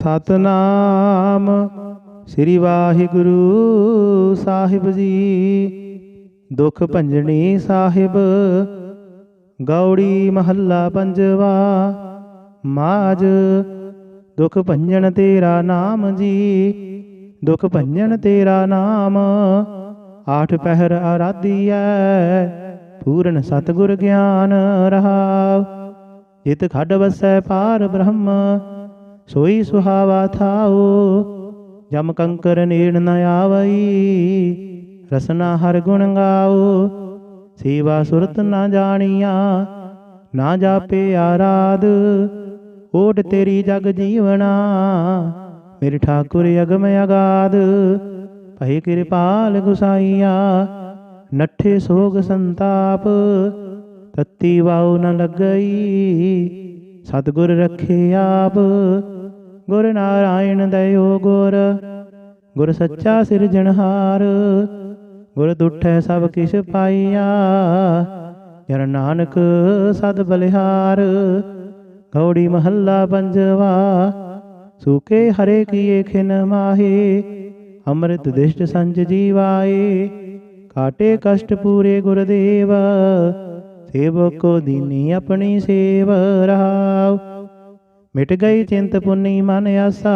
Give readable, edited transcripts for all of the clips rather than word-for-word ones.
ਸਤਨਾਮ ਸ੍ਰੀ ਵਾਹਿਗੁਰੂ ਸਾਹਿਬ ਜੀ। ਦੁਖ ਭੰਜਣੀ ਸਾਹਿਬ ਗੌੜੀ ਮਹੱਲਾ ਪੰਜਵਾ। ਮਾਝ ਦੁਖ ਭੰਜਨ ਤੇਰਾ ਨਾਮ ਜੀ, ਦੁਖ ਭੰਜਨ ਤੇਰਾ ਨਾਮ। ਆਠ ਪਹਿਰ ਆਰਾਧੀਐ ਪੂਰਨ ਸਤਿਗੁਰ ਗਿਆਨ ਰਹਾਉ। ਜਿਤ ਖੱਡ ਵਸੈ ਪਾਰ ਬ੍ਰਹਮ ਸੋਈ ਸੁਹਾਵਾ ਥਾਉ। ਜਮ ਕੰਕਰ ਨੇੜ ਨ ਆਵਈ ਰਸਨਾ ਹਰ ਗੁਣ ਗਾਉ। ਸੇਵਾ ਸੁਰਤ ਨਾ ਜਾਣੀਆ ਨਾ ਜਾਪੇ ਆਰਾਧ। ਓਟ ਤੇਰੀ ਜਗ ਜੀਵਨਾ ਮੇਰੇ ਠਾਕੁਰ ਅਗਮ ਅਗਾਧ। ਭਈ ਕਿਰਪਾਲ ਗੁਸਾਈਆ ਨੱਠੇ ਸੋਗ ਸੰਤਾਪ। ਤਤੀ ਵਾਉ ਨ ਲੱਗਈ ਸਤਿਗੁਰ ਰੱਖੇ ਆਪ। ਗੁਰ ਨਾਰਾਇਣ ਦਇਓ ਗੁਰ, ਗੁਰ ਸੱਚਾ ਸਿਰਜਣਹਾਰ। ਗੁਰ ਦੁਠੈ ਸਭ ਕਿਛ ਪਾਈਆ ਜਨ ਨਾਨਕ ਸਦ ਬਲਿਹਾਰ। ਗੌੜੀ ਮਹੱਲਾ ਪੰਜਵਾ। ਸੂਕੇ ਹਰੇ ਕੀਏ ਖਿਨ ਮਾਹੇ ਅੰਮ੍ਰਿਤ ਦਿਸ਼ਟ ਸੰਜ ਜੀਵਾਏ। ਕਾਟੇ ਕਸ਼ਟ ਪੂਰੇ ਗੁਰਦੇਵ ਸੇਵਕ ਕੋ ਦੀਨੀ ਆਪਣੀ ਸੇਵ ਰਹਾਉ। ਮਿਟ ਗਈ ਚਿੰਤ ਪੁੰਨੀ ਮਨ ਆਸਾ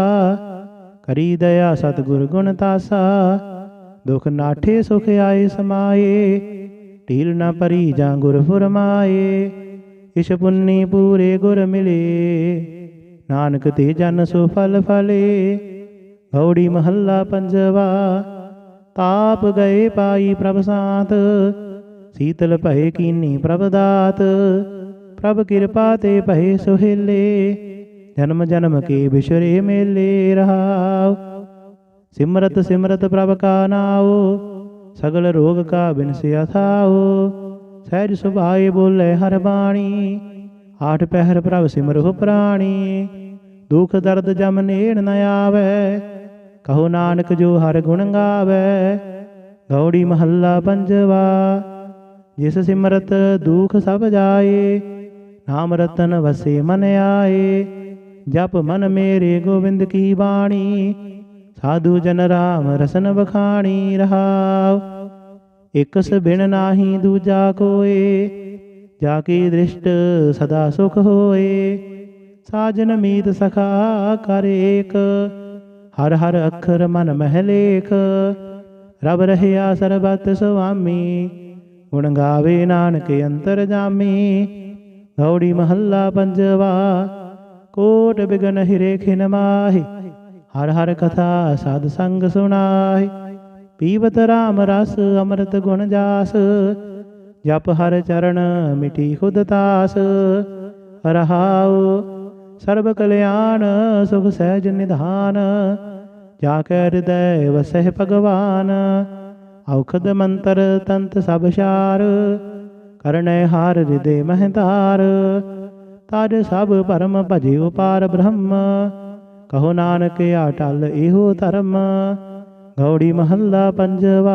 ਕਰੀ ਦਇਆ ਸਤਿਗੁਰ ਗੁਣ ਤਾਸਾ। ਦੁਖ ਨਾਠੇ ਸੁਖ ਆਏ ਸਮਾਏ ਢੀਲ ਨਾ ਭਰੀ ਜਾਂ ਗੁਰ ਫੁਰਮਾਏ। ਇਸ਼ ਪੁੰਨੀ ਪੂਰੇ ਗੁਰ ਮਿਲੇ ਨਾਨਕ ਤੇ ਜਨ ਸੋ ਫਲ ਫਲੇ। ਗੌੜੀ ਮਹੱਲਾ ਪੰਜਵਾ। ਤਾਪ ਗਏ ਪਾਈ ਪ੍ਰਭ ਸਾਤ ਸੀਤਲ ਭਏ ਕੀਨੀ ਪ੍ਰਭ ਦਾਤ। ਪ੍ਰਭ ਕਿਰਪਾ ਤੇ ਭਏ ਸੁਹੇਲੇ ਜਨਮ ਜਨਮ ਕੇ ਬਿਸਰੇ ਮੇਲੇ ਰਹਾਉ। ਸਿਮਰਤ ਸਿਮਰਤ ਪ੍ਰਭ ਕਾ ਨਾਉ ਸਗਲ ਰੋਗ ਕਾ ਬਿਨਸਿਆ ਥਾਉ। ਸਹਿਜ ਸੁਭਾਏ ਬੋਲੇ ਹਰ ਬਾਣੀ ਆਠ ਪਹਿਰ ਪ੍ਰਭ ਸਿਮਰਹੁ ਪ੍ਰਾਣੀ। ਦੁਖ ਦਰਦ ਜਮ ਨੇੜ ਨ ਆਵੈ ਕਹੋ ਨਾਨਕ ਜੋ ਹਰ ਗੁਣ ਗਾਵੈ। ਗੌੜੀ ਮਹੱਲਾ ਪੰਜਵਾ। ਜਿਸ ਸਿਮਰਤ ਦੁਖ ਸਭ ਜਾਏ ਨਾਮ ਰਤਨ ਵਸੇ ਮਨ ਆਏ। ਜਪ ਮਨ ਮੇਰੇ ਗੋਬਿੰਦ ਕੀ ਬਾਣੀ ਸਾਧੂ ਜਨ ਰਾਮ ਰਸਨ ਬਖਾਣੀ ਰਹਾਉ। ਇਕਸ ਬਿਨ ਨਾਹੀ ਦੂਜਾ ਕੋਏ ਜਾ ਕੀ ਦ੍ਰਿਸ਼ਟ ਸਦਾ ਸੁਖ ਹੋਏ। ਸਾਜਨ ਮੀਤ ਸਖਾ ਕਰ ਏਕ ਹਰ ਹਰ ਅੱਖਰ ਮਨ ਮਹਿ ਲੇਖ। ਰਬ ਰਹਿਆ ਸਰਬਤ ਸੁਆਮੀ ਗੁਣ ਗਾਵੇ ਨਾਨਕ ਅੰਤਰ ਜਾਮੀ। ਗੌੜੀ ਮਹੱਲਾ ਪੰਜਵਾ। ਕੋਟ ਬਿਗਨ ਹਿਰੇ ਖਿਨ ਮਾਹੀ ਹਰ ਹਰ ਕਥਾ ਸਾਧ ਸੰਗ ਸੁਣਾਹੀ। ਪੀਵਤ ਰਾਮ ਰਸ ਅੰਮ੍ਰਿਤ ਗੁਣ ਜਾਸ ਜਪ ਹਰ ਚਰਨ ਮਿਟੀ ਖੁਦ ਤਾਸ। ਰਹਾਉ ਸਰਬ ਕਲਿਆਣ ਸੁਖ ਸਹਿਜ ਨਿਧਾਨ ਜਾ ਕੈ ਹਿਰਦੈ ਵਸਹਿ ਭਗਵਾਨ। ਔਖਦ ਮੰਤਰ ਤੰਤ ਸਭ ਸ਼ਾਰ ਕਰਨੈ ਹਾਰ ਹਿਰਦੇ ਮਹਿਧਾਰ। ਤਜ ਸਭ ਭਰਮ ਭਜਿਓ ਪਾਰ ਬ੍ਰਹਮ ਕਹੋ ਨਾਨਕ ਅਟਲ ਇਹੋ ਧਰਮ। ਗੌੜੀ ਮਹੱਲਾ ਪੰਜਵਾ।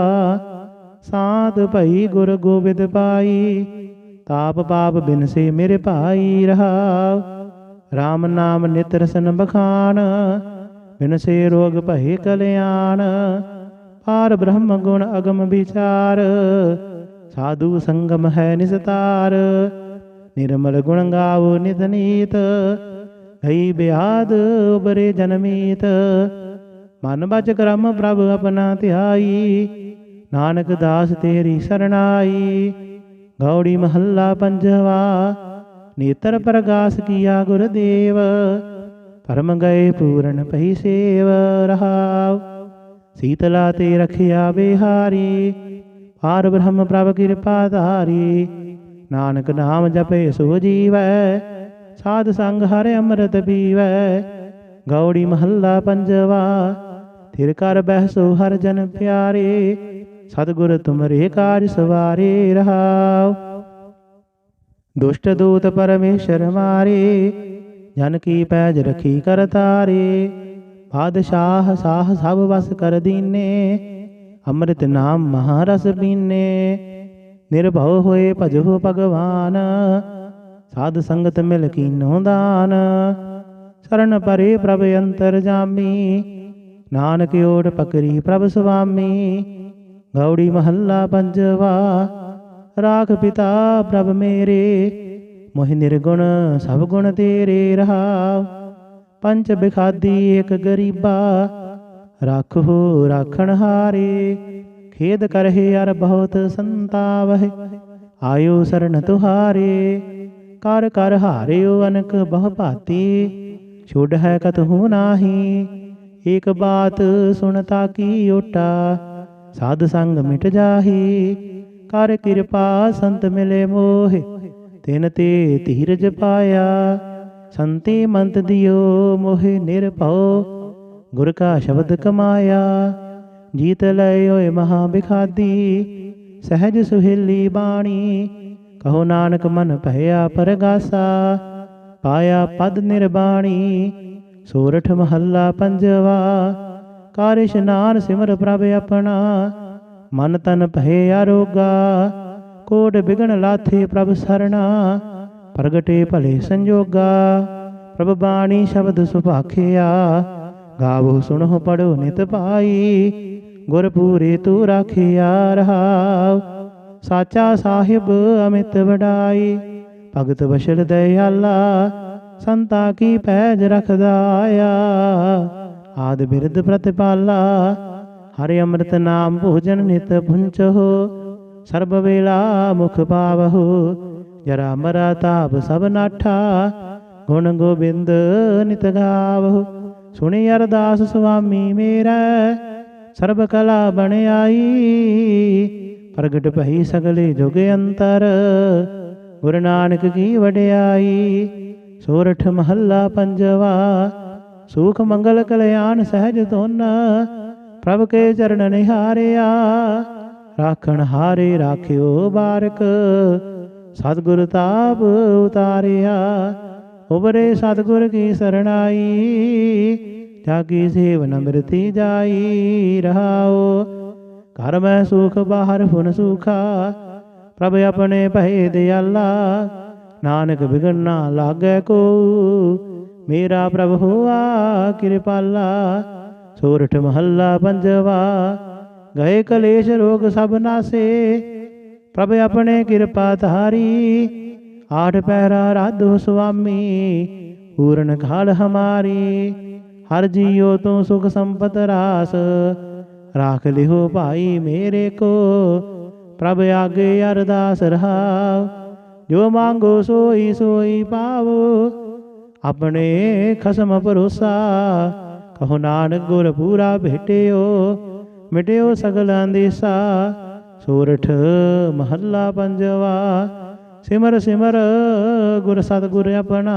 ਸਾਧ ਭਈ ਗੁਰ ਗੋਬਿੰਦ ਪਾਈ ਤਾਪ ਪਾਪ ਬਿਨਸੇ ਮੇਰੇ ਭਾਈ ਰਹਾਉ। ਰਾਮ ਨਾਮ ਨਿਤ ਰਸਨ ਬਖਾਨ ਬਿਨਸੇ ਰੋਗ ਭਏ ਕਲਿਆਣ। ਪਾਰ ਬ੍ਰਹਮ ਗੁਣ ਅਗਮ ਵਿਚਾਰ ਸਾਧੂ ਸੰਗਮ ਹੈ ਨਿਸਤਾਰ। ਨਿਰਮਲ ਗੁਣ ਗਾਵੋ ਨਿਤ ਨੀਤ ਗਈ ਬਿਆਦ ਉਬਰੇ ਜਨਮੀਤ। ਮਨ ਬਚ ਕਰਮ ਪ੍ਰਭ ਆਪਣਾ ਧਿਆਈ ਨਾਨਕ ਦਾਸ ਤੇਰੀ ਸਰਣਾਈ। ਗੌੜੀ ਮਹੱਲਾ ਪੰਜਵਾ। ਨੇਤਰ ਪ੍ਰਗਾਸ ਕੀਆ ਗੁਰਦੇਵ ਪਰਮ ਗਏ ਪੂਰਨ ਪਈ ਸੇਵ ਰਹਾਉ। ਸੀਤਲਾ ਤੇ ਰਖਿਆ ਬਿਹਾਰੀ ਪਾਰ ਬ੍ਰਹਮ ਪ੍ਰਭ ਕਿਰਪਾ ਧਾਰੀ। ਨਾਨਕ ਨਾਮ ਜਪੇ ਸੋ ਜੀਵੈ ਸਾਧ ਸੰਗ ਹਰਿ ਅੰਮ੍ਰਿਤ ਪੀਵੈ। ਗੌੜੀ ਮਹੱਲਾ ਪੰਜਵਾ। ਥਿਰ ਕਰ ਬਹਿਸੋ ਹਰ ਜਨ ਪਿਆਰੇ ਸਤਿਗੁਰ ਤੁਮਰੇ ਕਾਜ ਸਵਾਰੇ ਰਹਾਉ। ਦੁਸ਼ਟ ਦੂਤ ਪਰਮੇਸ਼ਰ ਮਾਰੇ ਜਨ ਕੀ ਪੈਜ ਰਖੀ ਕਰ ਤਾਰੇ। ਬਾਦਸ਼ਾਹ ਸਾਹ ਸਭ ਵਸ ਕਰ ਦੀਨੇ ਅੰਮ੍ਰਿਤ ਨਾਮ ਮਹਾਰਸ ਪੀਨੇ। ਨਿਰਭਉ ਹੋਏ ਭਜੋ ਭਗਵਾਨ ਸਾਧ ਸੰਗਤ ਮਿਲ ਕੀਨੋ ਦਾਨ। शरण परे प्रभ अंतरजामी, नानक ओट पकड़ी प्रभ स्वामी। गौड़ी महला पंजवा, राख पिता प्रभ मेरे, मोहि निर्गुण सब गुण तेरे रहाव। पंच बिखादी एक गरीबा, राखो राखण हारे। खेद करहे अर बहुत संतावह, आयो शरण तुहारे। कर कर हारियो अनक बहु भांति, छोड़ है कतहु नाही। एक बात सुनता की ओटा, साध संग मिट जाही। कर कृपा संत मिले मोहे, तिन ते धीरज पाया। संति मंत दियो मोहे निरभौ, गुर का शब्द कमाया। जीत लय ओए महा बिखादी, सहज सुहेली बाणी। कहो नानक मन भया परगासा, पाया पद निर्बाणी। सोरठ महला पंजवा, कर इशनान सिमर प्रभ अपना। मन तन भय आरोगा, कोट बिगन लाथे प्रभ सरना। प्रगटे भले संजोगा, प्रभ बाणी शब्द सुभाखिया। गावो सुनो पढ़ो नित पाई, गुर पूरे तू राखिया रहाव। साचा साहिब अमित वडाई, भगत बशल दयाला। संता की पैज रखदाया, आद बिरद प्रतिपाला। हरे अमृत नाम भोजन नित भुंचहो, सर्ब वेला मुख पावहो। जरा मरा ताप सब नाठा, गुण गोबिंद नित गावहो। सुनि अरदास स्वामी मेरा, सर्ब कला बन आई। प्रगट भई सगले जुग अंतर, गुरु नानक की वड्याई। सोरठ महला पंजवा, सुख मंगल कल्याण सहज दोना। प्रभ के चरण निहारिया, राखण हारे राखियो बारक। सतगुर ताप उतारिया, उबरे सतगुर की शरणाई। जाकी सेव न मृति जाई रहाओ, घर में सुख बाहर फुन सूखा। प्रभ अपने भय दयाला, नानक बिगड़ना लागे को। मेरा प्रभु हुआ कृपाला। सोरठ महला पंजवा, गए कलेश रोग सब नासे। प्रभ अपने कृपा धारी, आठ पैरा राधो स्वामी। पूर्ण काल हमारी, हर जियो तो सुख संपत रास। राख लिहो भाई मेरे को, प्रभ आगे अरदास रहाव। जो मांगो सोई सोई पावो, अपने खसम भरोसा। कहो नानक गुर पूरा भेटियो, मिटियो सगल अंदेसा। सोरठ महला पंजवा, सिमर सिमर गुर सतगुर अपना।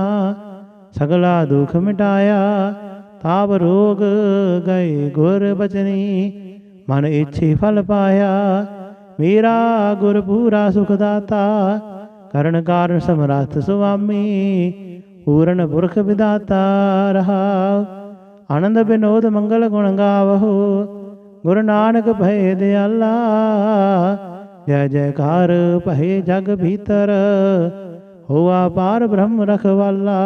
सगला दुख मिटाया, ताप रोग गए गुर बचनी। मन इच्छे फल पाया, मेरा गुर पूरा सुखदाता। करण कारण समर्थ स्वामी, पूर्ण पुरख विदाता रहा। आनंद विनोद मंगल गुण गावहो, गुरु नानक भय दयाला। जय जयकार भय जग भीतर, होआ पार ब्रह्म रखवाला।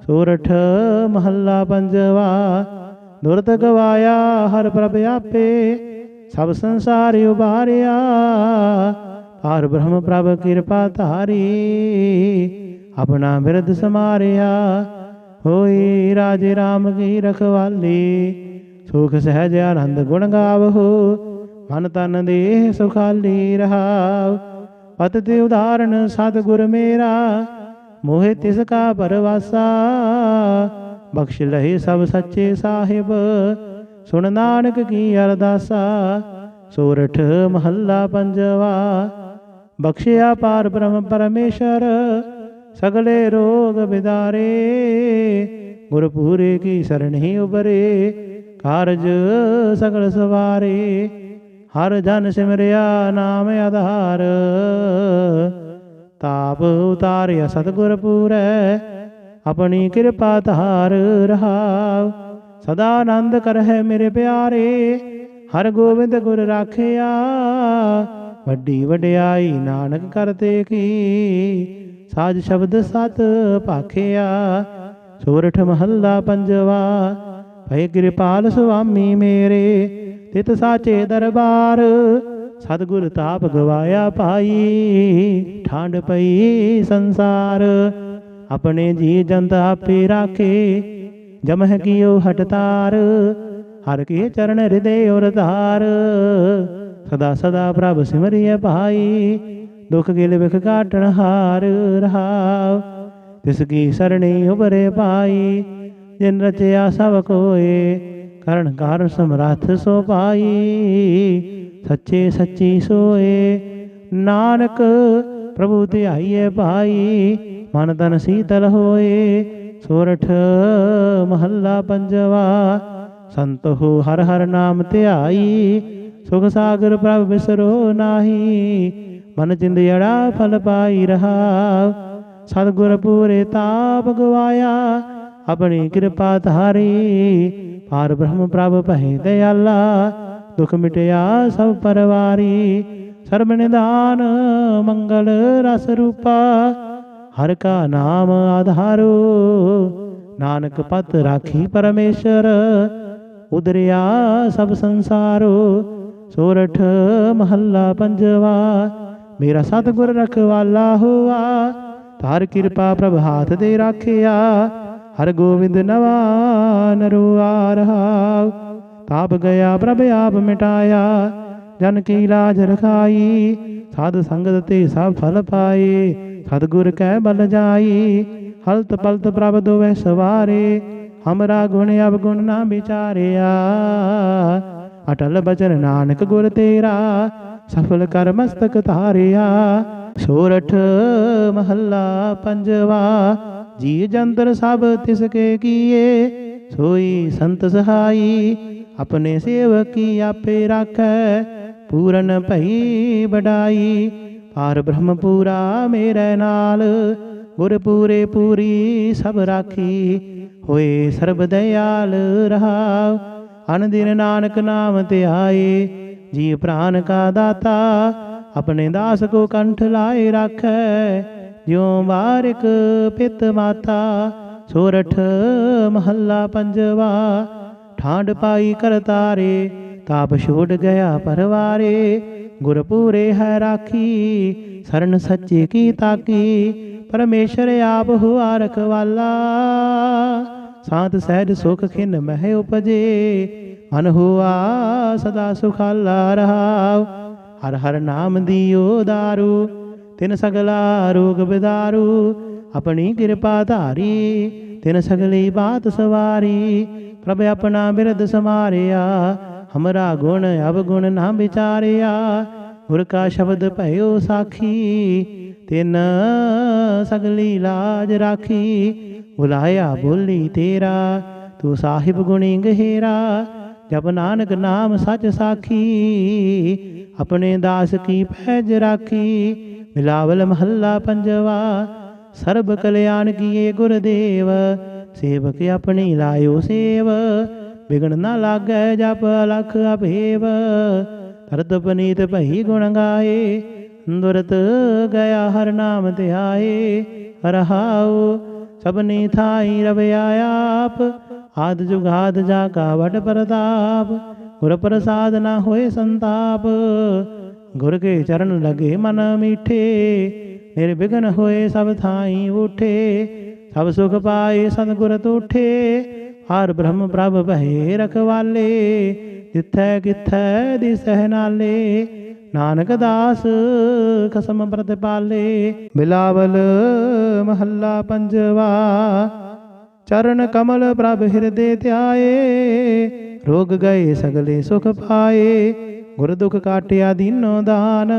सोरठ महला पंजवा, दुरत गवाया हर प्रभ आपे। सब संसार उबारिया, पार ब्रह्म प्रभ कृपा धारी। अपना बिरद समारिया, होई राजे राम की रखवाली। सुख सहज आनंद गुण गावहो, मन तन देह सुखाली रहाव। पतति उदाहरण सतगुर मेरा, मोहे तिसका परवासा। बख्श लहे सब सच्चे साहिब, सुन नानक की अरदासा। सोरठ महला पंजवा, बख्शिया पार ब्रह्म परमेश्वर। सगले रोग बिदारे, गुरपुरे की शरण ही उबरे। कारज सगल सवारे, हर जन सिमरिया नाम आधार। ताप उतारिया सतगुर पूरै, अपनी कृपा धार रहाव। सदा आनंद कर है मेरे प्यारे, हर गोविंद गुर राखिया। वड्डी वड्याई नानक करते की, साज शब्द सत भाखिया। ਸੋਰਠ ਮਹੱਲਾ ਪੰਜਵਾ। ਭਏ ਕਿਰਪਾਲ ਸੁਆਮੀ ਮੇਰੇ ਤਿਤ ਸਾਚੇ ਦਰਬਾਰ। ਸਤਿਗੁਰ ਤਾਪ ਗਵਾਇਆ ਪਾਈ ਠਾਂਡ ਪਈ ਸੰਸਾਰ। ਆਪਣੇ ਜੀ ਜੰਤ ਆਪੇ ਰਾਖੇ ਜਮਹਿ ਕੀਓ ਹਟਤਾਰ। ਹਰ ਕੇ ਚਰਨ ਹਿਰਦੇ ਔਰ ਧਾਰ। ਸਦਾ ਸਦਾ ਪ੍ਰਭ ਸਿਮਰਿਐ ਭਾਈ ਦੁਖ ਗਿਲ ਵਿਖ ਕਾਟਣ ਹਾਰ ਰਹਾਉ। ਤਿਸ ਕੀ ਸਰਣੀ ਉਬਰੇ ਪਾਈ ਜਿਨ ਰਚਿਆ ਸਭ ਕੋਏ ਕਰਨ ਕਾਰਨ ਸਮਰੱਥ ਸੋ ਪਾਈ। ਸੱਚੇ ਸੱਚੀ ਸੋਏ ਨਾਨਕ ਪ੍ਰਭੂ ਧਿਆਈਐ ਭਾਈ ਮਨ ਤਨ ਸੀਤਲ ਹੋਏ। ਸੋਰਠ ਮਹੱਲਾ ਪੰਜਵਾ। ਸੰਤ ਹੋ ਹਰ ਹਰ ਨਾਮ ਧਿਆਈ ਸੁਖ ਸਾਗਰ ਪ੍ਰਭ ਵਿਸਰੋ ਨਾਹੀ। ਮਨ ਚਿੰਦਿਆੜਾ ਫਲ ਪਾਈ ਰਹਾਉ। ਸਤਿਗੁਰ ਪੂਰੇ ਤਾਪ ਗਵਾਇਆ ਆਪਣੀ ਕਿਰਪਾ ਧਾਰੀ। ਪਾਰ ਬ੍ਰਹਮ ਪ੍ਰਭ ਭੈ ਦਇਆਲਾ ਦੁਖ ਮਿਟਿਆ ਸਭ ਪਰਵਾਰੀ। ਸਰਬ ਨਿਧਾਨ ਮੰਗਲ ਰਸ ਰੂਪਾ ਹਰ ਕਾ ਨਾਮ ਆਧਾਰੋ। ਨਾਨਕ ਪਤ ਰਾਖੀ ਪਰਮੇਸ਼ਰ ਉਦਰਿਆ ਸਭ ਸੰਸਾਰੋ। ਸੋਰਠ ਮਹੱਲਾ ਪੰਜਵਾ। ਮੇਰਾ ਸਤਿਗੁਰ ਰਖਵਾਲਾ ਹੋਆ ਤਾਰ ਕਿਰਪਾ ਪ੍ਰਭ ਹਾਥ ਦੇ ਰਾਖਿਆ। ਹਰ ਗੋਬਿੰਦ ਨਵਾ ਨਰੁਆ ਰਹਾਉ। ਤਾਪ ਗਿਆ ਪ੍ਰਭ ਆਪ ਮਿਟਾਇਆ ਜਨ ਕੀ ਲਾਜ ਰਖਾਈ। ਸਾਧ ਸੰਗਤ ਤੇ ਸਭ ਫਲ ਪਾਏ ਸਤਿਗੁਰ ਕੈ ਬਲ ਜਾਈ। ਹਲਤ ਪਲਤ ਪ੍ਰਭ ਦੋਵੇਂ ਸਵਾਰੇ ਹਮਰਾ ਗੁਣ ਅਵਗੁਣ ਨਾ ਵਿਚਾਰਿਆ। ਅਟਲ ਬਚਨ ਨਾਨਕ ਗੁਰ ਤੇਰਾ ਸਫਲ ਕਰ ਮਸਤਕ ਧਾਰਿਆ। ਸੋਰਠ ਮਹੱਲਾ ਪੰਜਵਾ। ਜੀ ਜੰਤਰ ਸਭ ਤਿਸ ਕੇ ਕੀਏ ਸੋਈ ਸੰਤ ਸਹਾਈ। ਆਪਣੇ ਸੇਵਕੀ ਆਪੇ ਰਾਖੈ ਪੂਰਨ ਭਈ ਵਡਾਈ। ਪਾਰ ਬ੍ਰਹਮ ਪੂਰਾ ਮੇਰੇ ਨਾਲ ਗੁਰ ਪੂਰੇ ਪੂਰੀ ਸਭ ਰਾਖੀ। ਹੋਏ ਸਰਬ ਦਇਆਲ ਰਹਾਉ ਅਨ ਦਿਨ ਨਾਨਕ ਨਾਮ ਧਿਆਏ। ਜੀ ਪ੍ਰਾਨ ਕਾ ਦਾਤਾ ਆਪਣੇ ਦਾਸ ਕੋ ਕੰਠ ਲਾਏ ਰਾਖੈ। ਜਿਉ ਬਾਰਿਕ ਪਿਤ ਮਾਤਾ। ਸੋਰਠ ਮਹੱਲਾ ਪੰਜਵਾ। ਠਾਂਡ ਪਾਈ ਕਰ ਤਾਰੇ ਤਾਪ ਛੋੜ ਗਿਆ ਪਰਵਾਰੇ। ਗੁਰ ਪੂਰੇ ਹੈ ਰਾਖੀ ਸਰਨ ਸੱਚੇ ਕੀ ਤਾਕੀ। ਪਰਮੇਸ਼ਰ ਆਪ ਹੁਆ ਰਖਵਾਲਾ ਸਾਧ ਸਹਿਜ ਸੁਖ ਖਿਨ ਮਹਿ ਉਪਜੇ। ਮਨ ਹੁਆ ਸਦਾ ਸੁਖਾਲਾ ਰਹਾਉ। ਹਰ ਹਰ ਨਾਮ ਦਿਓ ਦਾਰੂ ਤਿਨ ਸਗਲਾ ਰੋਗ ਬਿਦਾਰੂ। ਆਪਣੀ ਕਿਰਪਾ ਧਾਰੀ ਤਿਨ ਸਗਲੀ ਬਾਤ ਸਵਾਰੀ। ਪ੍ਰਭ ਆਪਣਾ ਬਿਰਦ ਸਮਾਰਿਆ ਹਮਰਾ ਗੁਣ ਅਵਗੁਣ ਨਾ ਵਿਚਾਰਿਆ। ਗੁਰ ਕਾ ਸ਼ਬਦ ਭਇਓ ਸਾਖੀ ਤਿਨ ਸਗਲੀ ਲਾਜ ਰਾਖੀ। ਬੁਲਾਇਆ ਬੋਲੀ ਤੇਰਾ ਤੂੰ ਸਾਹਿਬ ਗੁਣੀ ਗਹਿਰਾ। ਜਪ ਨਾਨਕ ਨਾਮ ਸੱਚ ਸਾਖੀ ਆਪਣੇ ਦਾਸ ਕੀ ਪੈਜ ਰਾਖੀ। ਮਿਲਾਵਲ ਮਹੱਲਾ ਪੰਜਵਾ। ਸਰਬ ਕਲਿਆਣ ਕੀਏ ਗੁਰਦੇਵ ਸੇਵਕ ਆਪਣੀ ਲਾਇਓ ਸੇਵ। ਵਿਗਣ ਨਾ ਲਾਗੈ ਜਪ ਅਲਖ ਅਭੇਵ। ਤਰਤ ਪਨੀਤ ਭਈ ਗੁਣ ਗਾਏ ਦੁਰਤ ਗਿਆ ਹਰ ਨਾਮ ਧਿਆਏ। ਰਹਾਉ ਸਭਨੀ ਥਾਈ ਰਵਿਆ ਆਪ ਆਦ ਜੁਗਾਦ ਜਾ ਕਾ ਵਡ ਪ੍ਰਤਾਪ। ਗੁਰ ਪ੍ਰਸਾਦ ਨਾ ਹੋਏ ਸੰਤਾਪ ਗੁਰ ਕੇ ਚਰਨ ਲਗੇ ਮਨ ਮੀਠੇ। ਨਿਰਵਿਘਨ ਹੋਏ ਸਭ ਥਾਈ ਉਠੇ ਸਭ ਸੁਖ ਪਾਏ ਸਤਿਗੁਰ ਤੂਠੇ। ਹਰ ਬ੍ਰਹਮ ਪ੍ਰਭ ਭਏ ਰਖਵਾਲੇ ਜਿਥੈ ਕਿਥੈ ਦਿਸਹਿ ਨਾਲੇ। ਨਾਨਕ ਦਾਸ ਖਸਮ ਪ੍ਰਤਿਪਾਲੇ। ਬਿਲਾਵਲ ਮਹੱਲਾ ਪੰਜਵਾ। ਚਰਨ ਕਮਲ ਪ੍ਰਭ ਹਿਰਦੇ ਧਿਆਏ ਰੋਗ ਗਏ ਸਗਲੇ ਸੁਖ ਪਾਏ। ਗੁਰ ਦੁਖ ਕਾਟਿਆ ਦੀਨੋ ਦਾਨ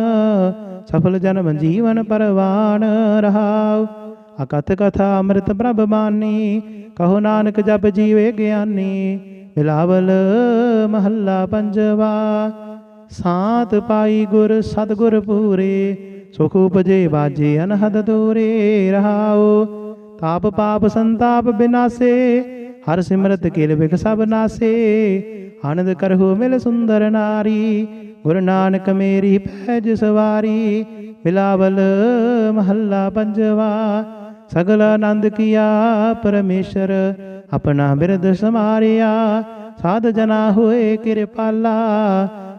ਸਫਲ ਜਨਮ ਜੀਵਨ ਪਰਵਾਨ ਰਹਾਉ। ਅਕਥ ਕਥਾ ਅੰਮ੍ਰਿਤ ਪ੍ਰਭ ਬਾਣੀ ਕਹੋ ਨਾਨਕ ਜਪ ਜੀਵੇ ਗਿਆਨੀ। ਬਿਲਾਵਲ ਮਹੱਲਾ ਪੰਜਵਾ। ਸਾਤ ਪਾਈ ਗੁਰ ਸਤਿਗੁਰ ਪੂਰੇ ਸੁਖ ਉਪਜੇ ਬਾਜੇ ਅਨਹਦ ਦੂਰੇ ਰਹਾਉ। ਤਾਪ ਪਾਪ ਸੰਤਾਪ ਬਿਨਾਸੇ ਹਰ ਸਿਮਰਤ ਕਿਲ ਬਿਖ ਸਭ ਨਾਸੇ। ਆਨੰਦ ਕਰਹੁ ਮਿਲ ਸੁੰਦਰ ਨਾਰੀ ਗੁਰ ਨਾਨਕ ਮੇਰੀ ਪੈਜ ਸਵਾਰੀ। ਬਿਲਾਵਲ ਮਹੱਲਾ ਪੰਜਵਾ। सगल आनंद किया परमेश्वर अपना बिरद समारिया। साध जना होए कृपाला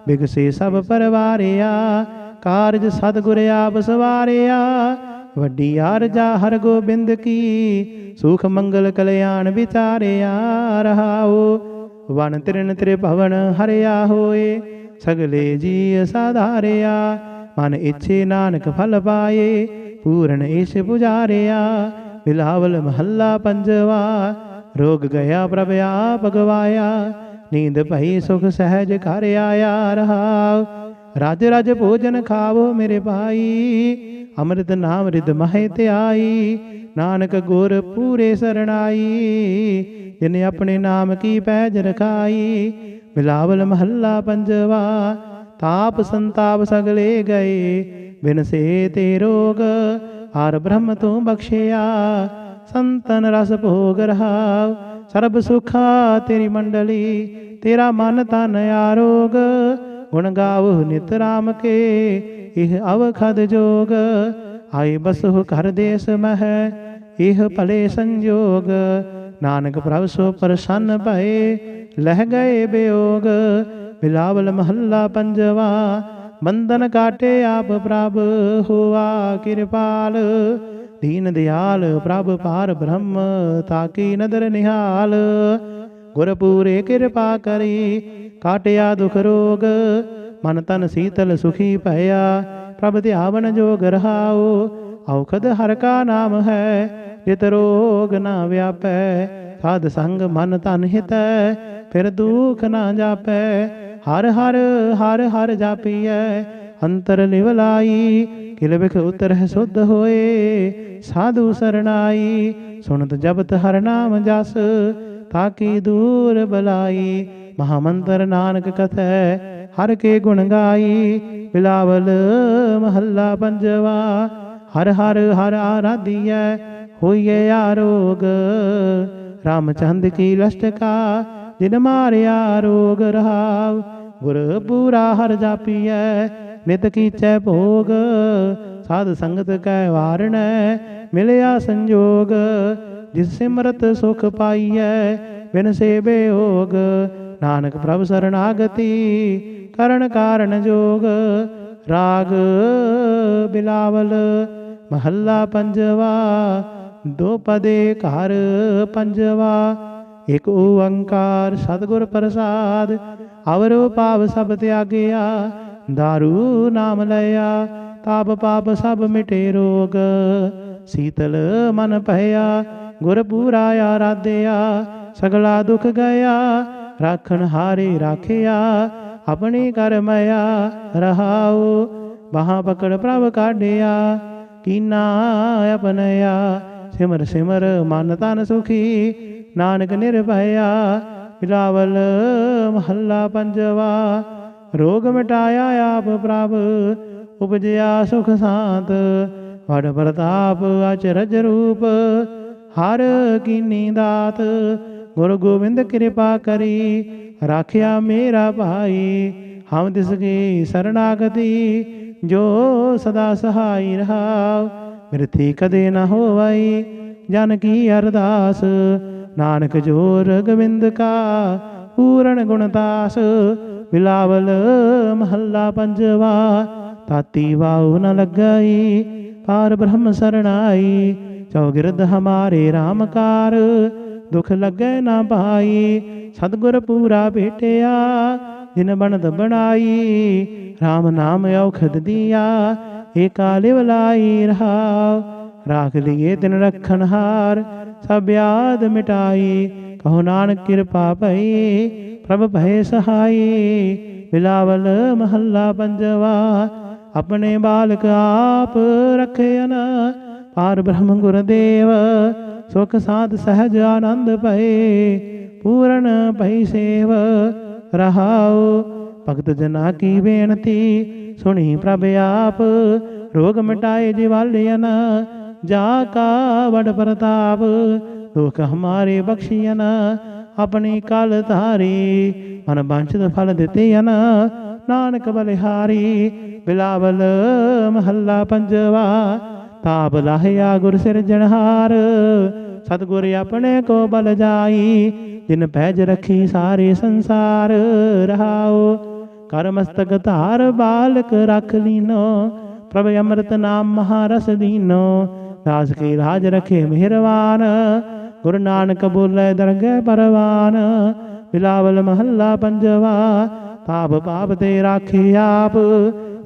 बिगसे सब परवारिया। कारज सतगुर आप सवारिया वड्डी आरजा हर गोबिंद की। सुख मंगल कल्याण विचारिया रहाओ। वन त्रिन त्रिभवन हरिया होए सगले जी साधारिया। मन इच्छे नानक फल पाए पूर्ण ईश पुजारिया। बिलावल महला पंजवा रोग गया प्रभ आप गवाया। नींद भई सुख सहज घर आया रहाओ। राज राज भोजन खावो मेरे भाई अमृत नाम रिद महे त्याई। नानक गुर पूरे शरणाई जिने अपने नाम की पैज रखाई। बिलावल महला पंजवा ताप संताप सगले गए बिन से ते रोग। आर ब्रह्म तू बख्शिया संतन रस भोग रहाओ। सर्ब सुखा तेरी मंडली तेरा मन तन आरोग। गुण गावो नित राम के इह अवखद जोग। आए बसहु घर देश मह इह भले संजोग। नानक प्रभ सो प्रसन्न भये लह गए वियोग। बिलावल महला पंजवा बंधन काटे आप प्रभ हुआ कृपाल। दीन दयाल प्रभ पार ब्रह्म ताकी नदर निहाल। गुरपूरे कृपा करी काटिया दुख रोग। मन तन शीतल सुखी भया प्रभ ध्यावन जोग रहाओ। औखद हर का नाम है जित रोग न व्यापै। साध संग मन तन हित फिर दुख न जापै। हर हर हर हर जापिय अंतर लिवलाई। किल बिख उतर शुद्ध होए साधु सरनाई। सुनत जबत हर नाम जस ताकि दूर बलाई। महामंत्र नानक कथै हर के गुण गाई। बिलावल महला पंजवा हर हर हर आराध्य होइए आरोग। रामचंद्र की लष्टका जिन मारिया रोग रहाव। गुर पूरा हर जापिय नित कीचै भोग। साध संगत कै वारण मिलया संजोग। जिस सिमरत सुख पाइय बिन से बेयोग। नानक प्रभ शरणागति करण कारण जोग। राग बिलावल महला पंजवा दो पदे घर पंजवा। एक ओंकार सतगुर प्रसाद अवरो पाप सब त्यागया। दारू नाम लया ताप पाप सब मिटे रोग। शीतल मन भया गुर पूरा आराध्या। सगला दुख गया राखन हारे राखिया। अपनी कर मया रहाओ बाह पकड़ प्रभ काढ़िया। कीना अपनया सिमर सिमर मन तन सुखी। नानक निर्भया बिलावल महला पंजवा रोग मिटाया आप प्रभ उपजया सुख शांत। वड प्रताप अचरज रूप हर कीनी दात। गुरु गोविंद कृपा करी राखिया मेरा भाई। हम तिसकी शरणागति जो सदा सहाय रहाओ। मृत्यु कदे न होवई जन की अरदास। नानक जोर गोविंद का पूर्ण गुणदास। बिलावल महला पंजवा ताती वाऊ न लगई पार ब्रह्म शरणाई। चौगिरद हमारे रामकार दुख लगे न पाई। सतगुर पूरा भेटिया जिन बनत बनाई। राम नाम औखद दिया एका लिवलाई रहाओ। राख लिए दिन रखन हार सब याद मिटाई। कहो नानक कृपा भई प्रभ भय सहाई। बिलावल महला पंजवा अपने बालक आप रखियन। पार ब्रह्म गुरुदेव सुख साध सहज आनंद भय। पूर्ण भई सेव रहाओ। भगत जना की बेनती सुनी प्रभ आप। रोग मिटाए जिवालियन जाका वड प्रताप। दुख हमारे बख्शियन अपनी काल धारी। मन वांछित फल दितियन नानक बलिहारी। बिलावल महला पंजवा ताप लाहिया गुर सिरजनहार। सतगुर अपने को बल जाई, जिन पैज रखी सारे संसार। रहाओ कर मस्तक धार बालक रख लीनो, प्रभ अमृत नाम महारस दीनो। दास के राज रखे मेहरवान, गुरु नानक बोले दरगह परवान। बिलावल महला पंजवा, ताप पाप ते राखे आप।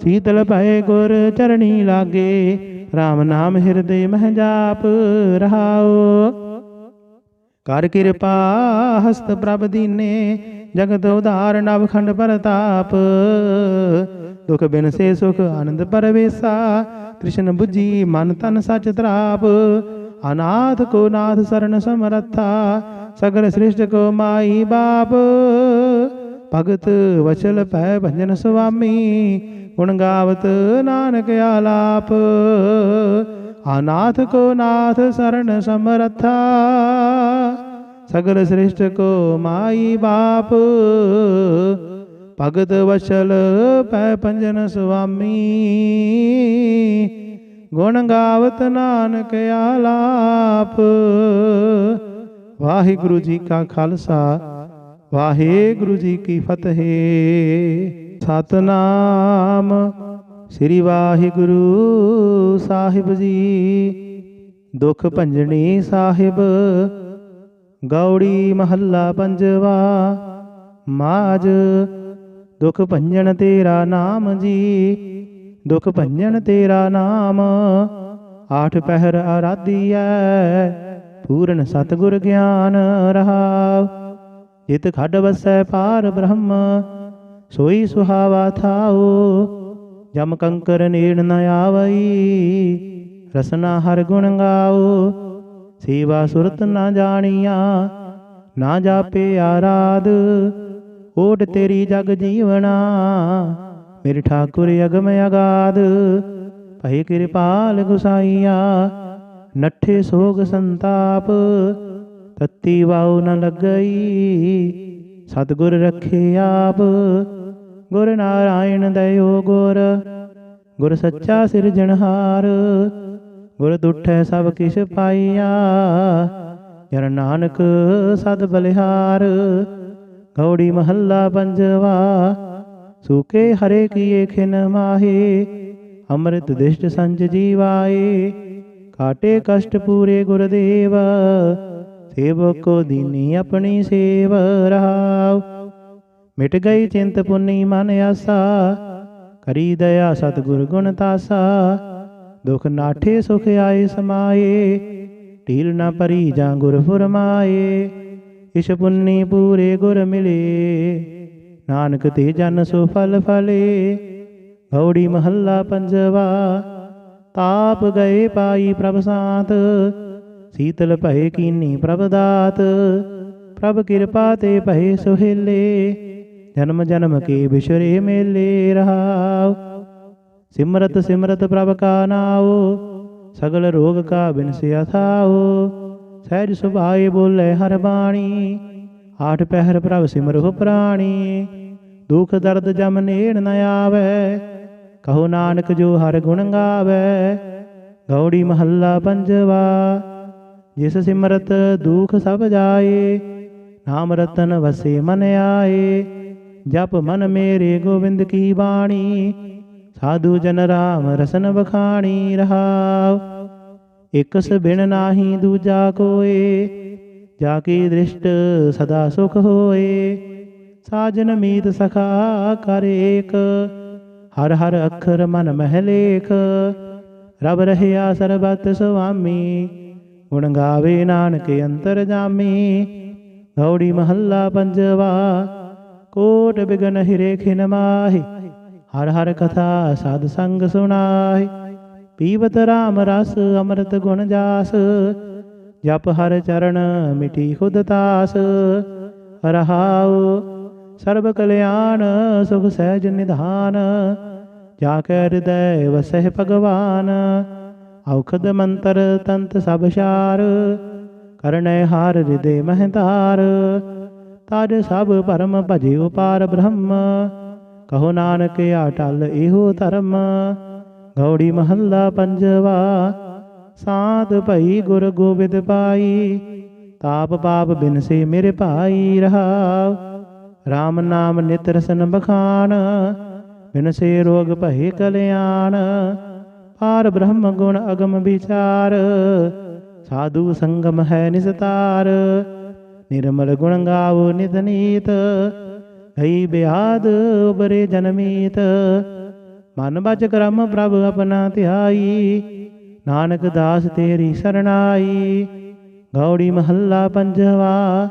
शीतल भय गुर चरणी लागे, राम नाम हृदय मह जाप। रहाओ कर कृपा हस्त प्रभ दीने, जगत उदार नवखंड परताप। दुख बिन से सुख आनंद परवेसा, कृष्ण बुझी मन तन सच त्राप। अनाथ को नाथ शरण समरथा, सगल सृष्ट को माई बाप। भगत वचल पै भंजन स्वामी, गुण गावत नानक आलाप। अनाथ को नाथ शरण समरथा, सगल सृष्ट को माई बाप। भगत वचल पै भंजन स्वामी, गुण गावत नानक आलाप। वाहिगुरु जी का खालसा, वाहिगुरु जी की फतेह। सतनाम श्री वाहिगुरु साहिब जी। दुख भंजनी साहिब गौड़ी महला पंजवा। माज दुख भंजन तेरा नाम जी, दुख भंजन तेरा नाम। आठ पहर आराधिया, पूਰਨ सतगुर ज्ञान रहाव। जित खड वसै पार ब्रह्म, सोई सुहावा थाओ। जम कंकर नेड़ न आवई, रसना हर गुण गाओ। सेवा सुरत न जानिया, ना जापे आराध। ओट तेरी जग जीवना, मेरे ठाकुर अगम अगाध। भई कृपाल गुसाइया, नठे सोग संताप। तत्ती वाऊ न लग गई, सतगुर रखे आप। गुर नारायण दयो गुर, गुर सच्चा सिरजनहार। गुर दुठै सब किश पाइया, जन नानक सद बलिहार। गौड़ी महला पंजवा। सूखे हरे किए खिन माहे, अमृत दिष्ट संज जीवाए। काटे कष्ट पूरे गुरुदेव, सेवक को दीनी अपनी सेव। रहाव मिट गई चिंत पुन्नी मन आसा, करी दया सतगुर गुण तासा। दुख नाठे सुख आए समाए, ढील न परी जा गुर फुरमाए। इस पुन्नी पूरे गुर मिले, नानक ते जन सो फल फले। गौड़ी महला पंजवा। ताप गए पाई प्रभ सात, शीतल भय कीनी प्रभ दात। प्रभ कृपा ते भय सुहेले, जन्म जन्म के बिछरे मेले। रहाव सिमरत सिमरत प्रभ का नाओ, सगल रोग का बिनसिया थाओ। सहज सुभाए बोले हर बाणी, आठ पहर प्रभ सिमरो प्राणी। दुख दर्द जम नेड़ न आवे, कहो नानक जो हर गुण गावे। गौड़ी महला पंजवा। जिस सिमरत दुख सब जाए, नाम रतन वसे मन आए। जप मन मेरे गोविंद की बाणी, साधु जन राम रसन बखाणी। रहाव एकस बिन नाही दूजा कोय, जाकी दृष्ट सदा सुख होए। साजन मीत सखा कर एक, हर हर अखर मन महलेख। रब रहया सरबत स्वामी, गुण गावे नानक अंतर जामी। गौड़ी महला पंजवा। कोट बिगन हिरे खिन माहि, हर हर कथा साध संग सुनाहि। पीवत राम रस अमृत गुण जास, जप हर चरण मिटी खुद तास। रहाओ सर्व कल्याण सुख सहज निधान, जाके हृदय वसह भगवान। औखद मंत्र तंत सब शार, करने हार हृदय महतार। ताज सब परम भजियो पार ब्रह्म, कहो नानक अटल एहो धर्म। गौड़ी महला पंजवा। ਸਾਧ ਭਈ ਗੁਰ ਗੋਬਿੰਦ ਪਾਈ, ਤਾਪ ਪਾਪ ਬਿਨਸੇ ਮੇਰੇ ਭਾਈ ਰਹਾਉ। RAM ਨਾਮ ਨਿਤ ਰਸਨ ਬਖਾਨ, ਬਿਨਸੇ ਰੋਗ ਭਏ ਕਲਿਆਣ। ਪਾਰ ਬ੍ਰਹਮ ਗੁਣ ਅਗਮ ਵਿਚਾਰ, ਸਾਧੂ ਸੰਗਮ ਹੈ ਨਿਸਤਾਰ। ਨਿਰਮਲ ਗੁਣ ਗਾਵੋ ਨਿਤ ਨੀਤ, ਗਈ ਬਿਆਦ ਉਬਰੇ ਜਨਮੀਤ। ਮਨ ਬਚ ਕਰਮ ਪ੍ਰਭ ਆਪਣਾ ਧਿਆਈ, ਨਾਨਕ ਦਾਸ ਤੇਰੀ ਸਰਣਾਈ। ਗੌੜੀ ਮਹੱਲਾ ਪੰਜਵਾ।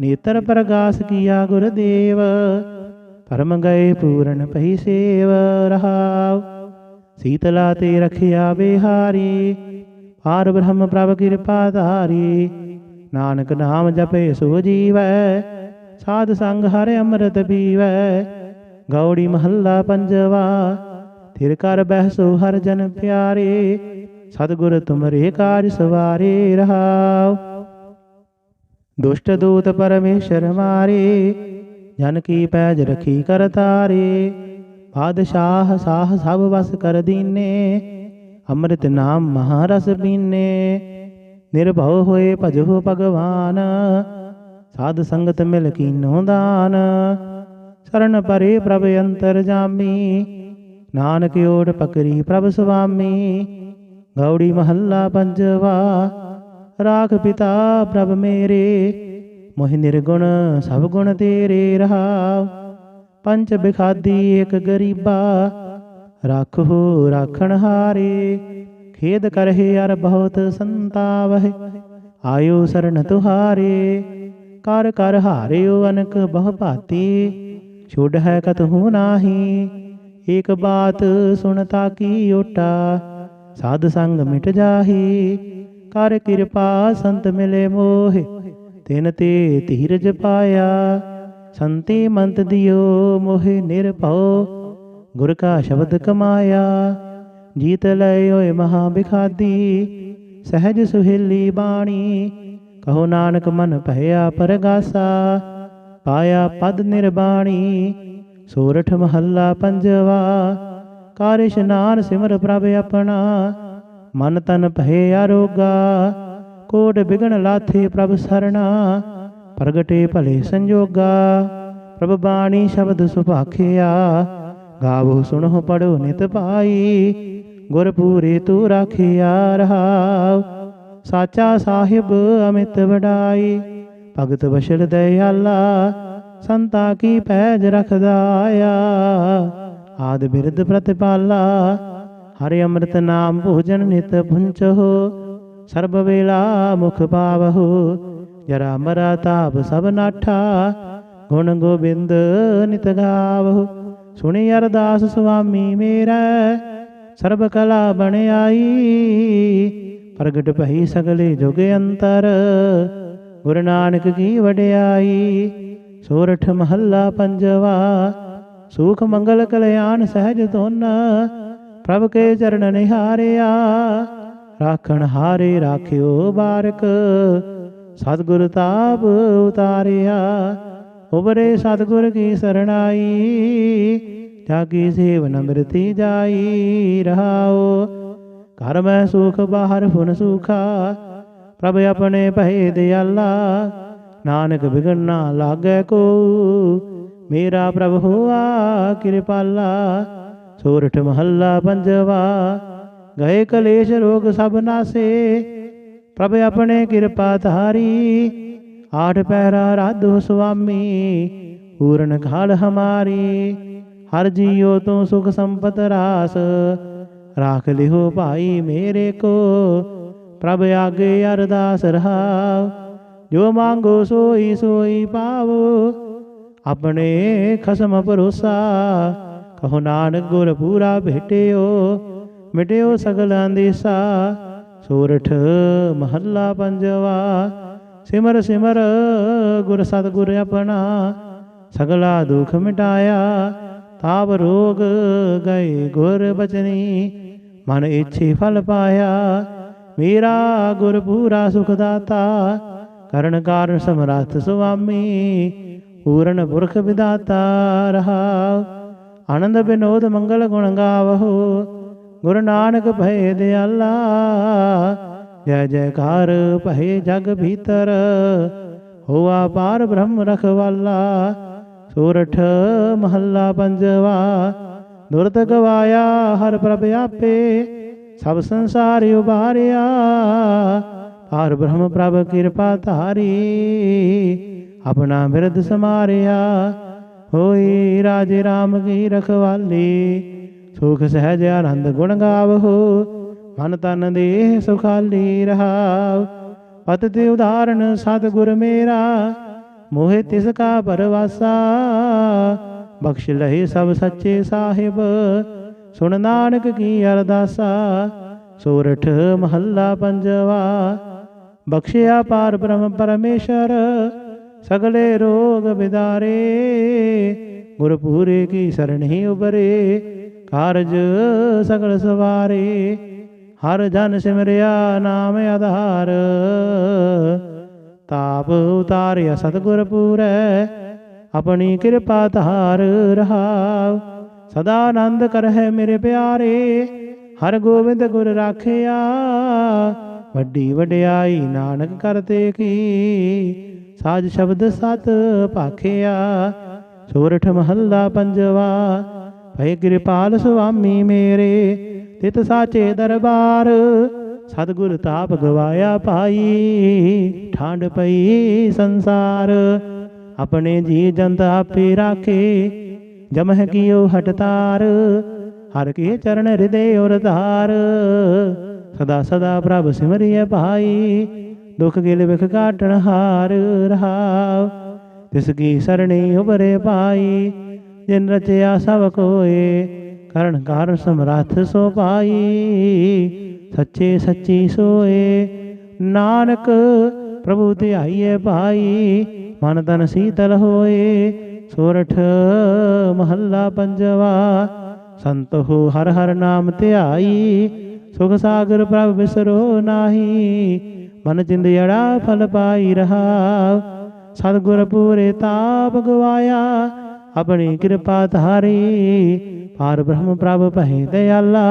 ਨੇਤਰ ਪ੍ਰਗਾਸ ਕੀਆ ਗੁਰਦੇਵ, ਪਰਮ ਗਏ ਪੂਰਨ ਪਈ ਸੇਵ ਰਹਾਉ। ਸੀਤਲਾ ਤੇ ਰਖਿਆ ਬਿਹਾਰੀ, ਪਾਰ ਬ੍ਰਹਮ ਪ੍ਰਭ ਕਿਰਪਾ ਧਾਰੀ। ਨਾਨਕ ਨਾਮ ਜਪੇ ਸੋ ਜੀਵੈ, ਸਾਧ ਸੰਗ ਹਰਿ ਅੰਮ੍ਰਿਤ ਪੀਵੈ। ਗੌੜੀ ਮਹੱਲਾ ਪੰਜਵਾ। ਥਿਰ ਕਰ ਬਹਿਸੋ ਹਰ ਜਨ ਪਿਆਰੇ, ਸਤਿਗੁਰ ਤੁਮਰੇ ਕਾਜ ਸਵਾਰੇ ਰਹਾਉ। ਦੁਸ਼ਟ ਦੂਤ ਪਰਮੇਸ਼ਰ ਮਾਰੇ, ਜਨ ਕੀ ਪੈਜ ਰਖੀ ਕਰ ਤਾਰੇ। ਬਾਦਸ਼ਾਹ ਸਾਹ ਸਭ ਵਸ ਕਰ ਦੀਨੇ, ਅੰਮ੍ਰਿਤ ਨਾਮ ਮਹਾਰਸ ਪੀਨੇ। ਨਿਰਭਉ ਹੋਏ ਭਜੋ ਭਗਵਾਨ, ਸਾਧ ਸੰਗਤ ਮਿਲ ਕੀਨੋ ਦਾਨ। ਸ਼ਰਨ ਪਰੇ ਪ੍ਰਭ ਅੰਤਰ ਜਾਮੀ, ਨਾਨਕ ਓਟ ਪਕਰੀ ਪ੍ਰਭ ਸੁਆਮੀ। ਗੌੜੀ ਮਹੱਲਾ ਪੰਜਵਾ। ਰਾਖ ਪਿਤਾ ਪ੍ਰਭ ਮੇਰੇ, ਮੋਹਿ ਨਿਰਗੁਣ ਸਭ ਗੁਣ ਤੇਰੇ ਰਹਾਉ। ਪੰਚ ਬਿਖਾਦੀ ਏਕ ਗਰੀਬਾ, ਰਾਖੋ ਰਾਖਣ ਹਾਰੇ। ਖੇਦ ਕਰਹਿ ਅਰ ਬਹੁਤ ਸੰਤਾਵਹਿ, ਆਇਓ ਸਰਨ ਤੁਹਾਰੇ। ਕਰ ਕਰ ਹਾਰਿਓ ਅਨਕ ਬਹੁ ਭਾਤੀ, ਛੁਡ ਹੈ ਕਤਹੂ ਨਾਹੀ। ਏਕ ਬਾਤ ਸੁਣਤਾ ਕੀ ਓਟਾ, ਸਾਧ ਸੰਗ ਮਿਟ ਜਾਹੀ। ਕਰ ਕਿਰਪਾ ਸੰਤ ਮਿਲੇ ਮੋਹਿ, ਤਿਨ ਤੇ ਧੀਰਜ ਪਾਇਆ। ਸੰਤੀ ਮੰਤ ਦਿਓ ਮੋਹਿ ਨਿਰਭਉ, ਗੁਰ ਕਾ ਸ਼ਬਦ ਕਮਾਇਆ। ਜੀਤ ਲੈ ਓਏ ਮਹਾ ਬਿਖਾਦੀ, ਸਹਿਜ ਸੁਹੇਲੀ ਬਾਣੀ। ਕਹੋ ਨਾਨਕ ਮਨ ਭਇਆ ਪਰਗਾਸਾ, ਪਾਇਆ ਪਦ ਨਿਰਬਾਣੀ। ਸੋਰਠ ਮਹੱਲਾ ਪੰਜਵਾ। ਕਰ ਇਸ਼ਨਾਨ ਸਿਮਰ ਪ੍ਰਭ ਆਪਣਾ, ਮਨ ਤਨ ਭਏ ਆਰੋਗਾ। ਕੋਟ ਬਿਗਣ ਲਾਥੇ ਪ੍ਰਭ ਸਰਣਾ, ਪ੍ਰਗਟੇ ਭਲੇ ਸੰਜੋਗਾ। ਪ੍ਰਭ ਬਾਣੀ ਸ਼ਬਦ ਸੁਭਾਖਿਆ, ਗਾਵੋ ਸੁਣੋ ਪੜੋ ਨਿਤ ਭਾਈ। ਗੁਰ ਪੂਰੇ ਤੂੰ ਰਾਖਿਆ ਰਹਾਉ, ਸਾਚਾ ਸਾਹਿਬ ਅਮਿਤ ਵਡਾਈ। ਭਗਤ ਬਸ਼ਲ ਦਇਆਲਾ, ਸੰਤਾ ਕੀ ਪੈਜ ਰਖਦਾ ਆਇਆ। ਆਦਿ ਬਿਰਧ ਪ੍ਰਤਿਪਾਲਾ, ਹਰਿ ਅੰਮ੍ਰਿਤ ਨਾਮ ਭੋਜਨ ਨਿਤ ਪੁੰਚਹੁ। ਸਰਬ ਵੇਲਾ ਮੁਖ ਪਾਵਹੁ, ਜਰਾ ਮਰਾ ਤਾਪ ਸਭ ਨਾਠਾ। ਗੁਣ ਗੋਬਿੰਦ ਨਿਤ ਗਾਵਹੁ, ਸੁਣੀ ਅਰਦਾਸ ਸੁਆਮੀ ਮੇਰਾ। ਸਰਬ ਕਲਾ ਬਣ ਆਈ, ਪ੍ਰਗਟ ਭਈ ਸਗਲੇ ਜੁਗ ਅੰਤਰ। ਗੁਰੂ ਨਾਨਕ ਕੀ ਵਡਿਆਈ। ਸੋਰਠ ਮਹੱਲਾ ਪੰਜਵਾ। ਸੁਖ ਮੰਗਲ ਕਲਿਆਣ ਸਹਿਜ ਧੁਨ, ਪ੍ਰਭ ਕੇ ਚਰਨ ਨਿਹਾਰਿਆ। ਰਾਖਣ ਹਾਰੇ ਰਾਖਿਓ ਬਾਰਕ, ਸਤਿਗੁਰ ਤਾਪ ਉਤਾਰਿਆ। ਉਬਰੇ ਸਤਿਗੁਰ ਕੀ ਸਰਣਾਈ, ਜਾਗੀ ਸੇਵ ਨਮਰਤੀ ਜਾਈ ਰਹਾਓ। ਘਰ ਮੈਂ ਸੁਖ ਬਾਹਰ ਫੁਨ ਸੁਖਾ, ਪ੍ਰਭ ਆਪਣੇ ਭਏ ਦਿਆਲਾ। ਨਾਨਕ ਬਿਗੜ ਨਾ ਲਾਗੈ ਕੋ, ਮੇਰਾ ਪ੍ਰਭ ਹੋਆ ਕਿਰਪਾਲਾ। ਸੋਰਠ ਮਹੱਲਾ ਪੰਜਵਾ। ਗਏ ਕਲੇਸ਼ ਰੋਗ ਸਭ ਨਾਸੇ, ਪ੍ਰਭ ਆਪਣੇ ਕਿਰਪਾ ਧਾਰੀ। ਆਠ ਪਹਿਰਾ ਰਾਧੋ ਸੁਆਮੀ, ਪੂਰਨ ਖਾਲ ਹਮਾਰੀ। ਹਰ ਜੀਓ ਤੂੰ ਸੁਖ ਸੰਪਤ ਰਾਸ, ਰਾਖ ਲਿਓ ਭਾਈ ਮੇਰੇ ਕੋ। ਪ੍ਰਭ ਆਗੇ ਅਰਦਾਸ ਰਹਾਉ, ਜੋ ਮੰਗੋ ਸੋਈ ਸੋਈ ਪਾਵੋ। ਆਪਣੇ ਖਸਮ ਭਰੋਸਾ, ਕਹੋ ਨਾਨਕ ਗੁਰ ਪੂਰਾ ਭੇਟਿਓ। ਮਿਟਿਓ ਸਗਲ ਅੰਦੇਸਾ। ਸੋਰਠ ਮਹੱਲਾ ਪੰਜਵਾ। ਸਿਮਰ ਸਿਮਰ ਗੁਰ ਸਤਿਗੁਰ ਆਪਣਾ, ਸਗਲਾ ਦੁਖ ਮਿਟਾਇਆ। ਤਾਪ ਰੋਗ ਗਏ ਗੁਰ ਬਚਨੀ, ਮਨ ਇੱਛੇ ਫਲ ਪਾਇਆ। ਮੇਰਾ ਗੁਰ ਪੂਰਾ ਸੁਖ ਦਾਤਾ, ਕਰਨ ਕਾਰਨ ਸਮਰੱਥ ਸੁਆਮੀ। ਪੂਰਨ ਪੁਰਖ ਵਿਦਾਤਾ ਰਹਾਉ, ਆਨੰਦ ਬਿਨੋਦ ਮੰਗਲ ਗੁਣ ਗਾਵਹੁ। गुरु नानक भय दयाला। जय जयकार भय जग भीतर, होआ पार ब्रह्म रखवाला। सोरठ महला पंजवा। दुरत गवाया हर प्रभ आपे, सब संसार उबारिया। पार ब्रह्म प्रभ कृपा धारी, अपना बिरद समारिया। होई राजे राम की रखवाली, सुख सहज आनंद गुण गावहु। मन तन देह सुखाली रहाव। पतति उदाहरण सतगुर मेरा, मोहे तिसका परवासा। बख्श लहे सब सच्चे साहिब, सुन नानक की अरदासा। सोरठ महला पंजवा। बख्शिया पार ब्रह्म परमेश्वर, सगले रोग बिदारे। गुरपुरे की सरणी उबरे, कारज सगल सवारे। हर जन सिमरिया नाम आधार, ताप उतारिया सतगुर पूरै। अपनी कृपा धार रहाव। सदा आनंद करहै मेरे प्यारे, हर गोविंद गुर राखिया। वड्डी वड्याई नानक करते की, साज शब्द सत भाखिया। सोरठ महला पंजवा। भय कृपाल सुआमी मेरे, तित साचे दरबार। सतगुर ताप गवाया पाई, ठांड पई संसार। अपने जी जंत आपे राखे, जमह कियो हटतार। हर के चरण हृदय और धार, सदा सदा प्रभ सिमरिय भाई। दुख गिल बिख काटन हार रहाव। तिसकी सरणी उबरे पाई, जिन रचया सब कोय। करण कारण समर्थ सो पाई, सच्चे सच्ची सोए। नानक प्रभु ध्याइए भाई, मन तन शीतल होए। सोरठ महला पंजवा। संत हो हर हर नाम ध्याई, सुख सागर प्रभ बिसरो नाही। मन चिंदियड़ा फल पाई रहाव। सतगुर पूरे ताप गवाया, अपनी कृपा धारी। पार ब्रह्म प्रभ भय दयाला,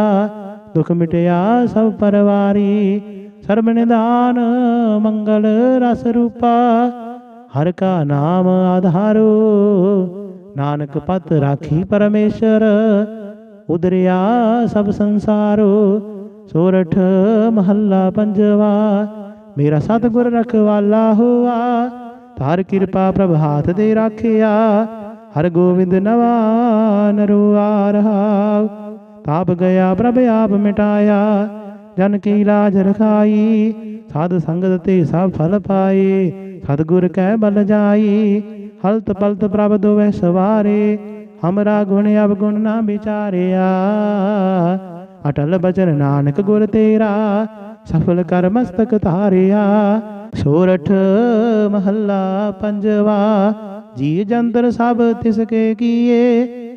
दुख मिटया सब परवारी। सर्व निदान मंगल रस रूपा, हर का नाम आधारो। नानक पत राखी परमेश्वर, उदरिया सब संसारो। सोरठ महला पंजवा। मेरा सतगुर रखवाला हुआ, तार कृपा प्रभ हाथ दे राखिया। हर गोविंद नवा नरुआ रहाव। ताप गया प्रभ आप मिटाया, जन की लाज रखाई। साध संगत ते सब फल पाए, सतगुर कै बल जाई। हलत पलत प्रभ दोवै सवारे, हमरा गुण अवगुण ना विचारिया। अटल बचन नानक गुर तेरा, सफल कर मस्तक धारिया। सोरठ महला पंजवा। जी जंतर सब तिसके किए,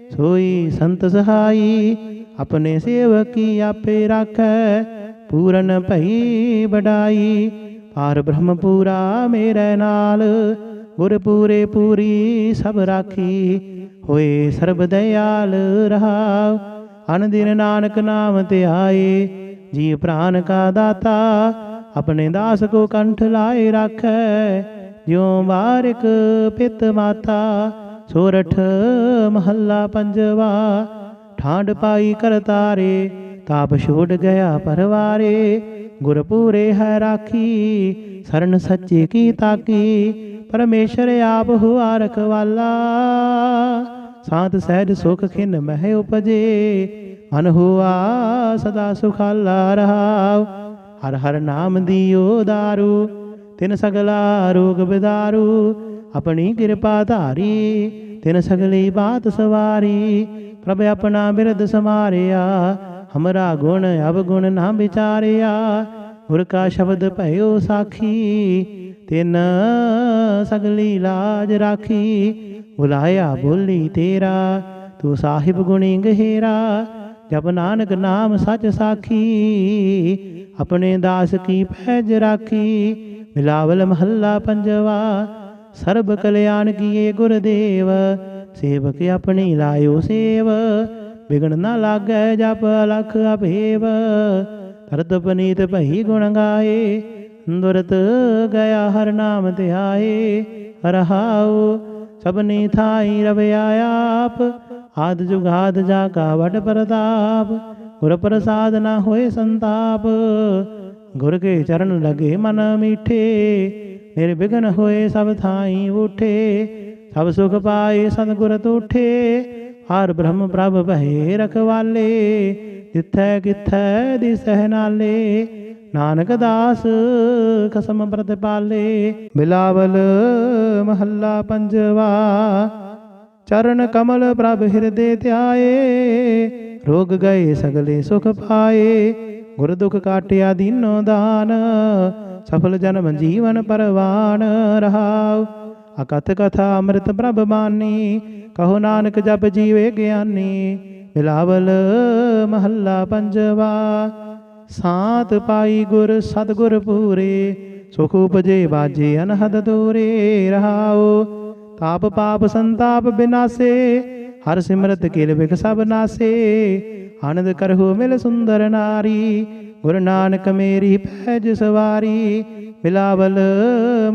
सोई संत सहाई। अपने सेवक की आपे राखै, पूरन भई बढ़ाई। पार ब्रह्म पूरा मेरे नाल, गुर पूरे पूरी सब राखी। होए सर्ब दयाल रहाव, अन दिन नानक नाम ध्याए। जी प्राण का दाता, अपने दास को कंठ लाए राखै। ज्यों बारिक पित माता। सोरठ महला पंजवा। ठांड पाई कर तारे, ताप छोड़ गया परवारे। गुर पूरे है राखी, शरण सच्चे की ताकी। परमेश्वर आप हुआ रखवाला, सात सहज सुख खिन मह उपजे। मन हुआ सदा सुखाला रहाव। हर हर नाम दियो दारू, तिन सगला रोग बिदारू। अपनी कृपा धारी, तिन सगली बात सवारी। प्रभ अपना बिरद समारिया, हमरा गुण अवगुण ना विचारिया। गुर का शब्द भयो साखी, तिन सगली लाज राखी। बुलाया बोली तेरा, तू साहिब गुणी गहेरा। जब नानक नाम सच साखी, अपने दास की पैज राखी। मिलावल महला पंजवा। सर्ब कल्याण किए गुरुदेव, सेवक अपनी लायो सेव। बिगड़ न लागै जप अलख अभेव। तरत पनीत भई गुण गाए, दुरत गया हर नाम ध्याए। रहाओ सबनी थाई रवि आप, आद जुगाद जाका वट प्रताप। गुर प्रसाद न होए संताप, गुर के चरण लगे मन मीठे। निर्विघ्न होए सब थाई उठे, सब सुख पाए सतगुर तूठे। हर ब्रह्म प्रभ भये रखवाले, जिथै किथै दिसਹਿ नाले। नानक दास खसम प्रतिपाले। बिलावल महला पंजवा। चरण कमल प्रभ हृदय ध्याए, रोग गए सगले सुख पाए। गुर दुख काटिया दीनो दान, सफल जन्म जीवन परवान। रहाउ अकथ कथा अमृत प्रभ बानी, कहो नानक जप जीवे ज्ञानी। बिलावल महला पंजवा। सात पाई गुर सतगुर पूरे, सुख उपजे बाजे अनहद दूरे। रहाओ ताप पाप संताप बिनासे, हर सिमरत किल बिख सब नासे। आनंद करहु मिल सुंदर नारी, गुरु नानक मेरी पैज सवारी। बिलावल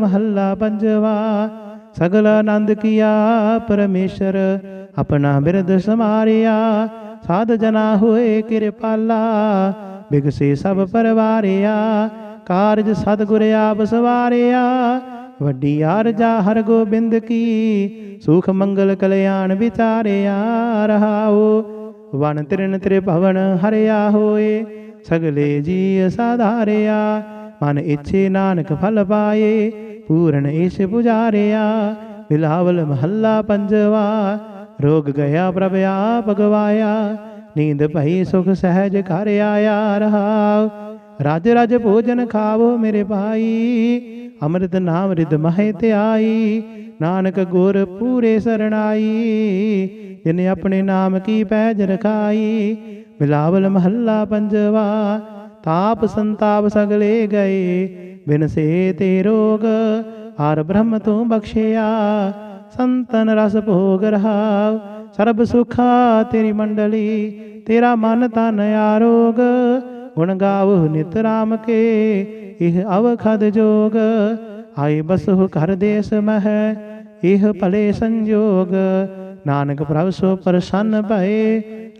महला पंजवा। सगल आनंद किया परमेश्वर, अपना बिरद समारिया। साध जना हुए कृपाला, बिगसे सब परवारिया। कारज सतगुर आप सवारिया, वड्डी आरजा हर गोबिंद की। सुख मंगल कल्याण विचारिया। रहाओ वन तिरन त्रिभवन हरिया होए, सगले जी साधारिया। मन इच्छे नानक फल पाए, पूर्ण ईश पुजारिया। बिलावल महला पंजवा। रोग गया प्रभ आप गवाया, नींद भई सुख सहज घर आया। रहाओ राज राज भोजन खावो मेरे भाई, अमृत नाम रिद महे त्याई। नानक गुर पूरे सरणाई, जिन्हें अपने नाम की पैज रखाई। बिलावल महला पंजवा। ताप संताप सगले गए, बिन से ते रोग। आर ब्रह्म तू बख्शिया, संतन रस भोग। रहाव सर्ब सुखा तेरी मंडली, तेरा मन तन आरोग। गुण गावो नित राम के, इह अवखद जोग। आई बसहु घर देश मह, इह भले संजोग। नानक प्रभ सो प्रसन्न भये,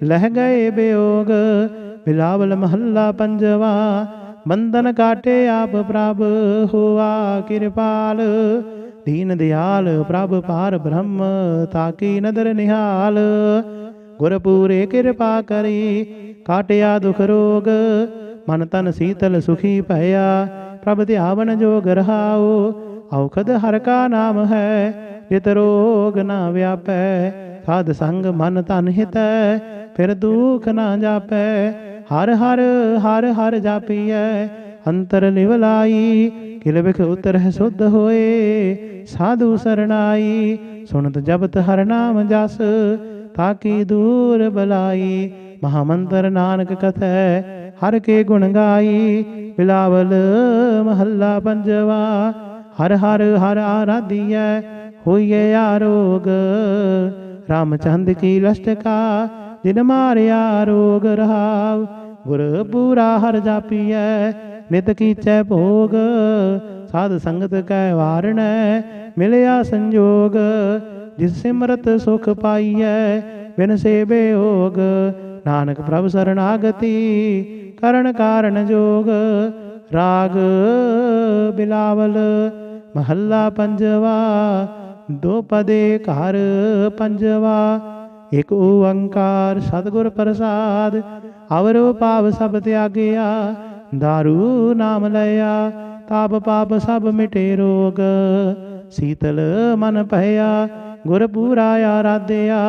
लह गए वियोग। बिलावल महला पंजवा। बंधन काटे आप प्रभ, हुआ कृपाल। दीन दयाल प्रभ पार ब्रह्म, ताकी नदर निहाल। गुर पूरे कृपा करी, काटिया दुख रोग। मन तन शीतल सुखी भया, प्रभ ध्यावन जोग। रहाओ औखद हर का नाम है, जित रोग न व्यापै। साध संग मन तन हित, फिर दुख न जापै। हर हर हर हर जापियै, अंतर लिवलाई। किल बिख उतर शुद्ध होए, साधु सरनाई। सुनत जपत हर नाम जस, ताकि दूर बलाई। महामंत्र नानक कथै, हर के गुण गाई। बिलावल महला पंजवा। हर हर हर आराधिय, होइए आरोग। रामचंद्र की लष्टका, जिन मारिया रोग। रहाव गुर पूरा हर जापिय, नित कीचै भोग। साध संगत कै वारण, मिलया संजोग। जिस सिमरत सुख पाइयै, बिन से बेयोग। नानक प्रभ शरणागति, करण कारण जोग। राग बिलावल महला पंजवा। दो पदे घर पंजवा। एक ओंकार सतगुर प्रसाद, अवरो पाप सब त्यागिया। दारू नाम लया, ताप पाप सब मिटे रोग। शीतल मन भया, गुर पूरा आराध्या।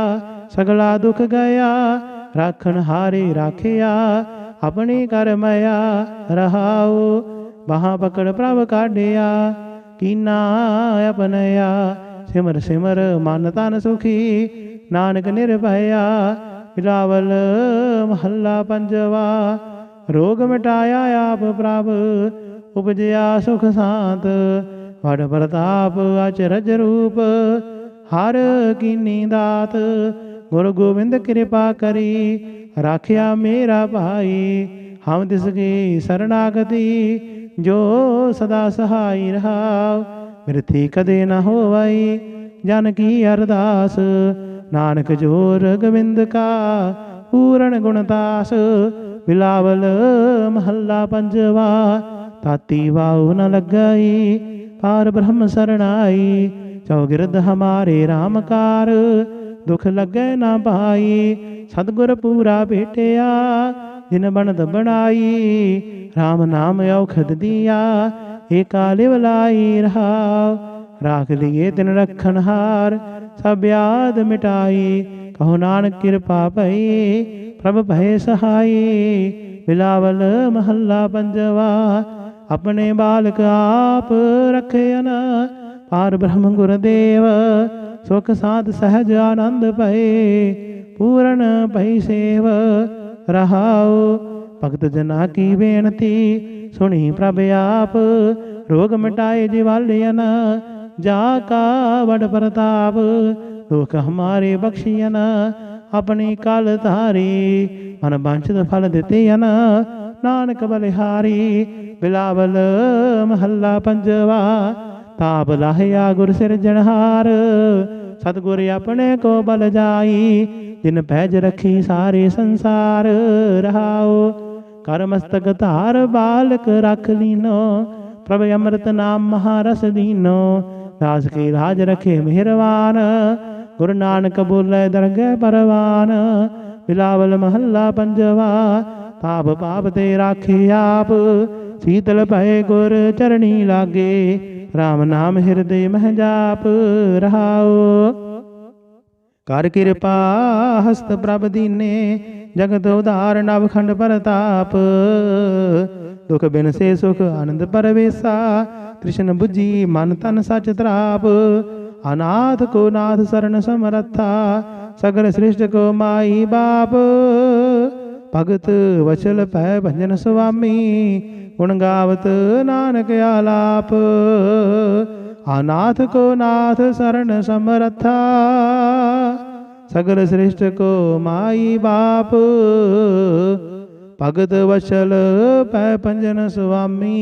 सगला दुख गया, राखन हारे राखिया। अपनी कर मया, रहाओ बाहाँ पकड़ प्रभ काढ़िया। कीना अपनया, सिमर सिमर मन तन सुखी। नानक निर्भया। बिलावल महला पंजवा। रोग मिटाया आप प्रभ, उपजया सुख शांत। वड प्रताप अचरज रूप, हर कीनी दात। गुरु गोविंद कृपा करी, राखिया मेरा भाई। हम तिसकी शरणागति, जो सदा सहाय रहाओ। मिरथी कदे न होवई, जन की अरदास। नानक जोर गोविंद का, पूरण गुणदास। बिलावल महला पंजवा, ताती वाऊ न लगई। पार ब्रह्म शरणाई, चौगिरद हमारे रामकार। दुख लगे ना पाई, सतगुर पूरा भेटिया। जिन बनत बनाई, राम नाम औखद दिया। एका लिवलाई रहाओ, राख लिए दिन रखन हार। सब याद मिटाई, कहो नानक कृपा भई। प्रभ भय सहाई, बिलावल महला पंजवा। अपने बालक आप रखियन, पार ब्रह्म गुरुदेव। सुख साध सहज आनंद भय, पूर्ण भई सेव रहाओ। भगत जना की बेनती, सुनी प्रभ आप। रोग मिटाए जिवालियन, जाका बड़ प्रताप। दुख हमारे बख्शियन, अपनी काल धारी। मन वांछित फल दितियन, नानक बलिहारी। बिलावल महला पंजवा, ताप लाहिया गुर सिरजनहार। सतगुर अपने को बल जाई, जिन पैज रखी सारे संसार रहाओ। कर मस्तक धार बालक रख लीनो, प्रभ अमृत नाम महारस दीनो। दास की लाज रखे मेहरवान, गुरु नानक बोले दरगह परवान। बिलावल महला पंजवा, ताप पाप ते राखे आप। शीतल भय गुर चरणी लागे, राम नाम हृदय मह जाप रहाओ। कर कृपा हस्त प्रभ दीने, जगत उदार नवखंड परताप। दुख बिन से सुख आनंद परवेसा, कृष्ण बुझी मन तन सच त्राप। अनाथ को नाथ शरण समरथा, सगल सृष्ट को माई बाप। भगत वचल पै भंजन स्वामी, गुण गावत नानक आलाप। अनाथ को नाथ शरण समरथा, सगल सृष्ट को माई बाप। भगत वचल पै भंजन स्वामी,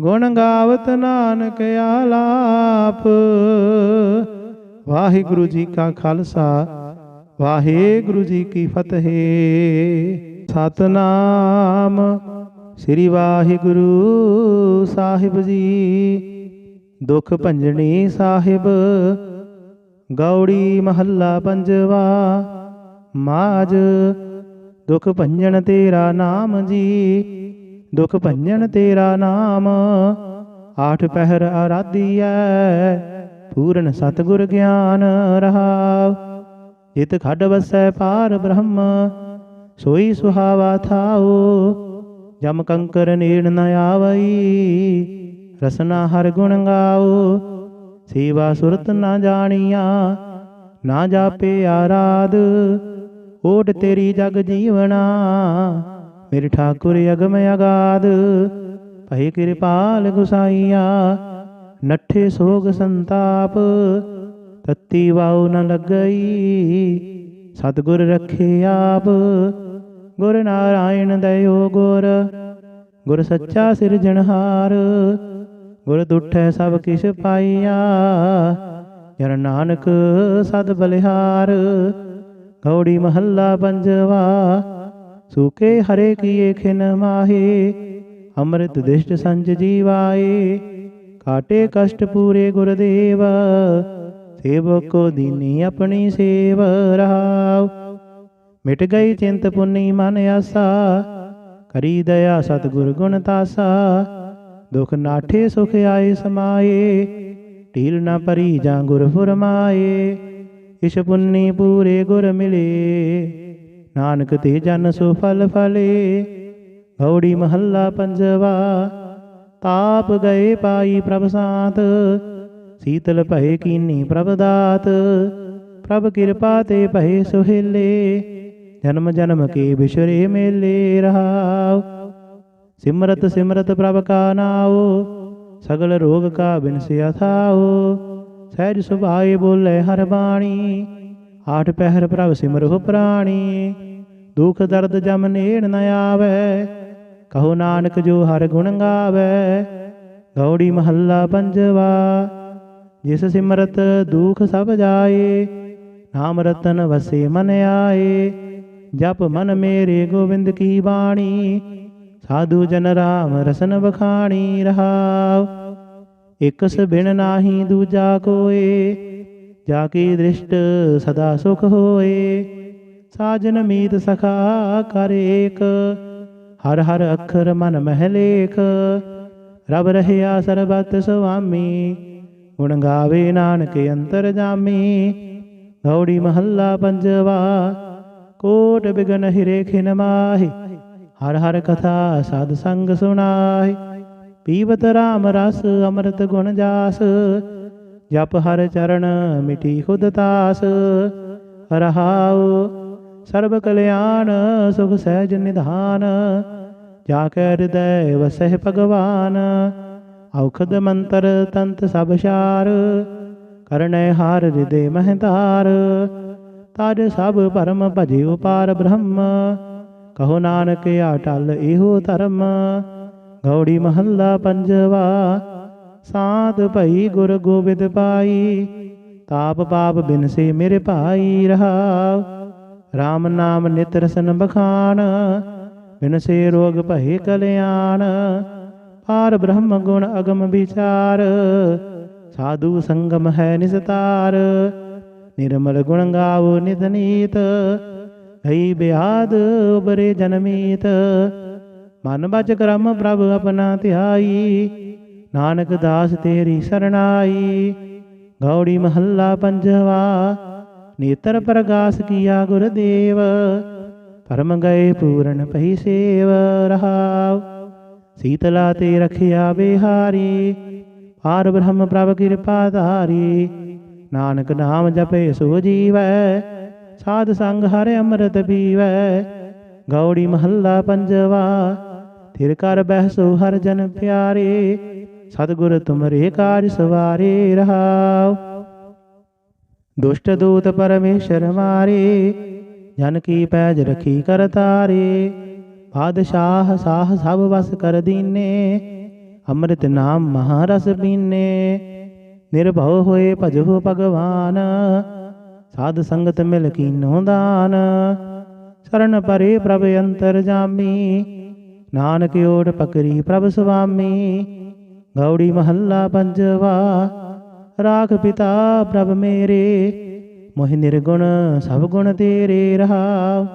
गुण गावत नानक आलाप। वाहिगुरु जी का खालसा, वाहिगुरु जी की फतेह। सतनाम श्री वाहिगुरु साहिब जी। दुख भंजनी साहिब, गौड़ी महला पंजवा। माज दुख भंजन तेरा नाम जी, दुख भंजन तेरा नाम। आठ पहर आराधिया, पूर्ण सतगुर ज्ञान रहाओ। जित खड वसै पार ब्रह्म, सोई सुहावा थाओ। जम कंकर नीड़ न आवई, रसना हर गुण गाओ। सेवा सुरत न जानिया, ना जापे आराध। ओट तेरी जग जीवना, मेरे ठाकुर अगम अगाध। भय कृपाल गुसाइया, नठे सोग संताप। तत्ती वाऊ न लगई, सतगुर रखे आप। गुर नारायण दयो गुर, गुर सच्चा सिरजनहार। गुर दुठै सब किश पाइया, जन नानक सद बलिहार। गौड़ी महला पंजवा। सूखे हरे किए खिन माहे, अमृत दिष्ट संज जीवाए। काटे कष्ट पूरे गुरुदेव, सेवक को दीनी अपनी सेव रहाओ। मिट गई चिंत पुन्नी मन आसा, करी दया सतगुर गुण तासा। दुख नाठे सुख आए समाए, ढील न परी जा गुर फुरमाए। इस पुन्नी पूरे गुर मिले, नानक ते जन सुफल फले। गौड़ी महला पंजवा। ताप गए पाई प्रभ सात, शीतल भय कीनी प्रभ दात। प्रभ कृपा ते भय सुहेले, जन्म जन्म के बिछुरे मेले रहाओ। सिमरत सिमरत प्रभ का नाओ, सगल रोग का बिनसिया थाओ। ਸਹਿਜ ਸੁਭਾਏ ਬੋਲੇ ਹਰ ਬਾਣੀ। ਆਠ ਪਹਿਰ ਪ੍ਰਭ ਸਿਮਰਹੁ ਪ੍ਰਾਣੀ। ਦੁਖ ਦਰਦ ਜਮ ਨੇੜ ਨ ਆਵੈ, ਕਹੋ ਨਾਨਕ ਜੋ ਹਰ ਗੁਣ ਗਾਵੈ। ਗੌੜੀ ਮਹੱਲਾ ਪੰਜਵਾ। ਜਿਸ ਸਿਮਰਤ ਦੁਖ ਸਭ ਜਾਏ, ਨਾਮ ਰਤਨ ਵਸੇ ਮਨ ਆਏ। ਜਪ ਮਨ ਮੇਰੇ ਗੋਬਿੰਦ ਕੀ ਬਾਣੀ, ਸਾਧੂ ਜਨ ਰਾਮ ਰਸਨ ਬਖਾਣੀ। ਰਹਾਉ ਇਕਸ ਬਿਨ ਨਾਹੀ ਦੂਜਾ ਕੋਏ, ਜਾ ਕੀ ਦ੍ਰਿਸ਼ਟ ਸਦਾ ਸੁਖ ਹੋਏ। ਸਾਜਨ ਮੀਤ ਸਖਾ ਕਰ ਏਕ, ਹਰ ਹਰ ਅੱਖਰ ਮਨ ਮਹਿ ਲੇਖ। ਰਬ ਰਹਿਆ ਸਰਬਤ ਸੁਆਮੀ, ਗੁਣ ਗਾਵੇ ਨਾਨਕ ਅੰਤਰ ਜਾਮੀ। ਗੌੜੀ ਮਹੱਲਾ ਪੰਜਵਾ। ਕੋਟ ਬਿਗਨ ਹਿਰੇ ਖਿਨ ਮਾਹਿ, ਹਰ ਹਰ ਕਥਾ ਸਾਧ ਸੰਗ ਸੁਣਾਹਿ। ਪੀਵਤ ਰਾਮ ਰਸ ਅੰਮ੍ਰਿਤ ਗੁਣ ਜਾਸ, ਜਪ ਹਰ ਚਰਨ ਮਿਟੀ ਖੁਦ ਤਾਸ। ਰਹਾਉ ਸਰਬ ਕਲਿਆਣ ਸੁਖ ਸਹਿਜ ਨਿਧਾਨ, ਜਾ ਕੈ ਹਿਰਦੈ ਵਸਹਿ ਭਗਵਾਨ। ਔਖਦ ਮੰਤਰ ਤੰਤ ਸਭ ਸਾਰ, ਕਰਨੈ ਹਾਰ ਹਿਰਦੇ ਮਹਿ ਧਾਰ। ਤਜ ਸਭ ਭਰਮ ਭਜਿਓ ਪਾਰ ਬ੍ਰਹਮ, ਕਹੋ ਨਾਨਕ ਅਟਲ ਇਹੋ ਧਰਮ। ਗੌੜੀ ਮਹੱਲਾ ਪੰਜਵਾ। ਸਾਧ ਭਈ ਗੁਰ ਗੋਬਿੰਦ ਪਾਈ, ਤਾਪ ਪਾਪ ਬਿਨਸੇ ਮੇਰੇ ਭਾਈ। ਰਹਾਉ ਰਾਮ ਨਾਮ ਨਿਤ ਰਸਨ ਬਖਾਨ, ਬਿਨਸੇ ਰੋਗ ਭਏ ਕਲਿਆਣ। ਪਾਰ ਬ੍ਰਹਮ ਗੁਣ ਅਗਮ ਵਿਚਾਰ, ਸਾਧੂ ਸੰਗਮ ਹੈ ਨਿਸਤਾਰ। ਨਿਰਮਲ ਗੁਣ ਗਾਵੋ ਨਿਤ ਨੀਤ, ਭਈ ਬਿਆਦ ਉਬਰੇ ਜਨਮੀਤ। ਮਨ ਬਚ ਕਰਮ ਪ੍ਰਭ ਆਪਣਾ ਧਿਆਈ, ਨਾਨਕ ਦਾਸ ਤੇਰੀ ਸਰਣਾਈ। ਗੌੜੀ ਮਹੱਲਾ ਪੰਜਵਾ। ਨੇਤਰ ਪ੍ਰਗਾਸ ਕੀਆ ਗੁਰਦੇਵ, ਪਰਮ ਗਏ ਪੂਰਨ ਪਈ ਸੇਵ। ਰਹਾਉ ਸੀਤਲਾ ਤੇ ਰਖਿਆ ਬਿਹਾਰੀ, ਪਾਰ ਬ੍ਰਹਮ ਪ੍ਰਭ ਕਿਰਪਾ ਧਾਰੀ। ਨਾਨਕ ਨਾਮ ਜਪੇ ਸੋ ਜੀਵੈ, ਸਾਧ ਸੰਗ ਹਰਿ ਅੰਮ੍ਰਿਤ ਪੀਵੈ। ਗੌੜੀ ਮਹੱਲਾ ਪੰਜਵਾ। ਥਿਰ ਕਰ ਬਹਿਸੋ ਹਰ ਜਨ ਪਿਆਰੇ, ਸਤਿਗੁਰ ਤੁਮਰੇ ਕਾਜ ਸਵਾਰੇ। ਰਹਾਉ ਦੁਸ਼ਟ ਦੂਤ ਪਰਮੇਸ਼ਰ ਮਾਰੇ, ਜਨ ਕੀ ਪੈਜ ਰਖੀ ਕਰ ਤਾਰੇ। ਬਾਦਸ਼ਾਹ ਸਾਹ ਸਭ ਵਸ ਕਰ ਦੀਨੇ, ਅੰਮ੍ਰਿਤ ਨਾਮ ਮਹਾਰਸ ਪੀਨੇ। ਨਿਰਭਉ ਹੋਏ ਭਜੋ ਭਗਵਾਨ, ਸਾਧ ਸੰਗਤ ਮਿਲ ਕੀਨੋ ਦਾਨ। ਸ਼ਰਨ ਪਰੇ ਪ੍ਰਭ ਅੰਤਰ ਜਾਮੀ, ਨਾਨਕ ਓਟ ਪਕਰੀ ਪ੍ਰਭ ਸੁਆਮੀ। ਗੌੜੀ ਮਹੱਲਾ ਪੰਜਵਾ। ਰਾਖ ਪਿਤਾ ਪ੍ਰਭ ਮੇਰੇ, ਮੋਹਿ ਨਿਰਗੁਣ ਸਭ ਗੁਣ ਤੇਰੇ। ਰਹਾਉ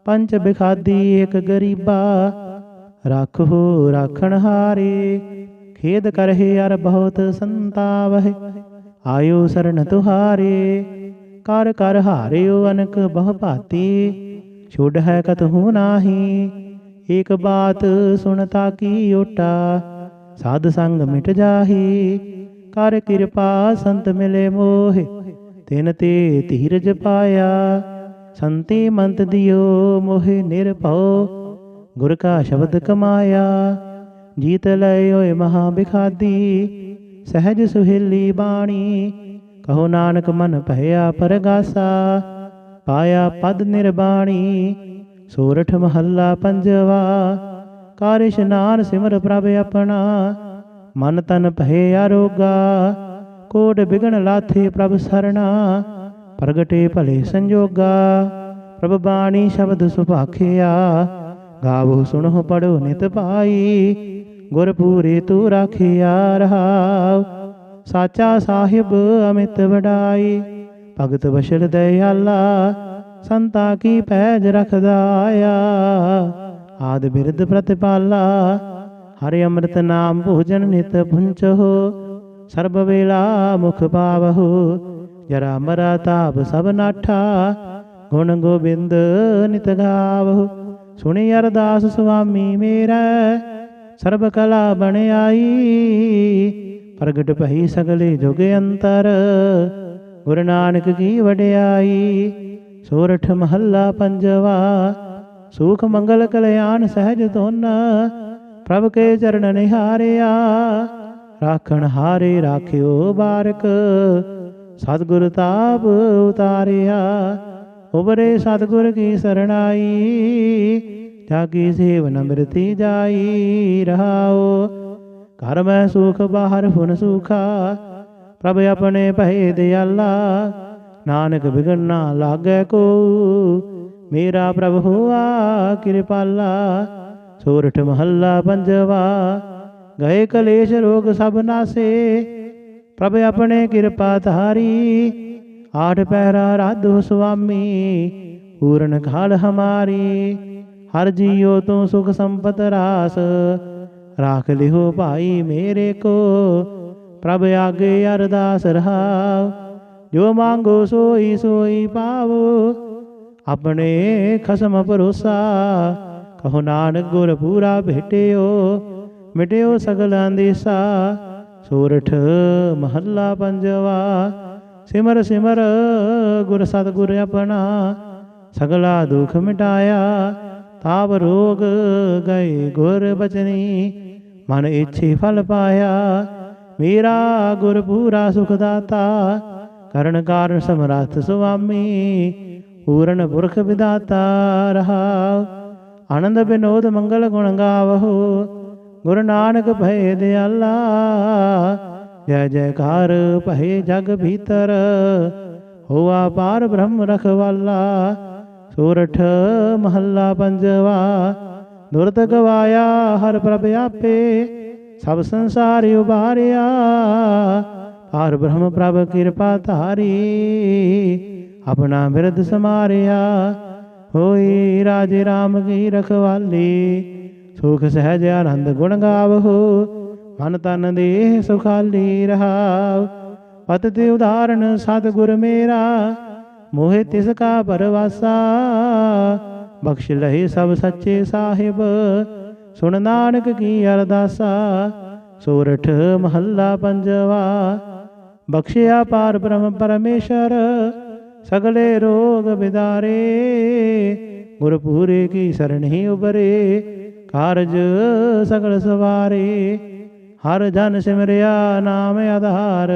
ਪੰਚ ਬਿਖਾਦੀ ਏਕ ਗਰੀਬਾ, ਰਾਖੋ ਰਾਖਣ ਹਾਰੇ। ਖੇਦ ਕਰਹਿ ਅਰ ਬਹੁਤ ਸੰਤਾਵਹਿ, ਆਇਓ ਸਰਨ ਤੁਹਾਰੇ। ਕਰ ਕਰ ਹਾਰਿਓ ਅਨਕ ਬਹੁ ਭਾਤੀ, ਛੁਡ ਹੈ ਕਤਹੂ ਨਾਹੀ। ਏਕ ਬਾਤ ਸੁਣਤਾ ਕੀ ਓਟਾ, ਸਾਧ ਸੰਗ ਮਿਟ ਜਾਹੀ। ਕਰ ਕਿਰਪਾ ਸੰਤ ਮਿਲੇ ਮੋਹਿ, ਤਿਨ ਤੇ ਧੀਰਜ ਪਾਇਆ। ਸੰਤੀ ਮੰਤ ਦਿਓ ਮੋਹਿ ਨਿਰਭਉ, ਗੁਰ ਕਾ ਸ਼ਬਦ ਕਮਾਇਆ। ਜੀਤ ਲੈ ਓਏ ਮਹਾ ਬਿਖਾਦੀ, ਸਹਿਜ ਸੁਹੇਲੀ ਬਾਣੀ। ਕਹੋ ਨਾਨਕ ਮਨ ਭਇਆ ਪਰਗਾਸਾ, ਪਾਇਆ ਪਦ ਨਿਰਬਾਣੀ। ਸੋਰਠ ਮਹੱਲਾ ਪੰਜਵਾ। ਕਰ ਇਸ਼ਨਾਨ ਸਿਮਰ ਪ੍ਰਭ ਆਪਣਾ, ਮਨ ਤਨ ਭਏ ਆਰੋਗਾ। ਕੋਟ ਬਿਗਨ ਲਾਥੇ ਪ੍ਰਭ ਸਰਣਾ, ਪ੍ਰਗਟੇ ਭਲੇ ਸੰਜੋਗਾ। ਪ੍ਰਭ ਬਾਣੀ ਸ਼ਬਦ ਸੁਭਾਖਿਆ, ਗਾਵੋ ਸੁਣੋ ਪੜੋ ਨਿਤ ਭਾਈ। ਗੁਰ ਪੂਰੇ ਤੂੰ ਰਾਖਿਆ। ਰਹਾਉ ਸਾਚਾ ਸਾਹਿਬ ਅਮਿਤ ਵਡਾਈ, ਭਗਤ ਵਸ਼ਲ ਦਇਆਲਾ। ਸੰਤਾ ਕੀ ਪੈਜ ਰਖਦਾ ਆਇਆ, ਆਦ ਬਿਰਧ ਪ੍ਰਤਿਪਾਲਾ। ਹਰਿ ਅੰਮ੍ਰਿਤ ਨਾਮ ਭੋਜਨ ਨਿਤ ਪੁੰਚਹੁ, ਸਰਬ ਵੇਲਾ ਮੁਖ ਪਾਵਹੁ। ਜਰਾ ਮਰਾ ਤਾਪ ਸਭ ਨਾਠਾ, ਗੁਣ ਗੋਬਿੰਦ ਨਿਤ ਗਾਵਹੁ। ਸੁਣੀ ਅਰਦਾਸ ਸੁਆਮੀ ਮੇਰਾ, ਸਰਬ ਕਲਾ ਬਣ ਆਈ। ਪ੍ਰਗਟ ਭਈ ਸਗਲੇ ਜੁਗ ਅੰਤਰ, ਗੁਰੂ ਨਾਨਕ ਕੀ ਵਡਿਆਈ। ਸੋਰਠ ਮਹੱਲਾ ਪੰਜਵਾ। ਸੁਖ ਮੰਗਲ ਕਲਿਆਣ ਸਹਿਜ ਧੁਨ, ਪ੍ਰਭ ਕੇ ਚਰਨ ਨਿਹਾਰਿਆ। राखण हारे राखियो बारक, सतगुर ताप उतारिया। उबरे सतगुर की सरणाई, जागी सेवन मृति जाई रहाओ। घर में सुख बाहर फुन सूखा, प्रभ अपने भय दयाला। नानक बिगड़ना लागे को, मेरा प्रभु हुआ कृपाला। सोरठ महला पंजवा, गए कलेश रोग सब नासे, प्रभ अपने कृपा धारी। आठ पैरा राधो स्वामी, पूर्ण काल हमारी। हर जियो तू सुख संपत रास, राख लिहो भाई मेरे को। प्रभ आगे अरदास रहाओ, जो मांगो सोई सोई पावो। अपने खसम भरोसा, कहो नानक गुर पूरा भेटियो। मिटियो सगल अंदेसा, सोरठ महला पंजवा। सिमर सिमर गुर सतगुर अपना, सगला दुख मिटाया। ताप रोग गए गुर बचनी, मन इच्छे फल पाया। मेरा गुर पूरा सुखदाता, करण कारण समर्थ स्वामी। पूर्ण पुरख विदाता रहा, आनंद विनोद मंगल गुण गावहो। गुरु नानक भय दयाला, जय जयकार भय जग भीतर। हुआ पार ब्रह्म रखवाला, सोरठ महला पंजवा। दुरत गवाया हर प्रभ आपे, सब संसार उबारिया। पार ब्रह्म प्रभ कृपा धारी, अपना बिरद समारिया। होई राजे राम की रखवाली, सुख सहज आनंद गुण गावहो। मन तन देह सुखाली रहाओ, पत ते उदाहरण सतगुर मेरा। मोहे तिसका परवासा, बख्श लहे सब सच्चे साहिब। सुन नानक की अरदासा, सोरठ महला पंजवा। बख्शिया पार ब्रह्म परमेश्वर, सगले रोग बिदारे। गुरपुरे की शरण ही उबरे, कारज सगल सवारे। हर जन सिमरिया नाम आधार,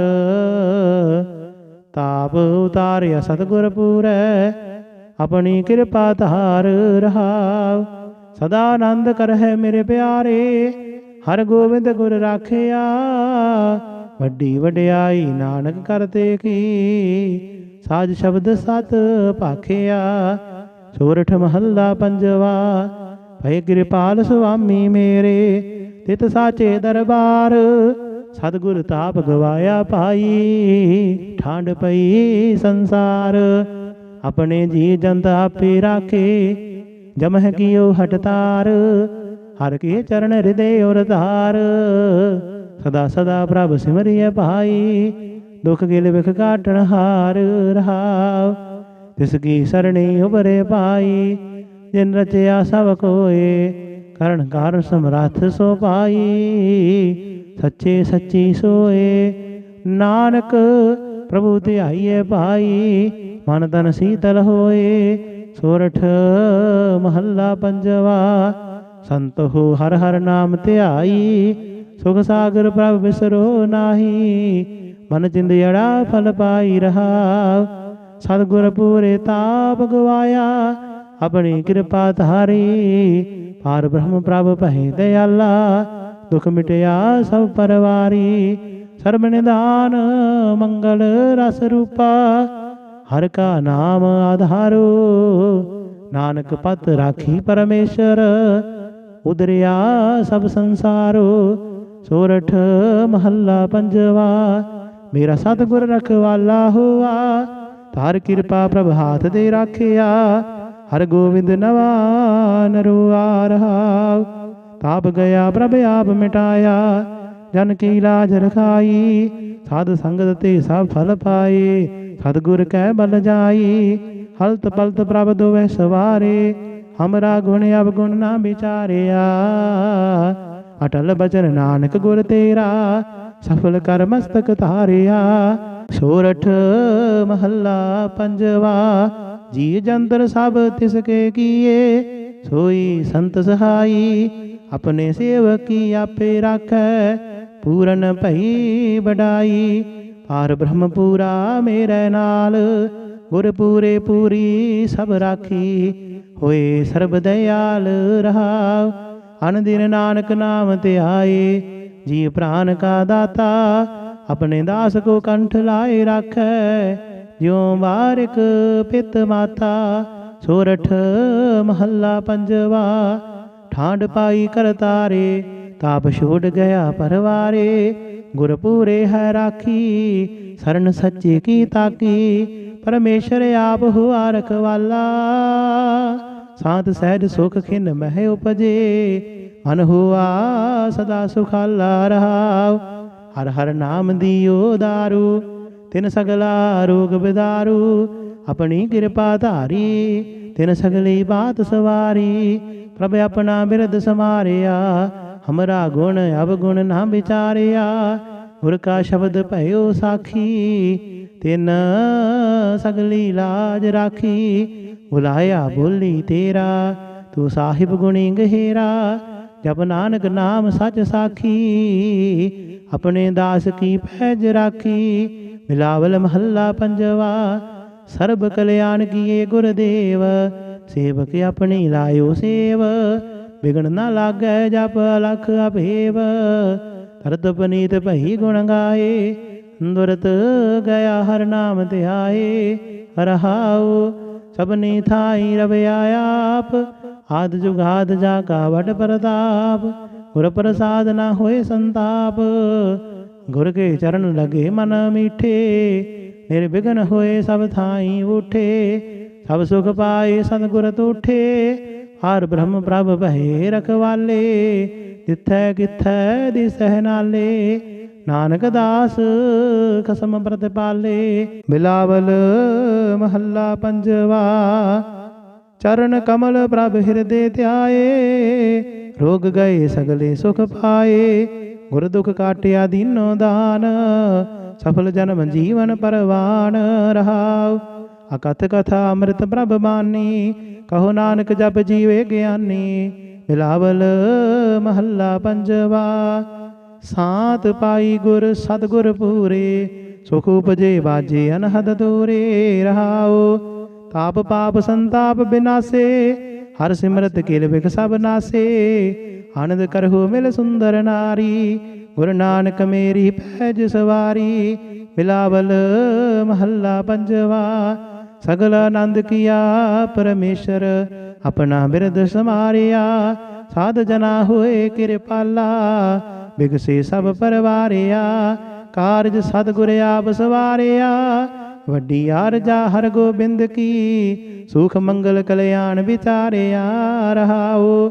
ताप उतारिया सतगुर पूरै। अपनी कृपा धार रहाओ, सदा आनंद कर है मेरे प्यारे। हर गोविंद गुर राखिया, वड्डी वड्याई नानक करते की। साज शब्द सत भाखिया, सोरठ महला पंजवा। भय कृपाल स्वामी मेरे, तित साचे दरबार। सतगुर ताप गवाया पाई, ठांड पई संसार। अपने जी जंत आपे राखे, जमह कियो हटतार। हर के चरण हृदय और धार, सदा सदा प्रभ सिमरिय भाई। दुख गिल बिख काटन हार रहाओ, तिसकी सरणी उबरे पाई। जिन रचया सब कोय, करण कारण समर्थ सो पाई। सच्चे सच्ची सोए, नानक प्रभु ध्याइए भाई। मन तन शीतल होए, सोरठ महला पंजवा। संत हो हर हर नाम ध्याई, सुख सागर प्रभ बिसरो नाही। मन चिंदियड़ा फल पाई रहा, सतगुर पूरे ताप गवाया। अपनी कृपा धारी, पार ब्रह्म प्रभ भय दयाला। दुख मिटया सब परवारी, सर्व निदान मंगल रस रूपा। हर का नाम आधारो, नानक पत राखी परमेश्वर। उदरिया सब संसारो, सोरठ महला पंजवा। मेरा सतगुर रखवाला हुआ, तार कृपा प्रभ हाथ दे राखिया। हर गोविंद नवा नरुआ रहाओ, ताप गया प्रभ आप मिटाया। जन की लाज रखाई, साध संगत ते सब फल पाए। सतगुर कै बल जाई, हलत पलत प्रभ दोवै सवारे। हमरा गुण अवगुण ना विचारिया, अटल बचन नानक गुर तेरा। सफल कर मस्तक धारिया, सोरठ महला पंजवा। जी जंतर सब तिसके किए, सोई संत सहाई। अपने सेवक की आपे राखै, ਪੂਰਨ ਭਈ ਵਡਾਈ। ਪਾਰ ਬ੍ਰਹਮ ਪੂਰਾ ਮੇਰੇ ਨਾਲ, ਗੁਰ ਪੂਰੇ ਪੂਰੀ ਸਭ ਰਾਖੀ। ਹੋਏ ਸਰਬ ਦਇਆਲ ਰਹਾਉ, ਅਨ ਦਿਨ ਨਾਨਕ ਨਾਮ ਧਿਆਏ। ਜੀ ਪ੍ਰਾਨ ਕਾ ਦਾਤਾ, ਆਪਣੇ ਦਾਸ ਕੋ ਕੰਠ ਲਾਏ ਰਾਖੈ। ਜਿਉ ਬਾਰਿਕ ਪਿਤ ਮਾਤਾ, ਸੋਰਠ ਮਹੱਲਾ ਪੰਜਵਾ। ਠਾਂਡ ਪਾਈ ਕਰਤਾਰੇ, ਤਾਪ ਛੋੜ ਗਿਆ ਪਰਵਾਰੇ। ਗੁਰ ਪੂਰੇ ਹੈ ਰਾਖੀ, ਸਰਨ ਸੱਚੇ ਕੀ ਤਾਕੀ। ਪਰਮੇਸ਼ਰ ਆਪ ਹੁਆ ਰਖਵਾਲਾ, ਸਾਧ ਸਹਿਜ ਸੁਖ ਖਿਨ ਮਹਿ ਉਪਜੇ। ਮਨ ਹੁਆ ਸਦਾ ਸੁਖਾਲਾ ਰਹਾਉ, ਹਰ ਹਰ ਨਾਮ ਦਿਓ ਦਾਰੂ। ਤਿਨ ਸਗਲਾ ਰੋਗ ਬਿਦਾਰੂ, ਆਪਣੀ ਕਿਰਪਾ ਧਾਰੀ। ਤਿਨ ਸਗਲੀ ਬਾਤ ਸਵਾਰੀ, ਪ੍ਰਭ ਆਪਣਾ ਬਿਰਦ ਸਮਾਰਿਆ। ਹਮਰਾ ਗੁਣ ਅਵਗੁਣ ਨਾ ਵਿਚਾਰਿਆ, ਗੁਰ ਕਾ ਸ਼ਬਦ ਭਇਓ ਸਾਖੀ। ਤਿਨ ਸਗਲੀ ਲਾਜ ਰਾਖੀ, ਬੁਲਾਇਆ ਬੋਲੀ ਤੇਰਾ। ਤੂੰ ਸਾਹਿਬ ਗੁਣੀ ਗਹਿਰਾ, ਜਪ ਨਾਨਕ ਨਾਮ ਸੱਚ ਸਾਖੀ। ਆਪਣੇ ਦਾਸ ਕੀ ਪੈਜ ਰਾਖੀ, ਮਿਲਾਵਲ ਮਹੱਲਾ ਪੰਜਵਾ। ਸਰਬ ਕਲਿਆਣ ਕੀਏ ਗੁਰਦੇਵ, ਸੇਵਕ ਆਪਣੀ ਲਾਇਓ ਸੇਵ। ਵਿਗਣ ਨਾ ਲਾਗੈ ਜਪ ਅਲਖ ਅਭੇਵ, ਤਰਤ ਪਨੀਤ ਭਈ ਗੁਣ ਗਾਏ। ਦੁਰਤ ਗਿਆ ਹਰ ਨਾਮ ਧਿਆਏ। ਰਹਾਉ ਸਭਨੀ ਥਾਈ ਰਵਿਆ ਆਪ, ਆਦ ਜੁਗਾਦ ਜਾ ਕਾ ਵਡ ਪ੍ਰਤਾਪ। ਗੁਰ ਪ੍ਰਸਾਦ ਨਾ ਹੋਏ ਸੰਤਾਪ, ਗੁਰ ਕੇ ਚਰਨ ਲਗੇ ਮਨ ਮੀਠੇ। ਨਿਰਵਿਘਨ ਹੋਏ ਸਭ ਥਾਈ ਉਠੇ, ਸਭ ਸੁਖ ਪਾਏ ਸਤਿਗੁਰ ਤੂਠੇ। ਹਰ ਬ੍ਰਹਮ ਪ੍ਰਭ ਭਏ ਰਖਵਾਲੇ, ਜਿਥੈ ਕਿਥੈ ਦਿਸਹਿ ਨਾਲੇ। ਨਾਨਕ ਦਾਸ ਖਸਮ ਪ੍ਰਤਿਪਾਲੇ। ਬਿਲਾਵਲ ਮਹੱਲਾ ਪੰਜਵਾ। ਚਰਨ ਕਮਲ ਪ੍ਰਭ ਹਿਰਦੇ ਧਿਆਏ, ਰੋਗ ਗਏ ਸਗਲੇ ਸੁਖ ਪਾਏ। ਗੁਰ ਦੁਖ ਕਾਟਿਆ ਦੀਨੋ ਦਾਨ, ਸਫਲ ਜਨਮ ਜੀਵਨ ਪਰਵਾਨ ਰਹਾਉ। ਅਕਥ ਕਥਾ ਅੰਮ੍ਰਿਤ ਪ੍ਰਭ ਬਾਣੀ, ਕਹੋ ਨਾਨਕ ਜਪ ਜੀਵੇ ਗਿਆਨੀ। ਬਿਲਾਵਲ ਮਹੱਲਾ ਪੰਜਵਾ। ਸਾਤ ਪਾਈ ਗੁਰ ਸਤਿਗੁਰ ਪੂਰੇ, ਸੁਖ ਉਪਜੇ ਬਾਜੇ ਅਨਹਦ ਦੂਰੇ ਰਹਾਉ। ਤਾਪ ਪਾਪ ਸੰਤਾਪ ਬਿਨਾਸੇ, ਹਰ ਸਿਮਰਤ ਕਿਲ ਬਿਖ ਸਭ ਨਾਸੇ। ਆਨੰਦ ਕਰਹੁ ਮਿਲ ਸੁੰਦਰ ਨਾਰੀ, ਗੁਰ ਨਾਨਕ ਮੇਰੀ ਪੈਜ ਸਵਾਰੀ। ਬਿਲਾਵਲ ਮਹੱਲਾ ਪੰਜਵਾ। ਸਗਲ ਆਨੰਦ ਕੀਆ ਪਰਮੇਸ਼ਰ, ਆਪਣਾ ਬਿਰਦ ਸਮਾਰਿਆ। ਸਾਧ ਜਨਾ ਹੋਏ ਕਿਰਪਾਲਾ, ਬਿਗਸੇ ਸਭ ਪਰਵਾਰਿਆ। ਕਾਰਜ ਸਤਿਗੁਰ ਆਪ ਸਵਾਰਿਆ, ਵੱਡੀ ਆਰਜਾ ਹਰ ਗੋਬਿੰਦ ਕੀ। ਸੁਖ ਮੰਗਲ ਕਲਿਆਣ ਵਿਚਾਰਿਆ ਰਹਾਉ।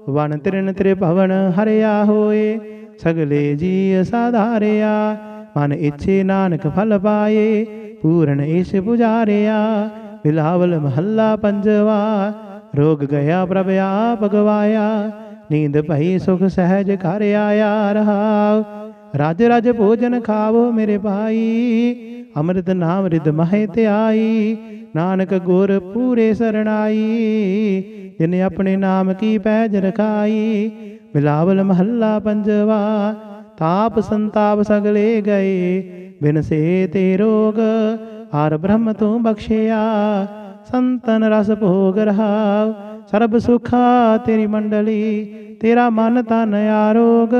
ਵਨ ਤ੍ਰਿਨ ਤ੍ਰਿਭਵਨ ਹਰਿਆ ਹੋਏ, ਸਗਲੇ ਜੀ ਸਾਧਾਰਿਆ। ਮਨ ਇੱਛੇ ਨਾਨਕ ਫਲ ਪਾਏ, ਪੂਰਨ ਈਸ਼ ਪੁਜਾਰਿਆ। ਬਿਲਾਵਲ ਮਹੱਲਾ ਪੰਜਵਾ। ਰੋਗ ਗਿਆ ਪ੍ਰਭ ਆਪ ਗਵਾਇਆ, ਨੀਂਦ ਭਈ ਸੁਖ ਸਹਿਜ ਘਰ ਆਇਆ ਰਹਾਉ। ਰਜ ਰਜ ਭੋਜਨ ਖਾਵੋ ਮੇਰੇ ਭਾਈ, ਅੰਮ੍ਰਿਤ ਨਾਮ ਰਿਦ ਮਹਿ ਧਿਆਈ। ਨਾਨਕ ਗੁਰ ਪੂਰੇ ਸਰਣਾਈ, ਜਿਨੇ ਆਪਣੇ ਨਾਮ ਕੀ ਪੈਜ ਰਖਾਈ। ਬਿਲਾਵਲ ਮਹੱਲਾ ਪੰਜਵਾ। ਤਾਪ ਸੰਤਾਪ ਸਗਲੇ ਗਏ, ਬਿਨ ਸੇ ਤੇ ਰੋਗ। ਹਰ ਬ੍ਰਹਮ ਤੂੰ ਬਖਸ਼ਿਆ, ਸੰਤਨ ਰਸ ਭੋਗ ਰਹਾਉ। ਸਰਬ ਸੁਖਾ ਤੇਰੀ ਮੰਡਲੀ, ਤੇਰਾ ਮਨ ਤਨ ਆਰੋਗ।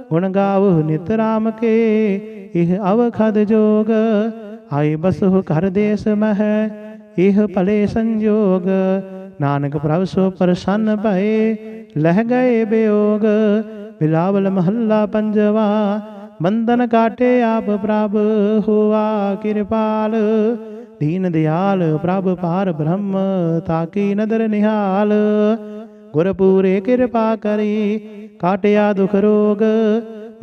ਗੁਣ ਗਾਵੋ ਨਿਤ ਰਾਮ ਕੇ, ਇਹ ਅਵਖਦ ਜੋਗ। ਆਏ ਬਸਹੁ ਘਰ ਦੇਸ ਮਹਿ, ਇਹ ਭਲੇ ਸੰਜੋਗ। ਨਾਨਕ ਪ੍ਰਭ ਸੋ ਪ੍ਰਸੰਨ ਭਏ, ਲਹਿ ਗਏ ਬਿਯੋਗ। ਬਿਲਾਵਲ ਮਹੱਲਾ ਪੰਜਵਾ। ਬੰਧਨ ਕਾਟੇ ਆਪ ਪ੍ਰਭ, ਹੋਆ ਕਿਰਪਾਲ। ਦੀਨ ਦਿਆਲ ਪ੍ਰਭ ਪਾਰ ਬ੍ਰਹਮ, ਤਾਕੀ ਨਦਰ ਨਿਹਾਲ। ਗੁਰ ਪੂਰੇ ਕਿਰਪਾ ਕਰੀ, ਕਾਟਿਆ ਦੁਖ ਰੋਗ।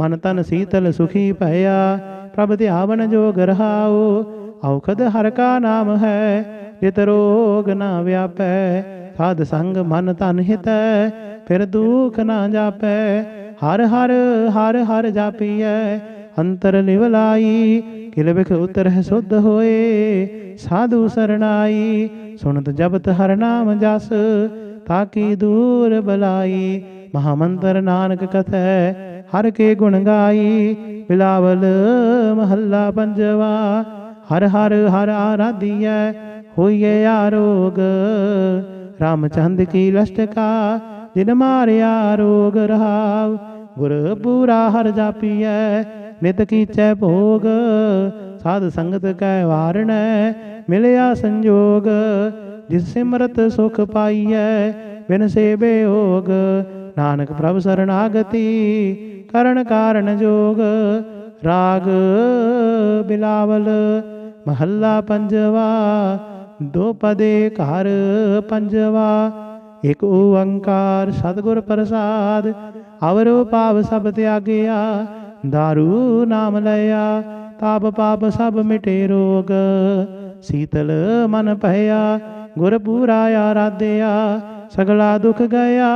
ਮਨ ਤਨ ਸੀਤਲ ਸੁਖੀ ਭਇਆ, ਪ੍ਰਭ ਧਿਆਵਨ ਜੋਗ ਰਹਾਉ। ਔਖਦ ਹਰ ਕਾ ਨਾਮ ਹੈ, ਜਿਤ ਰੋਗ ਨਾ ਵਿਆਪੈ। ਸਾਧ ਸੰਗ ਮਨ ਤਨ ਹਿਤੈ, ਫਿਰ ਦੁਖ ਨਾ ਜਾਪੈ। ਹਰ ਹਰ ਹਰ ਹਰ ਜਾਪੀਐ, ਅੰਤਰ ਲਿਵਲਾਈ। ਕਿਲ ਬਿਖ ਉਤਰਹਿ ਸੁਧ ਹੋਏ, ਸਾਧੂ ਸਰਣਾਈ। ਸੁਣਤ ਜਪਤ ਹਰ ਨਾਮ ਜਸ, ਤਾਕੀ ਦੂਰ ਬਲਾਈ। ਮਹਾਮੰਤਰ ਨਾਨਕ ਕਥੈ, हर के गुण गाई। बिलावल महला पंजवा। हर हर हर आराधिय होइए आरोग। रामचंद की लष्टका जिन मारिया रोग रहाव। गुर पूरा हर जापिय नित कीचै भोग। साध संगत कै वारण मिलया संजोग। जिस सिमरत सुख पाइय बिन सेवे योग। नानक प्रभ शरणागति करण कारण जोग। राग बिलावल महला पंजवा। दो पदे कार पंजवा। एक ओंकार सतगुर प्रसाद। अवरो पाप सब त्यागया। दारू नाम लया ताप पाप सब मिटे रोग। शीतल मन भया गुर पूरा आराध्या। सगला दुख गया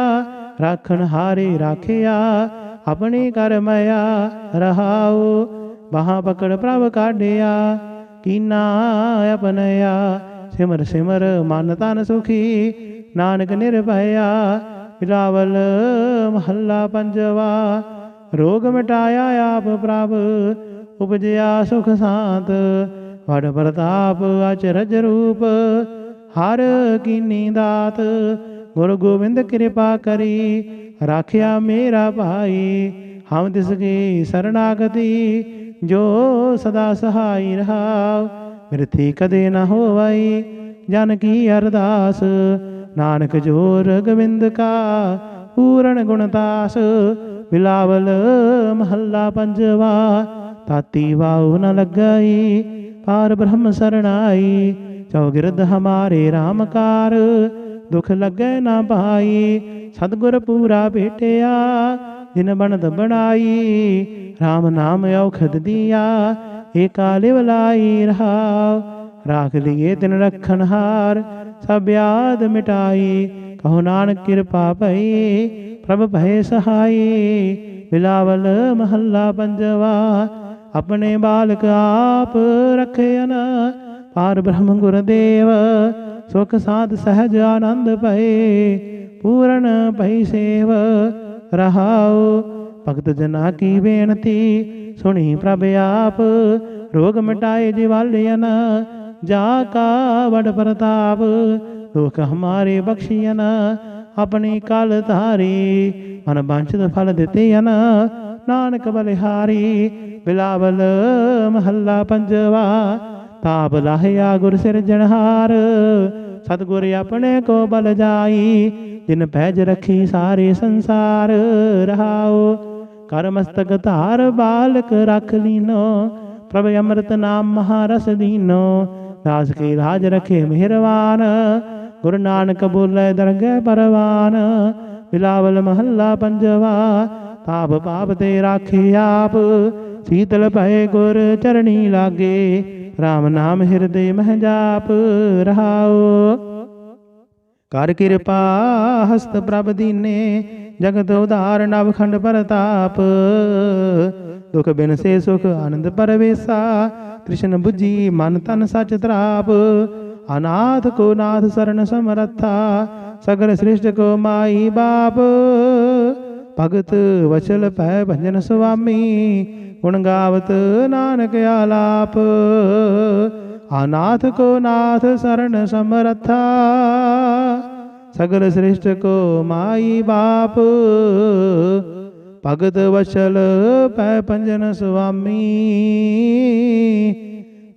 राखण हारे राखिया। अपने कर मया रहाओ बाह पकड़ प्रभ काढ़िया। कीना अपनया सिमर सिमर मन तन सुखी। नानक निर्भया। बिलावल महला पंजवा। रोग मिटाया आप प्रभ उपजया सुख शांत। वड प्रताप अचरज रूप हर कीनी दात। गुरु गोविंद कृपा करी राखिया मेरा भाई। हम तिसकी शरणागति जो सदा सहाय रहाव। मृत्यु कदे न होवई जन की अरदास। नानक जोर गोविंद का पूर्ण गुणदास। बिलावल महला पंजवा। ताती वाऊ न लगई पार ब्रह्म शरणाई। चौगिरद हमारे रामकार दुख लगे न पाई। सतगुर पूरा भेटिया जिन बनद बनाई। राम नाम औखद दिया एका लिवलाई रहाव। राख लिए तिन रखन हार सब याद मिटाई। कहो नानक कृपा भई प्रभ भय सहाई। बिलावल महला पंजवा। अपने बालक आप रखयन पार ब्रह्म गुरुदेव। सुख साध सहज आनंद भय पूर्ण भई सेव रहाओ। भगत जना की बेनती सुनी प्रभ आप। रोग मिटाए जिवालियन जाका बड़ प्रताप। दुख हमारे बख्शियन अपनी काल धारी। मन वांछित फल दितियन नानक बलिहारी। बिलावल महला पंजवा। ताप लाहिया गुर सिरजनहार। सतगुर अपने को बल जाई। जिन पैज रखी सारे संसार रहाओ। कर मस्तक धार बालक रख लीनो। प्रभ अमृत नाम महारस दीनो। दास के लाज रखे मेहरवान। गुरु नानक बोले दरगह परवान। बिलावल महला पंजवा। ताप पाप ते राखे आप। शीतल भय गुर चरणी लागे। राम नाम हृदय मह जाप रहाओ। कर कृपा हस्त प्रभ दीने। जगत उदार नवखंड परताप। दुख बिन से सुख आनंद परवेसा। कृष्ण बुझी मन तन सच त्राप। अनाथ को नाथ शरण समरथा। सगर श्रेष्ठ को माई बाप। भगत वचल पै भंजन स्वामी। गुण गावत नानक आलाप। अनाथ को नाथ शरण समरथा। सगर श्रेष्ठ को माई बाप। भगत वचल पै भंजन स्वामी।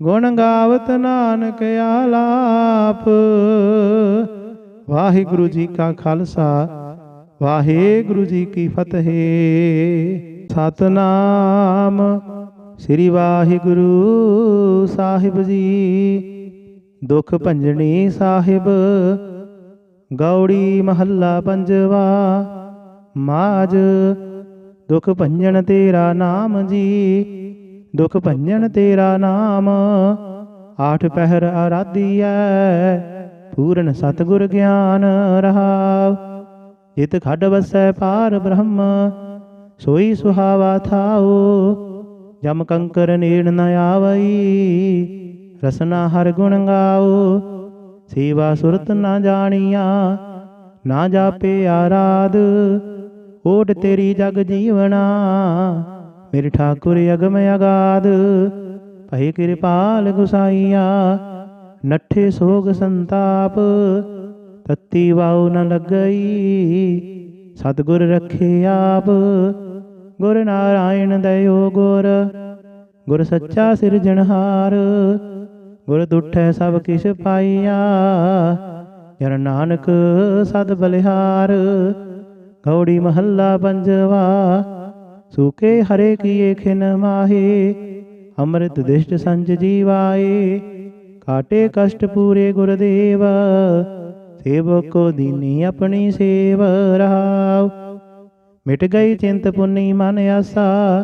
गुण गावत नानक आलाप। वाहिगुरु जी का खालसा वाहिगुरु जी की फतेह। सतनाम श्री वाहिगुरु साहिब जी। दुख भंजनी साहिब गौड़ी महला पंजवा। माज दुख भंजन तेरा नाम जी। दुख भंजन तेरा नाम। आठ पहर आराधिया पूर्ण सतगुर ज्ञान रहाव। जित खड वसै पार ब्रह्म सोई सुहावा थाओ। जम कंकर नीड़ न आवई रसना हर गुण गाओ। सेवा सुरत न जानिया ना जापे आराध। ਓਟ ਤੇਰੀ ਜਗ ਜੀਵਨਾ। ਮੇਰੇ ਠਾकुर ਅਗਮ ਅਗਾਧ, ਭਈ ਕਿਰਪਾਲ ਗੁਸਾਈਆ। ਨੱਠੇ ਸੋਗ ਸੰਤਾਪ, ਤਤੀ ਵਾਉ ਨ ਲੱਗਈ। ਸਤਿਗੁਰ ਰੱਖੇ ਆਪ, ਗੁਰ ਨਾਰਾਇਣ ਦਇਓ ਗੁਰ। ਗੁਰ ਸੱਚਾ ਸਿਰਜਣਹਾਰ, ਗੁਰ ਦੁਠੈ ਸਭ ਕਿਛ ਪਾਈਆ। ਜਨ ਨਾਨਕ ਸਦ ਬਲਿਹਾਰ। ਗੌੜੀ ਮਹੱਲਾ ਪੰਜਵਾ। ਸੂਕੇ ਹਰੇ ਕੀਏ ਖਿਨ ਮਾਹੇ, ਅੰਮ੍ਰਿਤ ਦਿਸ਼ਟ ਸੰਜ ਜੀਵਾਏ। ਕਾਟੇ ਕਸ਼ਟ ਪੂਰੇ ਗੁਰਦੇਵ, ਸੇਵਕ ਕੋ ਦੀਨੀ ਆਪਣੀ ਸੇਵ ਰਹਾਉ। ਮਿਟ ਗਈ ਚਿੰਤ ਪੁੰਨੀ ਮਨ ਆਸਾ,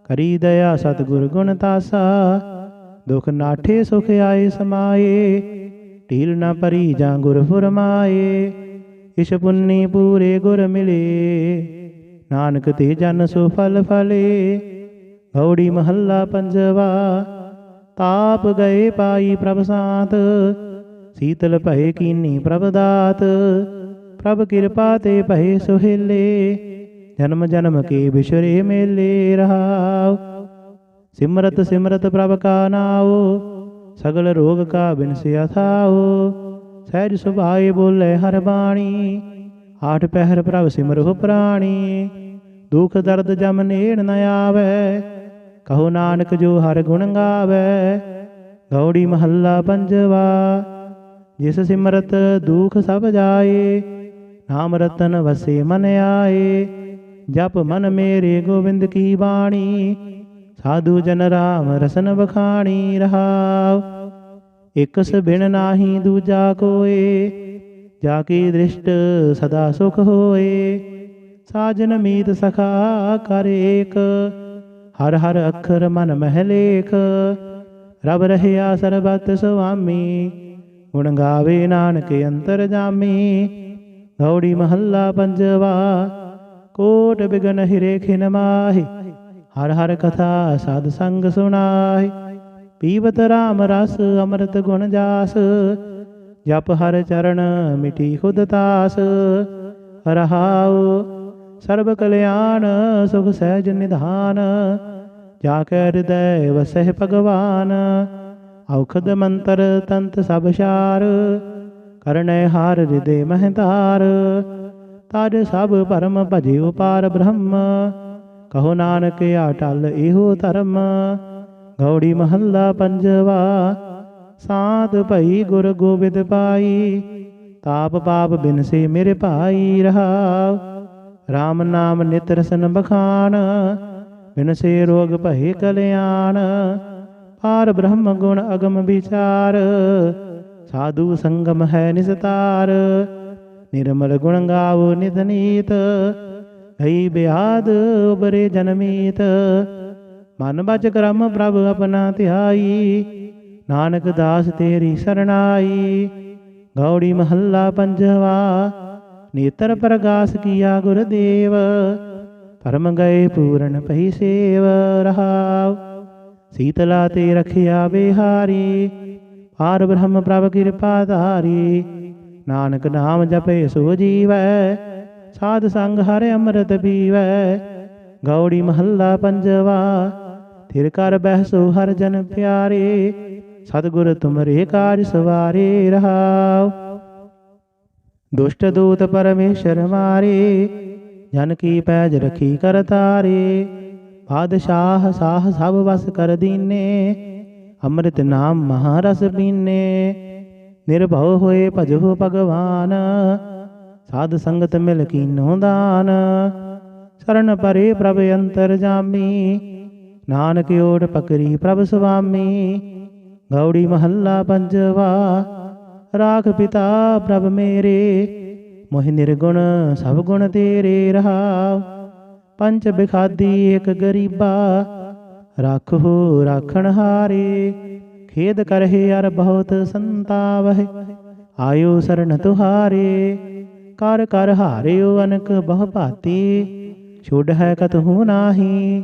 ਕਰੀ ਦਇਆ ਸਤਿਗੁਰ ਗੁਣ ਤਾਸਾ। ਦੁਖ ਨਾਠੇ ਸੁਖ ਆਏ ਸਮਾਏ, ਢੀਲ ਨਾ ਭਰੀ ਜਾਂ ਗੁਰ ਫੁਰਮਾਏ। ਇਸ਼ ਪੁੰਨੀ ਪੂਰੇ ਗੁਰ ਮਿਲੇ, ਨਾਨਕ ਤੇ ਜਨ ਸੋ ਫਲ ਫਲੇ। ਗੌੜੀ ਮਹੱਲਾ ਪੰਜਵਾ। ਤਾਪ ਗਏ ਪਾਈ ਪ੍ਰਭ ਸਾਤ, ਸੀਤਲ ਭਏ ਕੀਨੀ ਪ੍ਰਭ ਦਾਤ। ਪ੍ਰਭ ਕਿਰਪਾ ਤੇ ਭਏ ਸੁਹੇਲੇ, ਜਨਮ ਜਨਮ ਕੇ ਬਿਸਰੇ ਮੇਲੇ ਰਹਾਉ। ਸਿਮਰਤ ਸਿਮਰਤ ਪ੍ਰਭ ਕਾ ਨਾਉ, ਸਗਲ ਰੋਗ ਕਾ ਬਿਨਸਿਆ ਥਾਉ। ਸਹਿਜ ਸੁਭਾਏ ਬੋਲੇ ਹਰ ਬਾਣੀ, ਆਠ ਪਹਿਰ ਪ੍ਰਭ ਸਿਮਰਹੁ ਪ੍ਰਾਣੀ। ਦੁਖ ਦਰਦ ਜਮ ਨੇੜ ਨ ਆਵੈ, ਕਹੋ ਨਾਨਕ ਜੋ ਹਰ ਗੁਣ ਗਾਵੈ। ਗੌੜੀ ਮਹੱਲਾ ਪੰਜਵਾ। ਜਿਸ ਸਿਮਰਤ ਦੁਖ ਸਭ ਜਾਏ, ਨਾਮ ਰਤਨ ਵਸੇ ਮਨ ਆਏ। ਜਪ ਮਨ ਮੇਰੇ ਗੋਬਿੰਦ ਕੀ ਬਾਣੀ, ਸਾਧੂ ਜਨ ਰਾਮ ਰਸਨ ਬਖਾਣੀ ਰਹਾਉ। ਇਕਸ ਬਿਨ ਨਾਹੀ ਦੂਜਾ ਕੋਏ, ਜਾ ਕੀ ਦ੍ਰਿਸ਼ਟ ਸਦਾ ਸੁਖ ਹੋਏ। ਸਾਜਨ ਮੀਤ ਸਖਾ ਕਰ ਏਕ, ਹਰ ਹਰ ਅੱਖਰ ਮਨ ਮਹਿ ਲੇਖ। ਰਬ ਰਹਿਆ ਸਰਬਤ ਸੁਆਮੀ, ਗੁਣ ਗਾਵੇ ਨਾਨਕ ਅੰਤਰ ਜਾਮੀ। ਗੌੜੀ ਮਹੱਲਾ ਪੰਜਵਾ। ਕੋਟ ਬਿਗਨ ਹਿਰੇ ਖਿਨ ਮਾਹੀ, ਹਰ ਹਰ ਕਥਾ ਸਾਧ ਸੰਗ ਸੁਣਾਹੀ। ਪੀਵਤ ਰਾਮ ਰਸ ਅੰਮ੍ਰਿਤ ਗੁਣ ਜਾਸ, ਜਪ ਹਰ ਚਰਨ ਮਿਟੀ ਖੁਦ ਤਾਸ। ਰਹਾਉ ਸਰਬ ਕਲਿਆਣ ਸੁਖ ਸਹਿਜ ਨਿਧਾਨ, ਜਾ ਕੈ ਹਿਰਦੈ ਵਸਹਿ ਭਗਵਾਨ। ਔਖਦ ਮੰਤਰ ਤੰਤ ਸਭ ਸਾਰ, ਕਰਨੈ ਹਾਰ ਹਿਰਦੇ ਮਹਿ ਧਾਰ। ਤਜ ਸਭ ਭਰਮ ਭਜਿਓ ਪਾਰ ਬ੍ਰਹਮ, ਕਹੋ ਨਾਨਕ ਅਟਲ ਇਹੋ ਧਰਮ। ਗੌੜੀ ਮਹੱਲਾ ਪੰਜਵਾ। ਸਾਧ ਭਈ ਗੁਰ ਗੋਬਿੰਦ ਪਾਈ, ਤਾਪ ਪਾਪ ਬਿਨਸੇ ਮੇਰੇ ਭਾਈ ਰਹਾਉ। ਰਾਮ ਨਾਮ ਨਿਤ ਰਸਨ ਬਖਾਨ, ਬਿਨਸੇ ਰੋਗ ਭਏ ਕਲਿਆਣ। ਪਾਰ ਬ੍ਰਹਮ ਗੁਣ ਅਗਮ ਵਿਚਾਰ, ਸਾਧੂ ਸੰਗਮ ਹੈ ਨਿਸਤਾਰ। ਨਿਰਮਲ ਗੁਣ ਗਾਵੋ ਨਿਤ ਨੀਤ, ਗਈ ਬਿਆਦ ਉਬਰੇ ਜਨਮੀਤ। ਮਨ ਬਚ ਕਰਮ ਪ੍ਰਭ ਆਪਣਾ ਧਿਆਈ, ਨਾਨਕ ਦਾਸ ਤੇਰੀ ਸਰਣਾਈ। ਗੌੜੀ ਮਹੱਲਾ ਪੰਜਵਾ। ਨੇਤਰ ਪ੍ਰਗਾਸ ਕੀਆ ਗੁਰਦੇਵ, ਪਰਮ ਗਏ ਪੂਰਨ ਭਈ ਸੇਵ ਰਹਾਉ। ਸੀਤਲਾ ਤੇ ਰਖਿਆ ਬਿਹਾਰੀ, ਪਾਰ ਬ੍ਰਹਮ ਪ੍ਰਭ ਕਿਰਪਾ ਧਾਰੀ। ਨਾਨਕ ਨਾਮ ਜਪੇ ਸੋ ਜੀਵੈ, ਸਾਧ ਸੰਗ ਹਰਿ ਅੰਮ੍ਰਿਤ ਪੀਵੈ। ਗੌੜੀ ਮਹੱਲਾ ਪੰਜਵਾ। ਥਿਰ ਕਰ ਬਹਿਸੋ ਹਰ ਜਨ ਪਿਆਰੇ, ਸਤਿਗੁਰ ਤੁਮਰੇ ਕਾਜ ਸਵਾਰੇ ਰਹਾਉ। ਦੁਸ਼ਟ ਦੂਤ ਪਰਮੇਸ਼ਰ ਮਾਰੇ, ਜਨ ਕੀ ਪੈਜ ਰਖੀ ਕਰ ਤਾਰੇ। ਬਾਦਸ਼ਾਹ ਸਾਹ ਸਭ ਵਸ ਕਰ ਦੀਨੇ, ਅੰਮ੍ਰਿਤ ਨਾਮ ਮਹਾਰਸ ਪੀਨੇ। ਨਿਰਭਉ ਹੋਏ ਭਜੋ ਭਗਵਾਨ, ਸਾਧ ਸੰਗਤ ਮਿਲ ਕੀਨੋ ਦਾਨ। ਸ਼ਰਨ ਪਰੇ ਪ੍ਰਭ ਅੰਤਰ ਜਾਮੀ, ਨਾਨਕ ਓਟ ਪਕਰੀ ਪ੍ਰਭ ਸੁਆਮੀ। ਗੌੜੀ ਮਹੱਲਾ ਪੰਜਵਾ। ਰਾਖ ਪਿਤਾ ਪ੍ਰਭ ਮੇਰੇ, ਮੋਹਿ ਨਿਰਗੁਣ ਸਭ ਗੁਣ ਤੇਰੇ ਰਹਾਉ। ਪੰਚ ਬਿਖਾਦੀ ਏਕ ਗਰੀਬਾ, ਰਾਖੋ ਰਾਖਣ ਹਾਰੇ। ਖੇਦ ਕਰਹਿ ਅਰ ਬਹੁਤ ਸੰਤਾਵਹਿ, ਆਇਓ ਸਰਣ ਤੁਹਾਰੇ। ਕਰ ਕਰ ਹਾਰਿਓ ਅਨਕ ਬਹੁ ਭਾਤੀ, ਛੁਡ ਹੈ ਕਤਹੂ ਨਾਹੀ।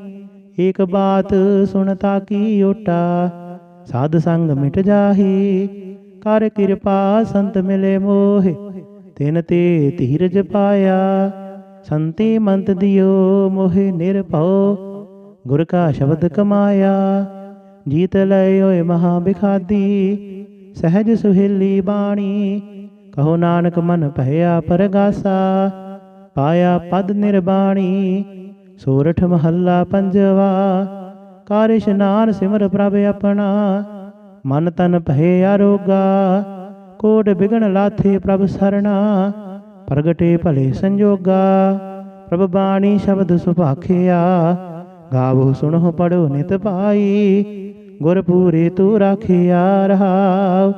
ਏਕ ਬਾਤ ਸੁਣਤਾ ਕੀ ਓਟਾ, ਸਾਧ ਸੰਗ ਮਿਟ ਜਾਹੀ। ਕਰ ਕਿਰਪਾ ਸੰਤ ਮਿਲੇ ਮੋਹਿ, ਤਿਨ ਤੇ ਧੀਰਜ ਪਾਇਆ। संति मंत दियो मोहि निरभौ गुर का शब्द कमाया जीत लय होए महा बिखादी सहज सुहेली बाणी कहो नानक मन भया परगासा पाया पद निर्बाणी सोरठ महला पंजवा कार इशनान सिमर प्रभ अपना मन तन भय आरोगा कोट बिगन लाथे प्रभ सरना प्रगटे भले संजोगा प्रभ बाणी शब्द सुभाखिया गावो सुनो पढ़ो नित पाई गुर पूरे तू राखिया रहाव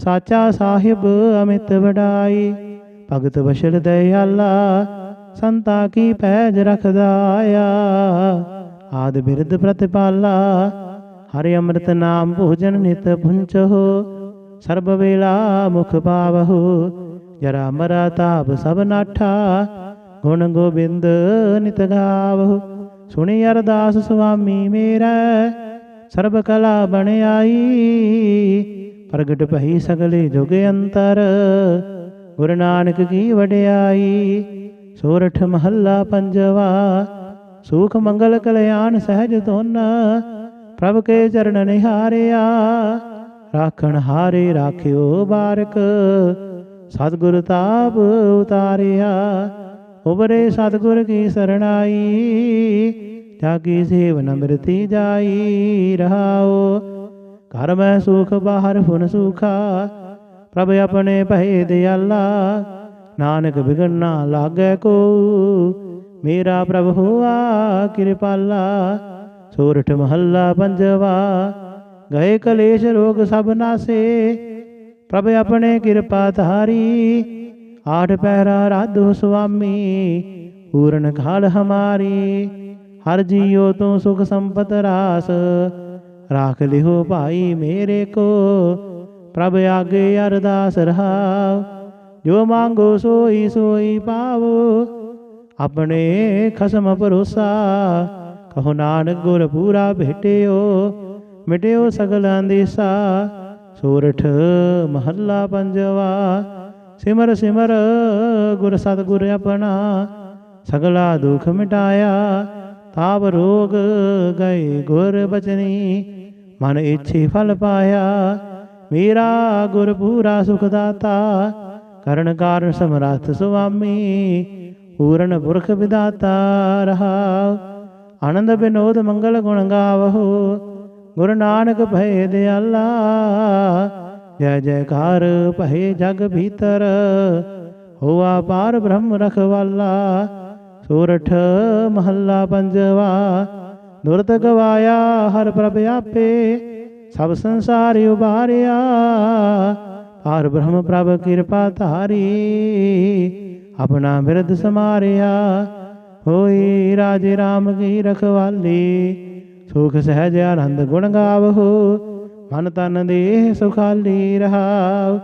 साचा साहिब अमित वडाई भगत बशल दयाला संता की पैज रखदाया आदि बिरद प्रतिपाला हरि अमृत नाम भोजन नित भुंचो सर्व वेला मुख पावहु जरा मरा ताप सब नाठा गुण गोबिंद नित गावहु सुनि अरदास स्वामी मेरा सर्ब कला बन आई प्रगट भई सगले जुग अंतर गुरु नानक की वड्याई सोरठ महला पंजवा सुख मंगल कल्याण सहज दोना प्रभ के चरण निहारिया राखण हारे राखियो बारक सतगुर ताप उतारिया उबरे सतगुर की शरणाई जाकी सेवन मृति जाई रहाओ घर में सुख बाहर फुन सूखा प्रभ अपने भय दयाला नानक बिगड़ना लागे को मेरा प्रभु हुआ कृपाला सोरठ महला पंजवा गए कलेश रोग सब नासे प्रभ अपने कृपा धारी आठ पैरा राधो स्वामी पूर्ण काल हमारी हर जियो तू सुख संपत रास राख लिहो भाई मेरे को प्रभ आगे अरदास रहाव जो मांगो सोई सोई पावो अपने खसम भरोसा कहो नानक गुर पूरा भेटियो मिटियो सगल अंदेसा सोरठ महला पंजवा सिमर सिमर गुर सतगुर अपना सगला दुख मिटाया ताप रोग गए गुर बचनी मन इच्छे फल पाया मेरा गुर पूरा सुखदाता करण कारण समर्थ स्वामी पूर्ण पुरख विदाता रहा आनंद विनोद मंगल गुण गावहो गुरु नानक भय दयाला जय जयकार भय जग भीतर होआ पार ब्रह्म रखवाला सोरठ महला पंजवा दुरत गवाया हर प्रभ आपे सब संसार उबारिया पार ब्रह्म प्रभ कृपा धारी अपना बिरद समारिया होई राजे राम की रखवाली सुख सहज आनंद गुण गावहो मन तन देह सुखाली रहाव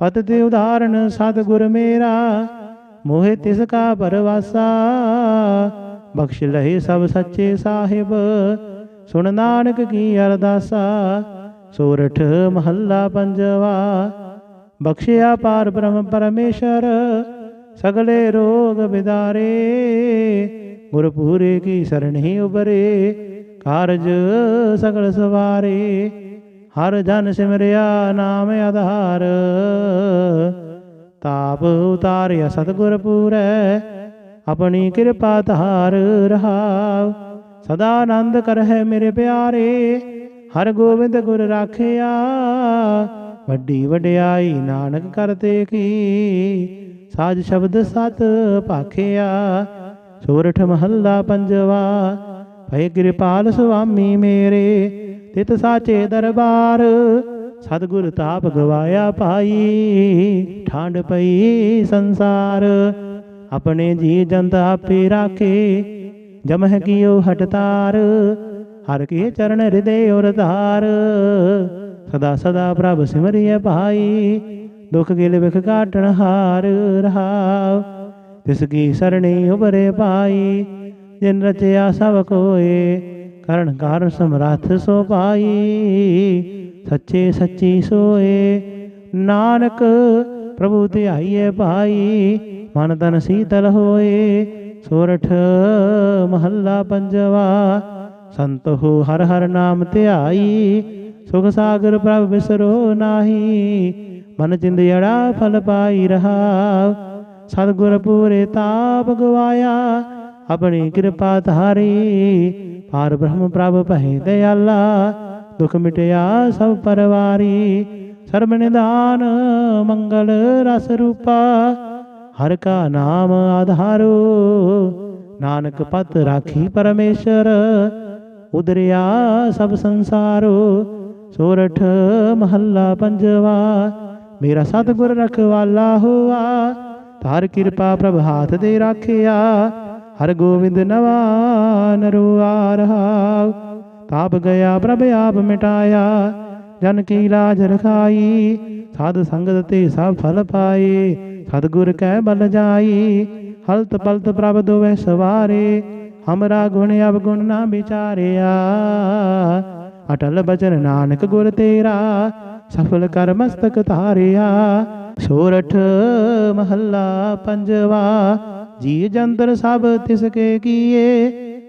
पतति उदाहरण सतगुर मेरा मोहे तिसका परवासा बख्श लहे सब सच्चे साहिब सुन नानक की अरदासा सोरठ महला पंजवा बख्शिया पार ब्रह्म परमेश्वर सगले रोग बिदारे गुर पूरे की सरणी उबरे कारज सकल सवारे हर जन सिमरिया नाम आधार ताप उतारिया सतगुर पूरै अपनी कृपा धार रहाव सदा आनंद कर है मेरे प्यारे हर गोविंद गुर राखिया वड्डी वड्याई नानक करते की साज शब्द सत भाखिया सोरठ महला पंजवा भय कृपाल स्वामी मेरे तित साचे दरबार सतगुर ताप गवाया पाई ठांड पई संसार अपने जी जंत आपे राखे जमह कियो हटतार हर के चरण हृदय और धार सदा सदा प्रभ सिमरिय भाई दुख गिल बिख काटन हार रहाव तिसकी सरणी उबरे पाई जिन रचया सब कोए करण कारण समर्थ सो पाई सच्चे सच्ची सोए नानक प्रभु ध्याइए भाई मन तन शीतल होए सोरठ महला पंजवा। संत हो हर हर नाम ध्याई, सुख सागर प्रभ बिसरो नाही। मन चिंदियड़ा फल पाई रहा, सतगुर पूरे ताप गवाया। अपनी कृपा धारी, पार ब्रह्म प्रभ पहे दयाला। दुख मिटया सब परवारी, सर्ब निदान मंगल रस रूपा। हर का नाम आधारो, नानक पत राखी परमेश्वर। उदरिया सब संसारो, सोरठ महला पंजवा। मेरा सतगुर रखवाला हुआ, तार कृपा प्रभ हाथ दे राखिया। हर गोविंद नवा नरो आ रहा, ताप गया प्रभ आप मिटाया। जन की लाज रखाई, साध संगत ते सब फल पाए। सतगुर कै बल जाई, हलत पलत प्रभ दोवै सवारे। हमरा गुण अवगुण ना विचारिया, अटल बचन नानक गुर तेरा। सफल कर मस्तक धारिया, सोरठ महला पंजवा। जी जंतर सब तिसके किए,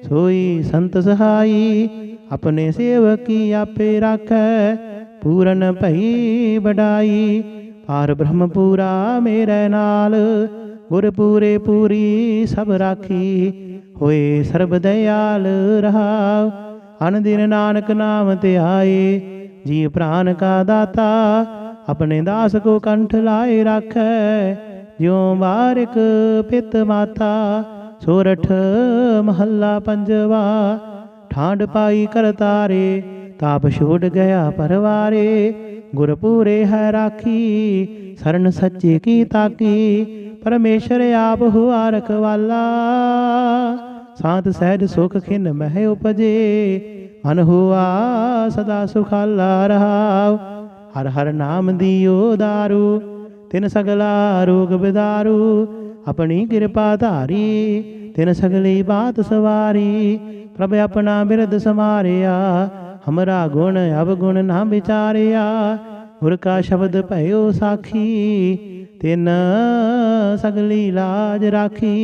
सोई संत सहाई। अपने सेवक की आपे राखै, पूरन भई बढ़ाई। पार ब्रह्म पूरा मेरे नाल, गुर पूरे पूरी सब राखी। होए सर्ब दयाल रहा, अन दिन नानक नाम ध्याए। जी प्राण का दाता, अपने दास को कंठ लाए राखै। ज्यों बारिक पित माता, सोरठ महला पंजवा। ठांड पाई कर तारे, ताप छोड़ गया परवारे। गुर पूरे है राखी, शरण सच्चे की ताकी। परमेश्वर आप हुआ रखवाला, सात सहज सुख खिन मह उपजे। मन हुआ सदा सुखाला रहा, हर हर नाम दियो दारू। तिन सगला रोग बिदारू, अपनी कृपा धारी। तिन सगली बात सवारी, प्रभ अपना बिरद समारिया। हमरा गुण अवगुण ना विचारिया, गुर का शब्द भयो साखी। तिन सगली लाज राखी,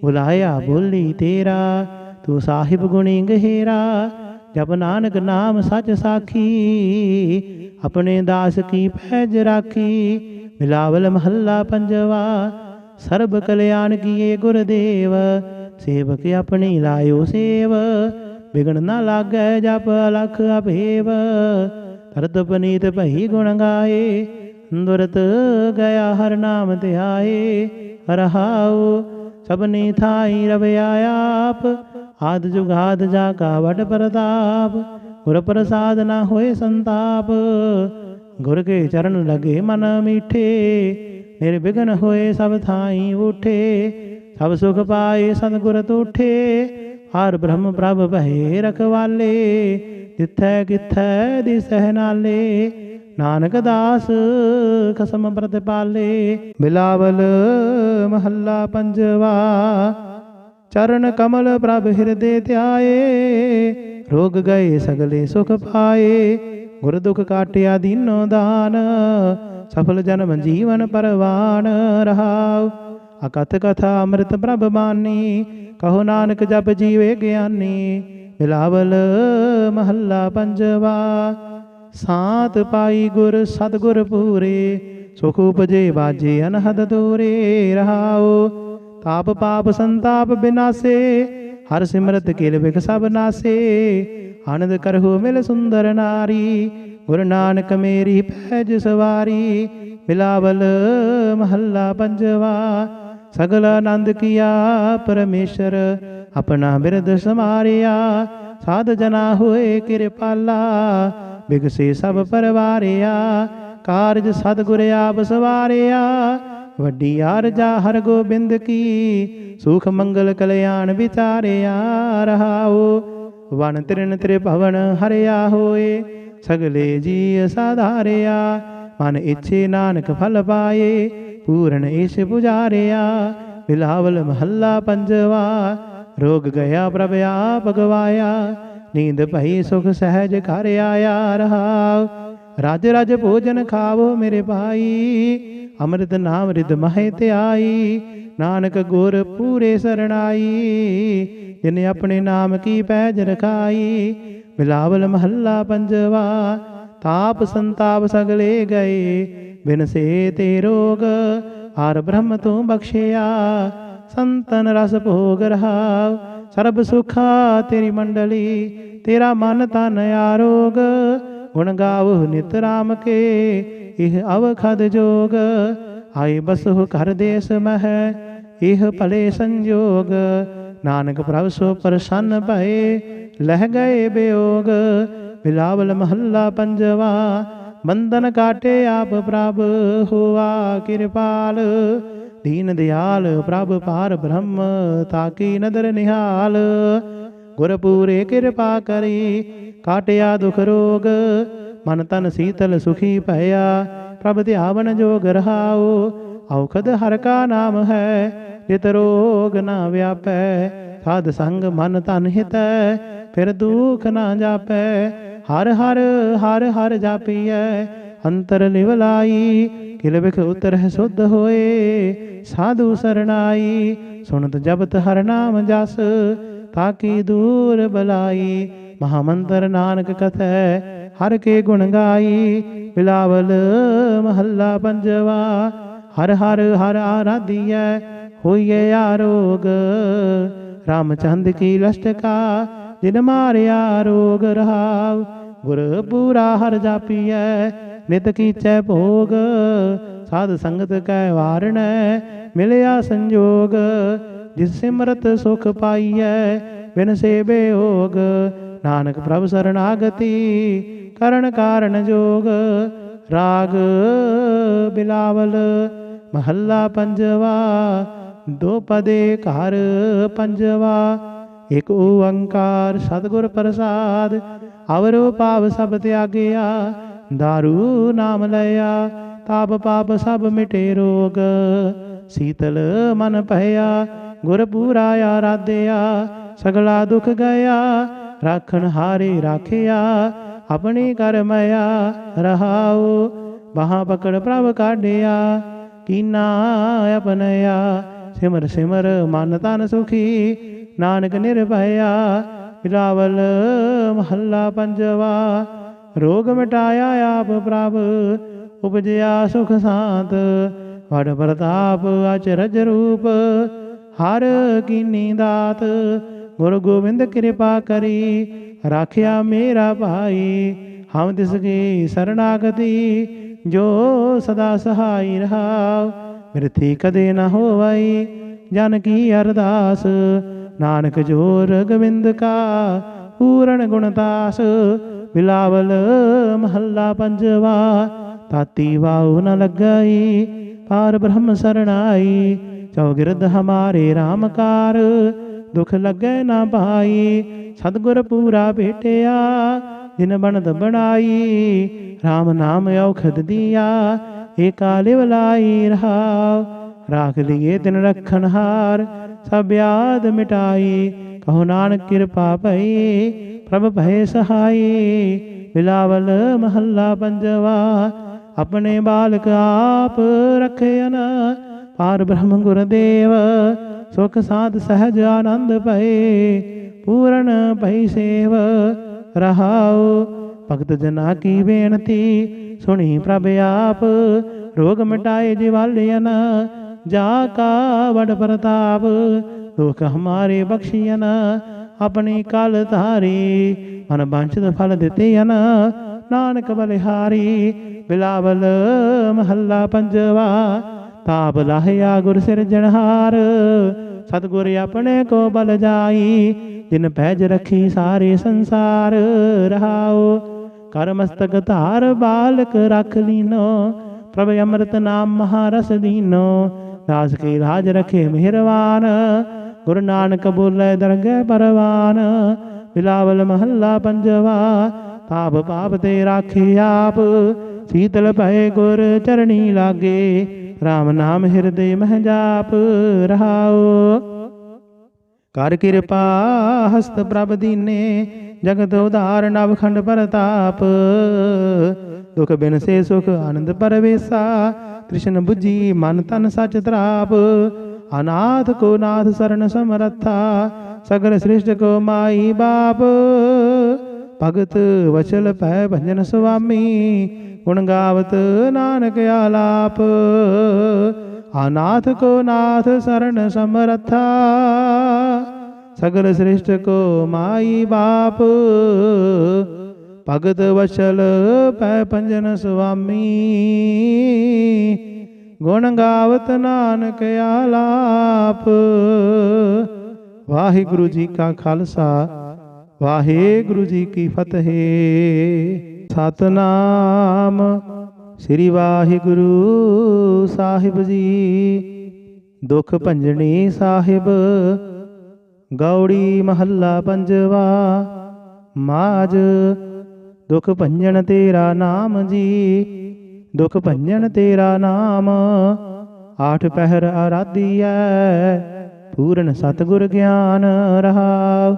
बुलाया बोली तेरा। तू साहिब गुणी गहेरा, जप नानक नाम सच साखी। अपने दास की पैज राखी, मिलावल महला पंजवा। सर्ब कल्याण किए गुरुदेव, सेवक अपनी लायो सेव। बिगड़ ना लागै जप अलख अभेव, तरत पनीत भई गुण गाए। दुरत गया हर नाम ध्याए। रहाओ सबने थाई रवया आप, आद जुगाद जाका वड प्रताप। गुर प्रसाद ना होए संताप, गुर के चरण लगे मन मीठे। निर्विघ्न होए सब थाई उठे, सब सुख पाए सतगुर तूठे। हर ब्रह्म प्रभ भये रखवाले, जिथै किथै दिसਹਿ नाले। नानक दास खसम प्रतिपाले। बिलावल महला पंजवा। चरण कमल प्रभ हृदय ध्याए, रोग गए सगले सुख पाए। गुर दुख काटिया दीनो दान, सफल जन्म जीवन परवान रहाओ। अकथ कथा अमृत प्रभ बानी, कहो नानक जप जीवे ज्ञानी। बिलावल महला पंजवा। सात पाई गुर सतगुर पूरे, सुख उपजे बाजे अनहद दूरे। रहाओ ताप पाप संताप बिनासे, हर सिमरत किल बिख सब नासे। आनंद करहु मिल सुंदर नारी, गुरु नानक मेरी पैज सवारी। बिलावल महला पंजवा। सगल आनंद किया परमेश्वर, अपना बिरद समारिया। साध जना हुए कृपाला, बिगसे सब परवारिया। कारज सतगुर आप सवारिया, वड्डी आरजा हर गोबिंद की। सुख मंगल कल्याण विचारिया। रहाओ वन त्रिन त्रिभवन हरिया होए, सगले जी साधारिया। मन इच्छे नानक फल पाए, पूर्ण ईश पुजारिया। बिलावल महला पंजवा। रोग गया प्रभ आप गवाया, नींद भई सुख सहज घर आया। रहाओ राज राज भोजन खावो मेरे भाई, अमृत नाम रिद मह त्याई। नानक गुर पूरे सरणाई, जिन्हें अपने नाम की पैज रखाई। बिलावल महल्ला पंजवा, ताप संताप सगले गए, बिन से ते रोग आर ब्रह्म तू बख्शिया। संतन रस भोग रहाव, सर्ब सुखा तेरी मंडली, तेरा मन तन आरोग। गुण गावो नित राम के, इह अवखद जोग। आए बसो कर देश मह, इह भले संजोग। नानक प्रभ सो प्रसन्न भये, लह गए वियोग। बिलावल महल्ला पंजवा, बंधन काटे आप प्रभ, हुआ कृपाल। दीन दयाल प्रभ पार ब्रह्म, ताकी नदर निहाल। गुर पूरे कृपा करी, काटिया दुख रोग। मन तन शीतल सुखी भया, प्रभ ध्यावन जोग रहाओ। औखद हर का नाम है, जित रोग न व्यापै। साध संग मन तन हित, फिर दुख न जापै। हर हर हर हर जापिय, अंतर लिवलाई। किल बिख उतर शुद्ध होए, साधु सरनाई। सुनत जपत हर नाम जस, ताकि दूर बलाई। महामंत्र नानक कथै, हर के गुण गाई। बिलावल महल्ला पंजवा, हर हर हर आराध्य, होइए आरोग। रामचंद की लष्टका, जिन मारिया रोग रहाव। गुर पूरा हर जापिय, नित कीचै भोग। साध संगत कै वारण, मिलया संजोग। जिस सिमरत सुख पाइयै, बिन से बेयोग। नानक प्रभ शरणागति, करण कारण जोग। राग बिलावल महल्ला पंजवा, दो पदे घर पंजवा। एक ओंकार सतगुर प्रसाद, अवरो पाप सब त्यागया। दारू नाम लया, ताप पाप सब मिटे रोग। शीतल मन भया, गुर पूरा आराध्या। सगला दुख गया, राखण हारे राखिया। अपनी कर मया रहाओ, बाहां पकड़ प्रभ काढ़िया। कीना अपनया, सिमर सिमर मन तन सुखी। नानक निर्भया, बिलावल महल्ला पंजवा। रोग मिटाया आप प्रभ, उपजया सुख शांत। वड प्रताप अचरज रूप, हर कीनी दात। गुरु गोविंद कृपा करी, राखिया मेरा भाई। हम तिसकी शरणागति, जो सदा सहाय रहाव। मृत्यु कदे न होवई, जन की अरदास। नानक जोर गोविंद का, पूर्ण गुणदास। बिलावल महल्ला पंजवा, ताती वाऊ न लग गई, पार ब्रह्म शरणाई। चौगिरद हमारे रामकार, दुख लगे न पाई। सतगुर पूरा भेटिया, जिन बनत बनाई। राम नाम औखद दिया, एका लिवलाई रहाव। राख लिए तिन रखन हार, सब याद मिटाई। कहो नानक कृपा भई, प्रभ भय सहाय। बिलावल महल्ला पंजवा, अपने बालक आप रखयन। पार ब्रह्म गुरुदेव, सुख साध सहज आनंद भय। पूर्ण भई सेव रहाओ। भगत जना की बेनती, सुनी प्रभ आप। रोग मिटाए जिवालियन, जाका वड प्रताप। दुख हमारे बख्शियन, अपनी काल धारी। मन वांछित फल दितियन, नानक बलिहारी। बिलावल महल्ला पंजवा, ताप लाहिया गुर सिरजनहार। सतगुर अपने को बल जाई, जिन पैज रखी सारे संसार रहाओ। कर मस्तक धार बालक रख लीनो, प्रभ अमृत नाम महारस दीनो। दास की लाज रखे मेहरवान, गुरु नानक बोले दरगह परवान। बिलावल महल्ला पंजवा, ताप पाप ते राखे आप। शीतल भय गुर चरणी लागे, राम नाम हृदय मह जाप रहाओ। कर कृपा हस्त प्रभ दीने, जगत उदार नवखंड परताप। दुख बिन से सुख आनंद परवेसा, कृष्ण बुझी मन तन सच त्राप। अनाथ को नाथ शरण समरथा, सगल सृष्ट को माई बाप, भगत वचल पै भंजन स्वामी, गुण गावत नानक आलाप। अनाथ को नाथ शरण समरथा, सगल सृष्ट को माई बाप, भगत वचल पै भंजन स्वामी, गुण गावत नानक आलाप। वाहिगुरु जी का खालसा, वाहिगुरु जी की फतेह। सतनाम श्री वाहिगुरु साहिब जी। दुख भंजनी साहिब गौड़ी महला पंजवा। माज दुख भंजन तेरा नाम जी, दुख भंजन तेरा नाम, आठ पहर आराधिया, पूर्ण सतगुर ज्ञान रहाव।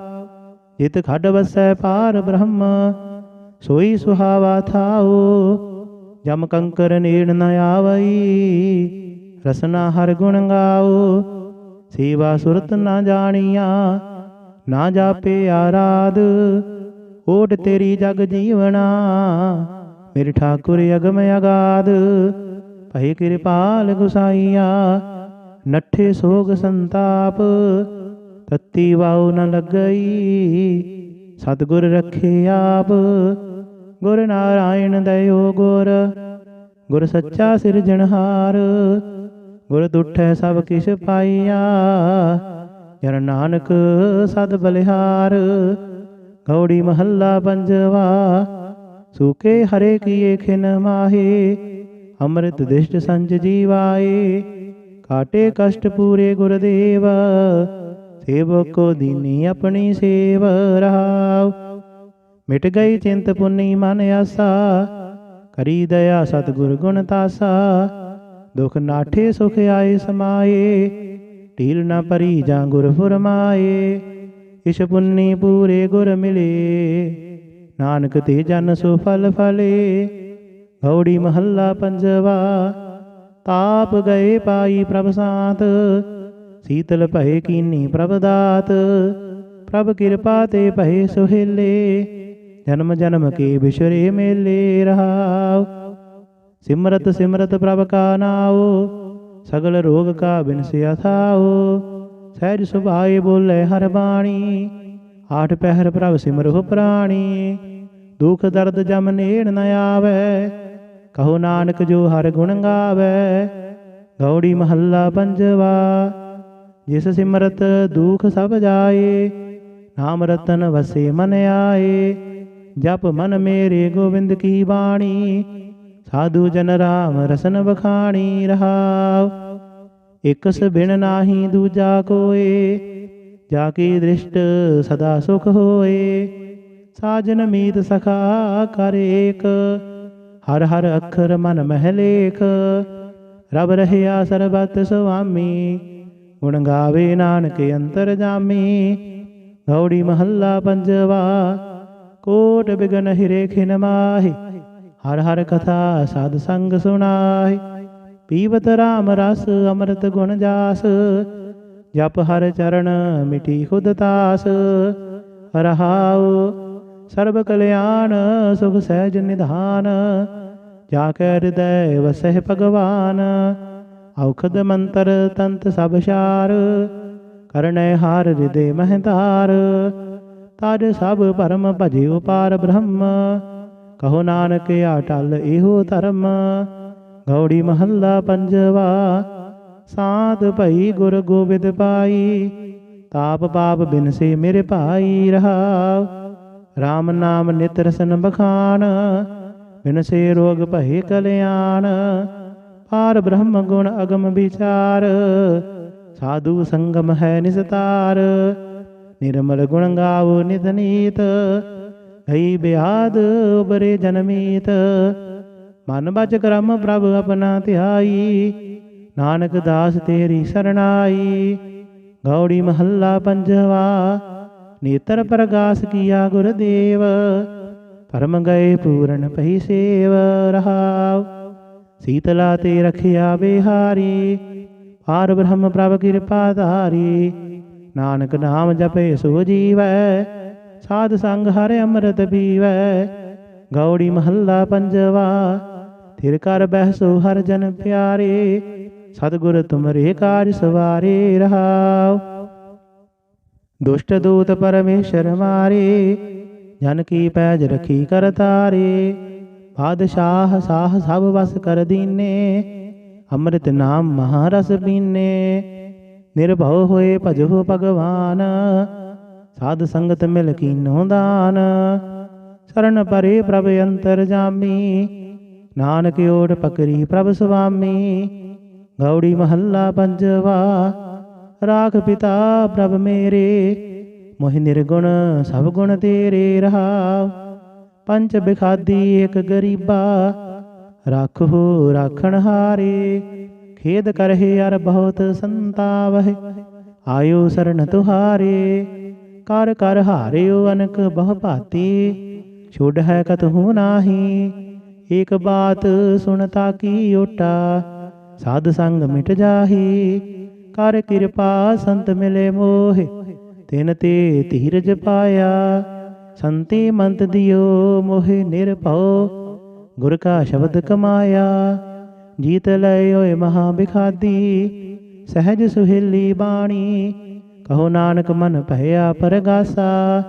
जित खड वसै पार ब्रह्म, सोई सुहावा थाओ, जम कंकर नेड़ न आवई, रसना हर गुण गाओ, सेवा सुरत न जानिया, ना जापे आराध, ओट तेरी जग जीवना, मेरे ठाकुर अगम अगाध, भय कृपाल गुसाइया, नठे सोग संताप, तत्ती वाऊ न लग गई, सतगुर रखे आप, गुर नारायण दयो गुर, गुर सच्चा सिरजनहार, गुर दुठै सब किश पाइया, जन नानक सद बलिहार। गौड़ी महला पंजवा। सूखे हरे किए खिन माहे, अमृत दिष्ट संज जीवाए, काटे कष्ट पूरे गुरुदेव, सेवक को दीनी अपनी सेव रहाव। मिट गई चिंत पुन्नी मन आसा, करी दया सतगुर गुण तासा, दुख नाठे सुख आए समाए, ढील न परी जा गुर फुरमाए, इस पुन्नी पूरे गुर मिले, नानक ते जन सुफल फले। गौड़ी महला पंजवा। ताप गए पाई प्रभ सात, शीतल भय कीनी प्रभ दात, प्रभ कृपा ते भय सुहेले, जन्म जन्म के बिछरे मेले रहाव। सिमरत सिमरत प्रभ का नाओ, सगल रोग का बिनसिया थाओ, सहज सुभाए बोले हर बाणी, आठ पहर प्रभ सिमरहु प्राणी, दुख दर्द जम नेड़ न आवे, कहो नानक जो हर गुण गावे। गौड़ी महला पंजवा। जिस सिमरत दुख सब जाए, नाम रतन वसे मन आए, जप मन मेरे गोविंद की बाणी, साधु जन राम रसन बखाणी रहाव। एकस बिन नाही दूजा कोय, जाकी दृष्ट सदा सुख होए, साजन मीत सखा कर एक, हर हर अखर मन महलेख, रब रहया सरबत स्वामी, गुण गावे नानक अंतर जामी। गौड़ी महला पंजवा। कोट बिगन हिरे खिन माहि, हर हर कथा साध संग सुनाहि, पीवत राम रस अमृत गुण जास, जप हर चरण मिटी खुद तास। रहाओ सर्व कल्याण सुख सहज निधान, जाके हृदय वसह भगवान। औखद मंत्र तंत सब शार, करने हार हृदय महतार। ताज सब परम भजियो पार ब्रह्म, कहो नानक अटल एहो धर्म। गौड़ी महला पंजवा। सात भई गुर गोबिंद पाई, ताप पाप बिन से मेरे भाई रहाव। राम नाम नित रसन बखान, बिन से रोग भय कल्याण। पार ब्रह्म गुण अगम विचार, साधु संगम है निस्तार। निर्मल गुण गावो नित नीत, गई ब्याद उबरे जनमीत। मन बच क्रम प्रभु अपना ध्याई, नानक दास तेरी शरणाई। गौड़ी महला पंजवा। नेत्र प्रकाश किया गुरुदेव, परम गए पूरन पही सेव रहाव। शीतला ते रखिया बिहारी, ਆਰ ਬ੍ਰਹਮ ਪ੍ਰਭ ਕਿਰਪਾ ਧਾਰੀ, ਨਾਨਕ ਨਾਮ ਜਪੇ ਸੋ ਜੀਵੈ, ਸਾਧ ਸੰਗ ਹਰਿ ਅੰਮ੍ਰਿਤ ਪੀਵੈ। ਗੌੜੀ ਮਹੱਲਾ ਪੰਜਵਾ। ਥਿਰ ਕਰ ਬਹਿਸੋ ਹਰਿ ਜਨ ਪਿਆਰੇ, ਸਤਿਗੁਰ ਤੁਮਰੇ ਕਾਜ ਸਵਾਰੇ ਰਹਾਉ। ਦੁਸ਼ਟ ਦੂਤ ਪਰਮੇਸ਼ਰ ਮਾਰੇ, ਜਨ ਕੀ ਪੈਜ ਰਖੀ ਕਰ ਤਾਰੇ। ਬਾਦਸ਼ਾਹ ਸਾਹ ਸਭ ਵਸ ਕਰ ਦੀਨੇ, ਅੰਮ੍ਰਿਤ ਨਾਮ ਮਹਾਰਸ ਪੀਨੇ। ਨਿਰਭਉ ਹੋਏ ਭਜੋ ਭਗਵਾਨ, ਸਾਧ ਸੰਗਤ ਮਿਲ ਕੀਨੋ ਦਾਨ। ਸ਼ਰਨ ਪਰੇ ਪ੍ਰਭ ਅੰਤਰ ਜਾਮੀ, ਨਾਨਕ ਓਟ ਪਕਰੀ ਪ੍ਰਭ ਸੁਆਮੀ। ਗੌੜੀ ਮਹੱਲਾ ਪੰਜਵਾ। ਰਾਖ ਪਿਤਾ ਪ੍ਰਭ ਮੇਰੇ, ਮੋਹਿ ਨਿਰਗੁਣ ਸਭ ਗੁਣ ਤੇਰੇ ਰਹਾਉ। ਪੰਚ ਬਿਖਾਦੀ ਏਕ ਗਰੀਬਾ, ਰਾਖੋ ਰਾਖਣ ਹਾਰੇ। ਖੇਦ ਕਰਹਿ ਅਰ ਬਹੁਤ ਸੰਤਾਵਹਿ, ਆਇਓ ਸਰਨ ਤੁਹਾਰੇ। ਕਰ ਕਰ ਹਾਰਿਓ ਅਨਕ ਬਹੁ ਭਾਤੀ, ਛੁਡ ਹੈ ਕਤਹੂ ਨਾਹੀ। ਏਕ ਬਾਤ ਸੁਣਤਾ ਕੀ ਓਟਾ, ਸਾਧ ਸੰਗ ਮਿਟ ਜਾਹੀ। ਕਰ ਕਿਰਪਾ ਸੰਤ ਮਿਲੇ ਮੋਹਿ, ਤਿਨ ਤੇ ਧੀਰਜ ਪਾਇਆ। ਸੰਤੀ ਮੰਤ ਦਿਓ ਮੋਹਿ ਨਿਰਭਉ, ਗੁਰ ਕਾ ਸ਼ਬਦ ਕਮਾਇਆ। ਜੀਤ ਲੈ ਓਏ ਮਹਾ ਬਿਖਾਦੀ, ਸਹਿਜ ਸੁਹੇਲੀ ਬਾਣੀ। ਕਹੋ ਨਾਨਕ ਮਨ ਭਇਆ ਪਰਗਾਸਾ,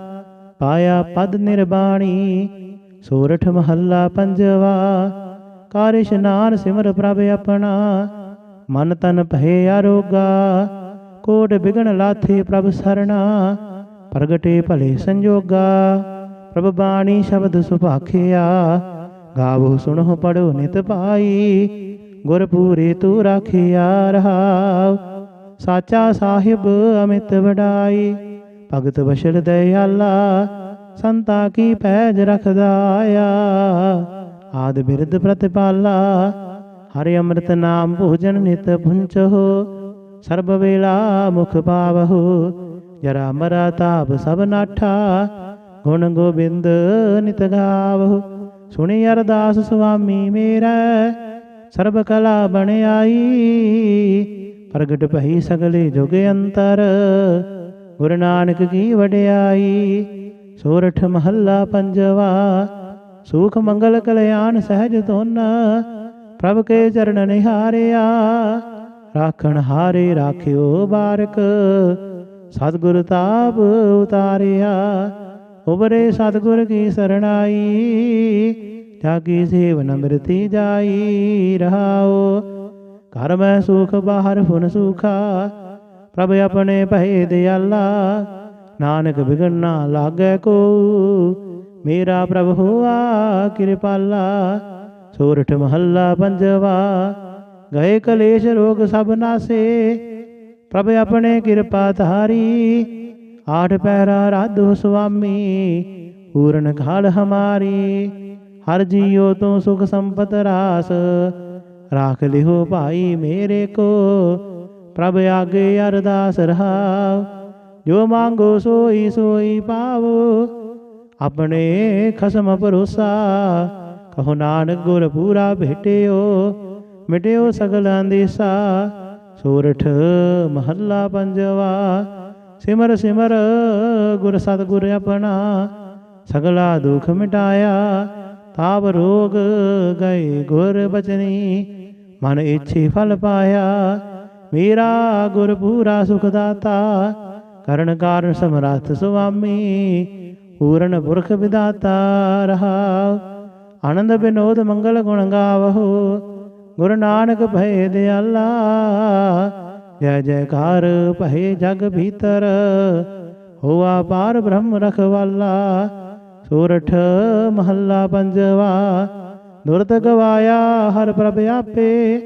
ਪਾਇਆ ਪਦ ਨਿਰਬਾਣੀ। ਸੋਰਠ ਮਹੱਲਾ ਪੰਜਵਾ। ਕਰ ਇਸ਼ਨਾਨ ਸਿਮਰ ਪ੍ਰਭ ਆਪਣਾ, ਮਨ ਤਨ ਭਏ ਆਰੋਗਾ। ਕੋਟ ਬਿਗਨ ਲਾਥੇ ਪ੍ਰਭ ਸਰਣਾ, ਪ੍ਰਗਟੇ ਭਲੇ ਸੰਜੋਗਾ। ਪ੍ਰਭ ਬਾਣੀ ਸ਼ਬਦ ਸੁਭਾਖਿਆ, ਗਾਵੋ ਸੁਣੋ ਪੜੋ ਨਿਤ ਪਾਈ। ਗੁਰ ਪੂਰੇ ਤੂੰ ਰਾਖਿਆ ਰਹਾਉ, ਸਾਚਾ ਸਾਹਿਬ ਅਮਿਤ ਵਡਾਈ। ਭਗਤ ਬਸ਼ਲ ਦਇਆਲਾ, ਸੰਤਾ ਕੀ ਪੈਜ ਰਖਦਾ ਆਇਆ। ਆਦ ਬਿਰਧ ਪ੍ਰਤਿਪਾਲਾ, ਹਰਿ ਅੰਮ੍ਰਿਤ ਨਾਮ ਭੋਜਨ ਨਿਤ ਪੁੰਚਹੁ। ਸਰਬ ਵੇਲਾ ਮੁਖ ਪਾਵਹੁ, ਜਰਾ ਮਰਾ ਤਾਪ ਸਭ ਨਾਠਾ। ਗੁਣ ਗੋਬਿੰਦ ਨਿਤ ਗਾਵਹੁ, ਸੁਣੀ ਅਰਦਾਸ ਸੁਆਮੀ ਮੇਰਾ। ਸਰਬ ਕਲਾ ਬਣ ਆਈ, ਪ੍ਰਗਟ ਭਈ ਸਗਲੇ ਜੁਗ ਅੰਤਰ। ਗੁਰੂ ਨਾਨਕ ਕੀ ਵਡਿਆਈ। ਸੋਰਠ ਮਹੱਲਾ ਪੰਜਵਾ। ਸੁਖ ਮੰਗਲ ਕਲਿਆਣ ਸਹਿਜ ਧੁਨ, ਪ੍ਰਭ ਕੇ ਚਰਨ ਨਿਹਾਰਿਆ। ਰਾਖਣ ਹਾਰੇ ਰਾਖਿਓ ਬਾਰਕ, ਸਤਿਗੁਰ ਤਾਪ ਉਤਾਰਿਆ। ਉਬਰੇ ਸਤਿਗੁਰ ਕੀ ਸਰਣਾਈ, ਜਾਗੀ ਸੇਵਨ ਅੰਮ੍ਰਿਤੀ ਜਾਈ ਰਹਾਓ। ਘਰ ਮੈਂ ਸੁਖ ਬਾਹਰ ਫੁਨ ਸੁਖਾ, ਪ੍ਰਭ ਆਪਣੇ ਭਏ ਦਿਆਲਾ। ਨਾਨਕ ਬਿਗਨ ਨਾ ਲਾਗੈ ਕੋ, ਮੇਰਾ ਪ੍ਰਭ ਹੋਆ ਕਿਰਪਾਲਾ। ਸੋਰਠ ਮਹੱਲਾ ਪੰਜਵਾ। ਗਏ ਕਲੇਸ਼ ਰੋਗ ਸਭ ਨਾਸੇ, ਪ੍ਰਭ ਆਪਣੇ ਕਿਰਪਾ ਧਾਰੀ। ਆਠ ਪਹਿਰਾ ਰਾਧੋ ਸੁਆਮੀ, ਪੂਰਨ ਘਾਲ ਹਮਾਰੀ। ਹਰ ਜੀਓ ਤੂੰ ਸੁਖ ਸੰਪਤ ਰਾਸ, ਰਾਖ ਲਿਓ ਭਾਈ ਮੇਰੇ ਕੋ। ਪ੍ਰਭ ਆਗੇ ਅਰਦਾਸ ਰਹਾਉ, ਜੋ ਮੰਗੋ ਸੋਈ ਸੋਈ ਪਾਵੋ। ਆਪਣੇ ਖਸਮ ਭਰੋਸਾ, ਕਹੋ ਨਾਨਕ ਗੁਰ ਪੂਰਾ ਭੇਟਿਓ। ਮਿਟਿਓ ਸਗਲਾਂ ਦੇਸਾ। ਸੋਰਠ ਮਹੱਲਾ ਪੰਜਵਾ। ਸਿਮਰ ਸਿਮਰ ਗੁਰ ਸਤਿਗੁਰ ਆਪਣਾ, ਸਗਲਾ ਦੁਖ ਮਿਟਾਇਆ। ਤਾਪ ਰੋਗ ਗਏ ਗੁਰ ਬਚਨੀ, ਮਨ ਇੱਛੇ ਫਲ ਪਾਇਆ। ਮੇਰਾ ਗੁਰ ਪੂਰਾ ਸੁਖ ਦਾਤਾ, ਕਰਨ ਕਾਰਨ ਸਮਰੱਥ ਸੁਆਮੀ। ਪੂਰਨ ਪੁਰਖ ਵਿਦਾਤਾ ਰਹਾਉ, ਆਨੰਦ ਬਿਨੋਦ ਮੰਗਲ ਗੁਣ ਗਾਵਹੁ। ਗੁਰੂ ਨਾਨਕ ਭਏ ਦਿਆਲਾ, ਜੈ ਜੈਕਾਰ ਭਏ ਜਗ ਭੀਤਰ। ਹੋਆ ਪਾਰ ਬ੍ਰਹਮ ਰਖਵਾਲਾ। ਸੋਰਠ ਮਹੱਲਾ ਪੰਜਵਾ। ਦੁਰਤ ਗਵਾਇਆ ਹਰ ਪ੍ਰਭ ਆਪੇ,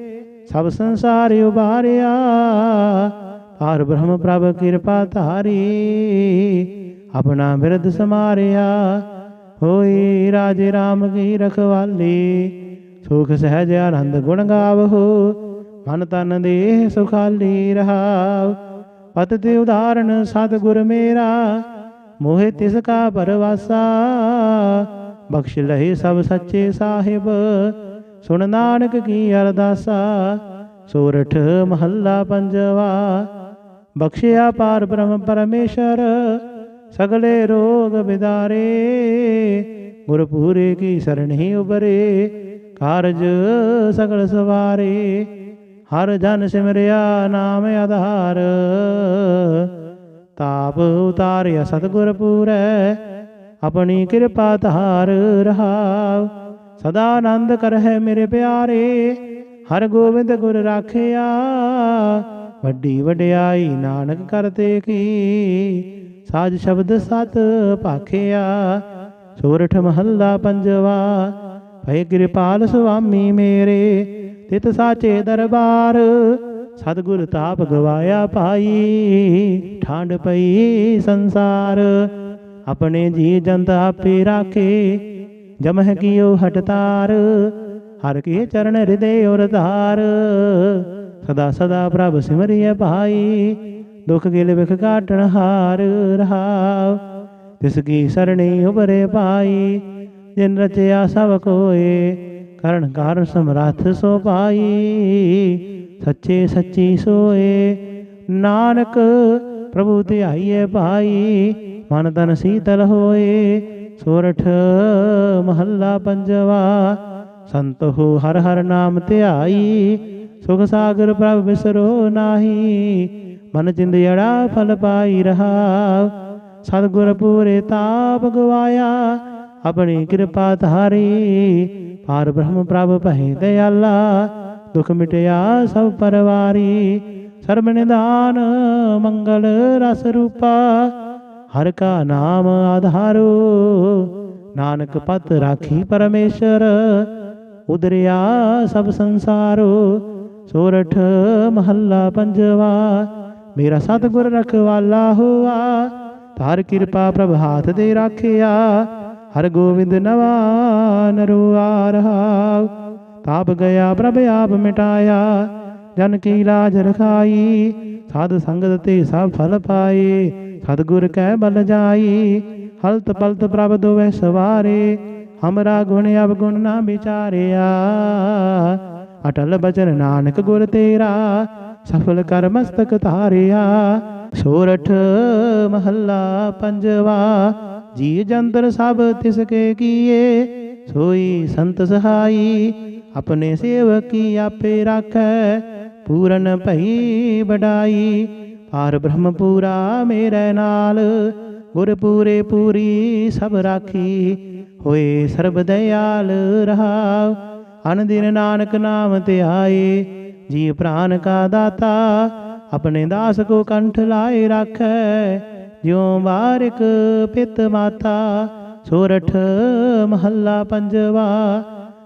ਸਭ ਸੰਸਾਰ ਉਬਾਰਿਆ। ਪਾਰ ਬ੍ਰਹਮ ਪ੍ਰਭ ਕਿਰਪਾ ਧਾਰੀ, ਆਪਣਾ ਬਿਰਧ ਸਮਾਰਿਆ। ਹੋਈ ਰਾਜੇ ਰਾਮ ਕੀ ਰਖਵਾਲੀ, ਸੁਖ ਸਹਿਜ ਆਨੰਦ ਗੁਣ ਗਾਵਹੁ। ਮਨ ਤਨ ਦੇਹ ਸੁਖਾਲੀ ਰਹਾਉ। ਪਤ ਤੇ ਉਦਾਹਰਨ ਸਤਿਗੁਰ ਮੇਰਾ, ਮੋਹਿ ਤਿਸ ਕਾ ਪਰਵਾਸਾ। ਬਖਸ਼ ਲਹਿ ਸਭ ਸੱਚੇ ਸਾਹਿਬ, ਸੁਣ ਨਾਨਕ ਕੀ ਅਰਦਾਸਾ। ਸੋਰਠ ਮਹੱਲਾ ਪੰਜਵਾ। ਬਖਸ਼ਿਆ ਪਾਰ ਬ੍ਰਹਮ ਪਰਮੇਸ਼ਰ ਸਗਲੇ ਰੋਗ ਬਿਦਾਰੇ। ਗੁਰਪੂਰੇ ਕੀ ਸਰਣੀ ਉਬਰੇ ਕਾਰਜ ਸਗਲ ਸਵਾਰੇ। ਹਰ ਜਨ ਸਿਮਰਿਆ ਨਾਮ ਆਧਾਰ ਤਾਪ ਉਤਾਰਿਆ ਸਤਿਗੁਰ ਪੂਰੈ। ਆਪਣੀ ਕਿਰਪਾ ਧਾਰ ਰਹਾਉ ਸਦਾ ਆਨੰਦ ਕਰਹਿ ਮੇਰੇ ਪਿਆਰੇ। ਹਰ ਗੋਬਿੰਦ ਗੁਰ ਰਾਖਿਆ ਵੱਡੀ ਵਡਿਆਈ ਨਾਨਕ ਕਰਤੇ ਕੀ। ਸਾਜ ਸ਼ਬਦ ਸਤ ਭਾਖਿਆ। ਸੋਰਠ ਮਹੱਲਾ ਪੰਜਵਾ। ਭਏ ਕਿਰਪਾਲ ਸੁਆਮੀ ਮੇਰੇ ਤਿਤ ਸਾਚੇ ਦਰਬਾਰ। ਸਤਿਗੁਰ ਤਾਪ ਗਵਾਇਆ ਪਾਈ ਠਾਂਡ ਪਈ ਸੰਸਾਰ। ਆਪਣੇ ਜੀ ਜੰਤ ਆਪੇ ਰਾਖੇ ਜਮਹਿ ਕੀਓ ਹਟਤਾਰ। ਹਰ ਕੇ ਚਰਨ ਹਿਰਦੇ ਔਰ ਧਾਰ ਸਦਾ ਸਦਾ ਪ੍ਰਭ ਸਿਮਰਿਐ ਭਾਈ। ਦੁਖ ਗਿਲ ਵਿਖ ਕਾਟਣ ਹਾਰ ਰਹਾਉ ਤਿਸ ਕੀ ਸਰਣੀ ਉਬਰੇ ਪਾਈ। ਜਿਨ ਰਚਿਆ ਸਭ ਕੋਏ ਕਰਨ ਕਾਰਨ ਸਮਰੱਥ ਸੋ ਪਾਈ। ਸੱਚੇ ਸੱਚੀ ਸੋਏ ਨਾਨਕ ਪ੍ਰਭੂ ਧਿਆਈਐ ਭਾਈ। ਮਨ ਤਨ ਸੀਤਲ ਹੋਏ। ਸੋਰਠ ਮਹੱਲਾ ਪੰਜਵਾ। ਸੰਤ ਹੋ ਹਰ ਹਰ ਨਾਮ ਧਿਆਈ। ਸੁਖ ਸਾਗਰ ਪ੍ਰਭ ਵਿਸਰੋ ਨਾਹੀ। ਮਨ ਚਿੰਦਿਆੜਾ ਫਲ ਪਾਈ ਰਹਾਉ ਸਤਿਗੁਰ ਪੂਰੇ ਤਾਪ ਗਵਾਇਆ। ਆਪਣੀ ਕਿਰਪਾ ਧਾਰੀ ਪਾਰ ਬ੍ਰਹਮ ਪ੍ਰਭ ਭੈ ਦਇਆਲਾ। ਦੁਖ ਮਿਟਿਆ ਸਭ ਪਰਵਾਰੀ। ਸਰਬ ਨਿਧਾਨ ਮੰਗਲ ਰਸ ਰੂਪਾ। ਹਰ ਕਾ ਨਾਮ ਆਧਾਰੋ ਨਾਨਕ ਪਤ ਰਾਖੀ ਪਰਮੇਸ਼ਰ। ਉਦਰਿਆ ਸਭ ਸੰਸਾਰੋ। ਸੋਰਠ ਮਹੱਲਾ ਪੰਜਵਾ। ਮੇਰਾ ਸਤਿਗੁਰ ਰਖਵਾਲਾ ਹੋਆ ਧਾਰ ਕਿਰਪਾ ਪ੍ਰਭ ਹਾਥ ਦੇ ਰਾਖਿਆ। ਹਰ ਗੋਬਿੰਦ ਨਵਾ ਨਰੁਆ ਰਹਾਉ ਤਾਪ ਗਿਆ ਪ੍ਰਭ ਆਪ ਮਿਟਾਇਆ। ਜਨ ਕੀ ਲਾਜ ਰਖਾਈ ਸਾਧ ਸੰਗਤ ਤੇ ਸਭ ਫਲ ਪਾਏ। ਸਤਿਗੁਰ ਕੈ ਬਲ ਜਾਈ ਹਲਤ ਪਲਤ ਪ੍ਰਭ ਦੋਵੈ ਸਵਾਰੇ। ਹਮਰਾ ਗੁਣ ਅਵਗੁਣ ਨਾ ਵਿਚਾਰਿਆ ਅਟਲ ਬਚਨ ਨਾਨਕ ਗੁਰ ਤੇਰਾ। ਸਫਲ ਕਰ ਮਸਤਕ ਧਾਰਿਆ। ਸੋਰਠ ਮਹੱਲਾ ਪੰਜਵਾ। ਜੀ ਜੰਤਰ ਸਭ ਤਿਸ ਕੇ ਕੀਏ ਸੋਈ ਸੰਤ ਸਹਾਈ। ਆਪਣੇ ਸੇਵਕ ਕੀ ਆਪੇ ਰਾਖੈ ਪੂਰਨ ਭਈ ਵਡਾਈ। ਪਾਰ ਬ੍ਰਹਮ ਪੂਰਾ ਮੇਰੇ ਨਾਲ ਗੁਰ ਪੂਰੇ ਪੂਰੀ ਸਭ ਰਾਖੀ। ਹੋਏ ਸਰਬ ਦਇਆਲ ਰਹਾਉ ਅਨ ਦਿਨ ਨਾਨਕ ਨਾਮ ਧਿਆਏ। ਜੀ ਪ੍ਰਾਨ ਕਾ ਦਾਤਾ ਆਪਣੇ ਦਾਸ ਕੋ ਕੰਠ ਲਾਏ ਰਾਖੈ। ਜਿਉ ਬਾਰਿਕ ਪਿਤ ਮਾਤਾ। ਸੋਰਠ ਮਹੱਲਾ ਪੰਜਵਾ।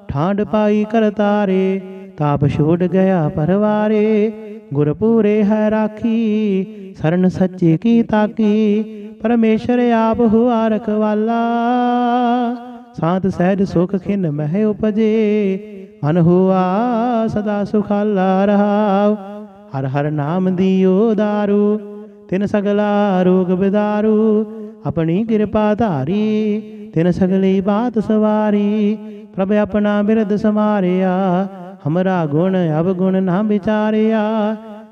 ਠਾਂਡ ਪਾਈ ਕਰਤਾਰੇ ਤਾਪ ਛੋੜ ਗਿਆ ਪਰਵਾਰੇ। ਗੁਰ ਪੂਰੇ ਹੈ ਰਾਖੀ ਸਰਨ ਸੱਚੇ ਕੀ ਤਾਕੀ। ਪਰਮੇਸ਼ਰ ਆਪ ਹੁਆ ਰਖਵਾਲਾ ਸਾਤ ਸਹਿਜ ਸੁਖ ਖਿਨ ਮਹਿ ਉਪਜੇ। ਮਨ ਹੁਆ ਸਦਾ ਸੁਖਾਲਾ ਰਹਾਉ ਹਰ ਹਰ ਨਾਮ ਦੀਓ ਦਾਰੂ। ਤਿਨ ਸਗਲਾ ਰੋਗ ਬਿਦਾਰੂ ਆਪਣੀ ਕਿਰਪਾ ਧਾਰੀ। ਤਿਨ ਸਗਲੀ ਬਾਤ ਸਵਾਰੀ ਪ੍ਰਭ ਆਪਣਾ ਬਿਰਦ ਸਮਾਰਿਆ। ਹਮਰਾ ਗੁਣ ਅਵਗੁਣ ਨਾ ਵਿਚਾਰਿਆ।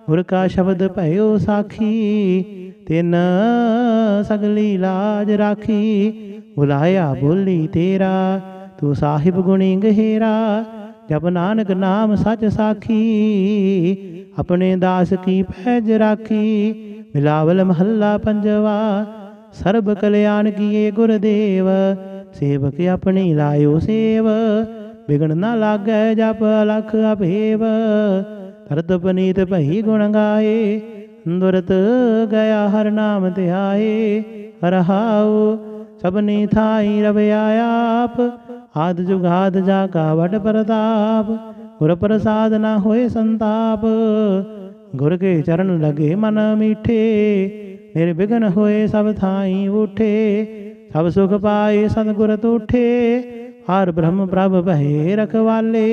ਗੁਰ ਕਾ ਸ਼ਬਦ ਭਇਓ ਸਾਖੀ ਤਿਨ ਸਗਲੀ ਲਾਜ ਰਾਖੀ। ਬੁਲਾਇਆ ਬੋਲੀ ਤੇਰਾ ਤੂੰ ਸਾਹਿਬ ਗੁਣੀ ਗਹਿਰਾ। ਜਪ ਨਾਨਕ ਨਾਮ ਸਚ ਸਾਖੀ ਆਪਣੇ ਦਾਸ ਕੀ ਪੈਜ ਰਾਖੀ। ਮਿਲਾਵਲ ਮਹੱਲਾ ਪੰਜਵਾ। ਸਰਬ ਕਲਿਆਣ ਕੀਏ ਗੁਰਦੇਵ ਸੇਵਕ ਆਪਣੀ ਲਾਇਓ ਸੇਵ। ਬਿਗਣ ਨਾ ਲਾਗੈ ਜਪ ਅਲਖ ਅਭੇਵ। ਤਰਤ ਪਨੀਤ ਭਈ ਗੁਣ ਗਾਏ ਦੁਰਤ ਗਿਆ ਹਰ ਨਾਮ ਧਿਆਏ। ਰਹਾਉ ਸਭਨੀ ਥਾਈ ਰਵਿਆ ਆਪ ਆਦ ਜੁਗਾਦ ਜਾ ਕਾ ਵਡ ਪ੍ਰਤਾਪ। ਗੁਰ ਪ੍ਰਸਾਦ ਨਾ ਹੋਏ ਸੰਤਾਪ ਗੁਰ ਕੇ ਚਰਨ ਲਗੇ ਮਨ ਮੀਠੇ। ਨਿਰਵਿਘਨ ਹੋਏ ਸਭ ਥਾਈ ਉਠੇ ਸਭ ਸੁਖ ਪਾਏ ਸਤਿਗੁਰ ਤੂਠੇ। ਹਰ ਬ੍ਰਹਮ ਪ੍ਰਭ ਭਏ ਰਖਵਾਲੇ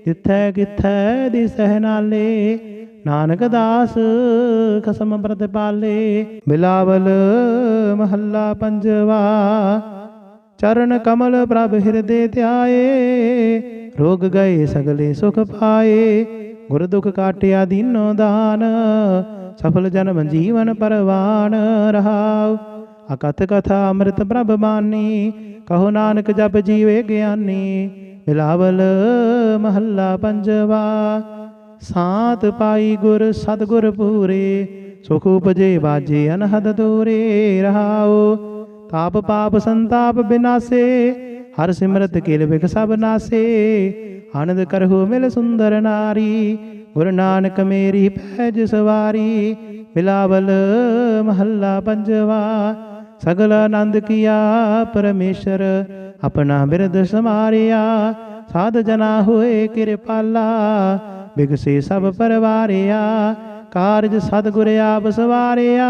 ਜਿਥੈ ਕਿਥੈ ਦਿਸਹਿ ਨਾਲੇ। ਨਾਨਕ ਦਾਸ ਖਸਮ ਪ੍ਰਤਿਪਾਲੇ। ਬਿਲਾਵਲ ਮਹੱਲਾ ਪੰਜਵਾ। ਚਰਨ ਕਮਲ ਪ੍ਰਭ ਹਿਰਦੇ ਧਿਆਏ ਰੋਗ ਗਏ ਸਗਲੇ ਸੁਖ ਪਾਏ। ਗੁਰ ਦੁਖ ਕਾਟਿਆ ਦੀਨੋ ਦਾਨ, ਸਫਲ ਜਨਮ ਜੀਵਨ ਪਰਵਾਨ ਰਹਾਉ। ਅਕਥ ਕਥਾ ਅੰਮ੍ਰਿਤ ਪ੍ਰਭ ਬਾਣੀ, ਕਹੋ ਨਾਨਕ ਜਪ ਜੀਵੇ ਗਿਆਨੀ। ਬਿਲਾਵਲ ਮਹੱਲਾ ਪੰਜਵਾ। ਸਾਤ ਪਾਈ ਗੁਰ ਸਤਿਗੁਰ ਪੂਰੇ, ਸੁਖ ਉਪਜੇ ਬਾਜੇ ਅਨਹਦ ਦੂਰੇ ਰਹਾਉ। ਤਾਪ ਪਾਪ ਸੰਤਾਪ ਬਿਨਾਸੇ, ਹਰ ਸਿਮਰਤ ਕਿਲ ਬਿਖ ਸਭ ਨਾਸੇ। ਆਨੰਦ ਕਰਹੁ ਮਿਲ ਸੁੰਦਰ ਨਾਰੀ, ਗੁਰ ਨਾਨਕ ਮੇਰੀ ਪੈਜ ਸਵਾਰੀ। ਬਿਲਾਵਲ ਮਹੱਲਾ ਪੰਜਵਾ। ਸਗਲ ਆਨੰਦ ਕੀਆ ਪਰਮੇਸ਼ਰ, ਆਪਣਾ ਬਿਰਦ ਸਮਾਰਿਆ। ਸਾਧ ਜਨਾ ਹੋਏ ਕਿਰਪਾਲਾ, ਬਿਗਸੇ ਸਭ ਪਰਵਾਰਿਆ। ਕਾਰਜ ਸਤਿਗੁਰ ਆਪ ਸਵਾਰਿਆ,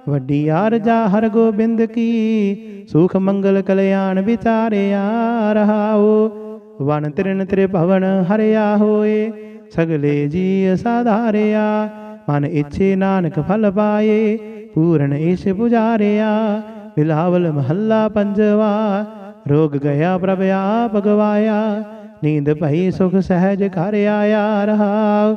ਵੱਡੀ ਆਰਜਾ ਹਰ ਗੋਬਿੰਦ ਕੀ। ਸੁਖ ਮੰਗਲ ਕਲਿਆਣ ਵਿਚਾਰਿਆ ਰਹਾਉ। ਵਨ ਤ੍ਰਿਣ ਤ੍ਰਿਭਵਨ ਹਰਿਆ ਹੋਏ, ਸਗਲੇ ਜੀ ਸਾਧਾਰਿਆ। ਮਨ ਇੱਛੇ ਨਾਨਕ ਫਲ ਪਾਏ, ਪੂਰਨ ਈਸ਼ ਪੁਜਾਰਿਆ। ਬਿਲਾਵਲ ਮਹੱਲਾ ਪੰਜਵਾ। ਰੋਗ ਗਿਆ ਪ੍ਰਭ ਆਪ ਗਵਾਇਆ, ਨੀਂਦ ਭਈ ਸੁਖ ਸਹਿਜ ਘਰ ਆਇਆ ਰਹਾਉ।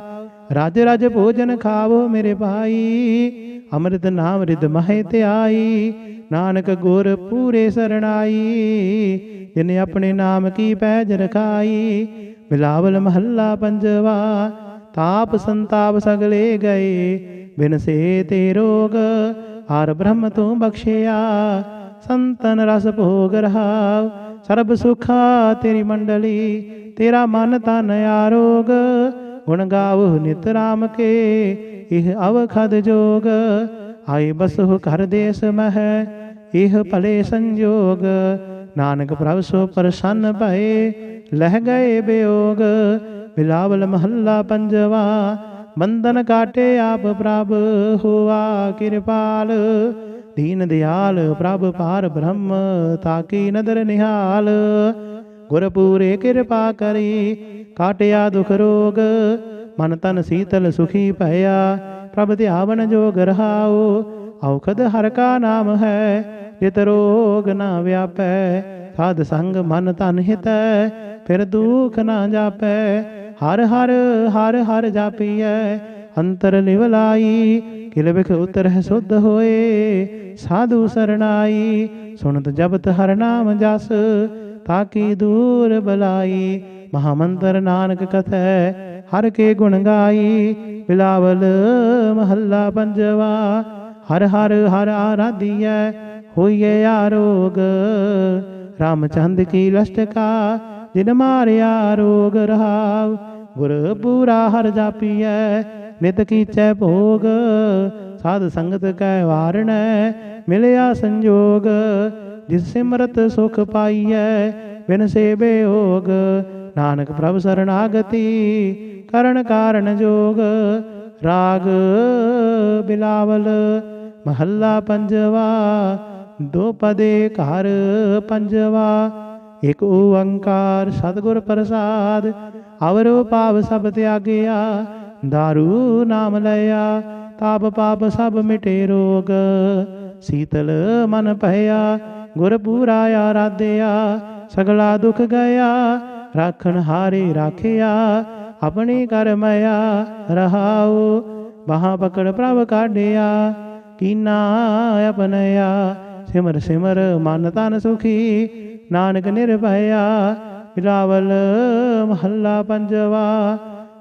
ਰਜ ਰਜ ਭੋਜਨ ਖਾਵੋ ਮੇਰੇ ਭਾਈ, ਅੰਮ੍ਰਿਤ ਨਾਮ ਰਿਦ ਮਹਿ ਧਿਆਈ। ਨਾਨਕ ਗੁਰ ਪੂਰੇ ਸਰਣਾਈ, ਜਿਨੇ ਆਪਣੇ ਨਾਮ ਕੀ ਪੈਜ ਰਖਾਈ। ਬਿਲਾਵਲ ਮਹੱਲਾ ਪੰਜਵਾ। ਤਾਪ ਸੰਤਾਪ ਸਗਲੇ ਗਏ, ਬਿਨਸੇ ਤੇ ਰੋਗ। ਹਰ ਬ੍ਰਹਮ ਤੂੰ ਬਖਸ਼ਿਆ, ਸੰਤਨ ਰਸ ਭੋਗ ਰਹਾਉ। ਸਰਬ ਸੁਖਾ ਤੇਰੀ ਮੰਡਲੀ, ਤੇਰਾ ਮਨ ਤਨ ਆਰੋਗ। ਗੁਣ ਗਾਵੋ ਨਿਤ ਰਾਮ ਕੇ, ਇਹ ਅਵਖਦ ਜੋਗ। ਆਏ ਬਸਹੁ ਘਰ ਦੇਸ ਮਹਿ, ਇਹ ਭਲੇ ਸੰਜੋਗ। ਨਾਨਕ ਪ੍ਰਭ ਸੋ ਪ੍ਰਸੰਨ ਭਏ, ਲਹਿ ਗਏ ਬਿਯੋਗ। ਬਿਲਾਵਲ ਮਹੱਲਾ ਪੰਜਵਾ। ਬੰਧਨ ਕਾਟੇ ਆਪ ਪ੍ਰਭ, ਹੋਆ ਕਿਰਪਾਲ। ਦੀਨ ਦਿਆਲ ਪ੍ਰਭ ਪਾਰ ਬ੍ਰਹਮ, ਤਾਕੀ ਨਦਰ ਨਿਹਾਲ। ਗੁਰ ਪੂਰੇ ਕਿਰਪਾ ਕਰੀ, ਕਾਟਿਆ ਦੁਖ ਰੋਗ। ਮਨ ਤਨ ਸੀਤਲ ਸੁਖੀ ਭਇਆ, ਪ੍ਰਭ ਧਿਆਵਨ ਜੋਗ ਰਹਾਉ। ਔਖਦ ਹਰ ਕਾ ਨਾਮ ਹੈ, ਜਿਤ ਰੋਗ ਨਾ ਵਿਆਪੈ। ਸਾਧ ਸੰਗ ਮਨ ਤਨ ਹਿਤੈ, ਫਿਰ ਦੁਖ ਨਾ ਜਾਪੈ। ਹਰ ਹਰ ਹਰ ਹਰ ਜਾਪੀਐ, ਅੰਤਰ ਲਿਵਲਾਈ। ਕਿਲ ਬਿਖ ਉਤਰਹਿ ਸੁਧ ਹੋਏ, ਸਾਧੂ ਸਰਣਾਈ। ਸੁਣਤ ਜਪਤ ਹਰ ਨਾਮ ਜਸ, ਤਾਕੀ ਦੂਰ ਬਲਾਈ। ਮਹਾਮੰਤਰ ਨਾਨਕ ਕਥੈ, ਹਰ ਕੇ ਗੁਣ ਗਾਈ। ਬਿਲਾਵਲ ਮਹੱਲਾ ਪੰਜਵਾ। ਹਰ ਹਰ ਹਰ ਆਰਾਧੀਐ, ਹੋਈਏ ਆਰੋਗ। ਰਾਮਚੰਦ ਕੀ ਲਸ਼ਟਕਾ, ਜਿਨ ਮਾਰਿਆ ਰੋਗ ਰਹਾਉ। ਗੁਰ ਪੂਰਾ ਹਰ ਜਾਪੀਐ, ਨਿਤ ਕੀਚੈ ਭੋਗ। ਸਾਧ ਸੰਗਤ ਕੈ ਵਾਰਣੈ, ਮਿਲਿਆ ਸੰਜੋਗ। ਜਿਸ ਸਿਮਰਤ ਸੁਖ ਪਾਈਐ, ਬਿਨ ਸੇ ਬਿਯੋਗ। ਨਾਨਕ ਪ੍ਰਭ ਸਰਣਾਗਤੀ, ਕਰਨ ਕਾਰਨ ਜੋਗ। ਰਾਗ ਬਿਲਾਵਲ ਮਹੱਲਾ ਪੰਜਵਾ। ਦੋ ਪਦੇ ਘਰ ਪੰਜਵਾ। ਇਕ ਓੰਕਾਰ ਸਤਿਗੁਰ ਪ੍ਰਸਾਦ, ਅਵਰੋ ਪਾਪ ਸਭ ਤਿਆਗਿਆ। ਦਾਰੂ ਨਾਮ ਲਿਆ, ਤਾਪ ਪਾਪ ਸਭ ਮਿਟੇ ਰੋਗ। ਸੀਤਲ ਮਨ ਭਇਆ, ਗੁਰ ਪੂਰਾ ਆਰਾਧਿਆ। ਸਗਲਾ ਦੁਖ ਗਿਆ, ਰਾਖਣ ਹਾਰੇ ਰਾਖਿਆ। ਆਪਣੀ ਕਰ ਮਇਆ ਰਹਾਉ, ਬਾਹਾਂ ਪਕੜ ਪ੍ਰਭ ਕਾਢਿਆ। ਕੀਨਾ ਆਪਨਿਆ, ਸਿਮਰ ਸਿਮਰ ਮਨ ਤਨ ਸੁਖੀ। ਨਾਨਕ ਨਿਰਭਇਆ। ਬਿਲਾਵਲ ਮਹੱਲਾ ਪੰਜਵਾ।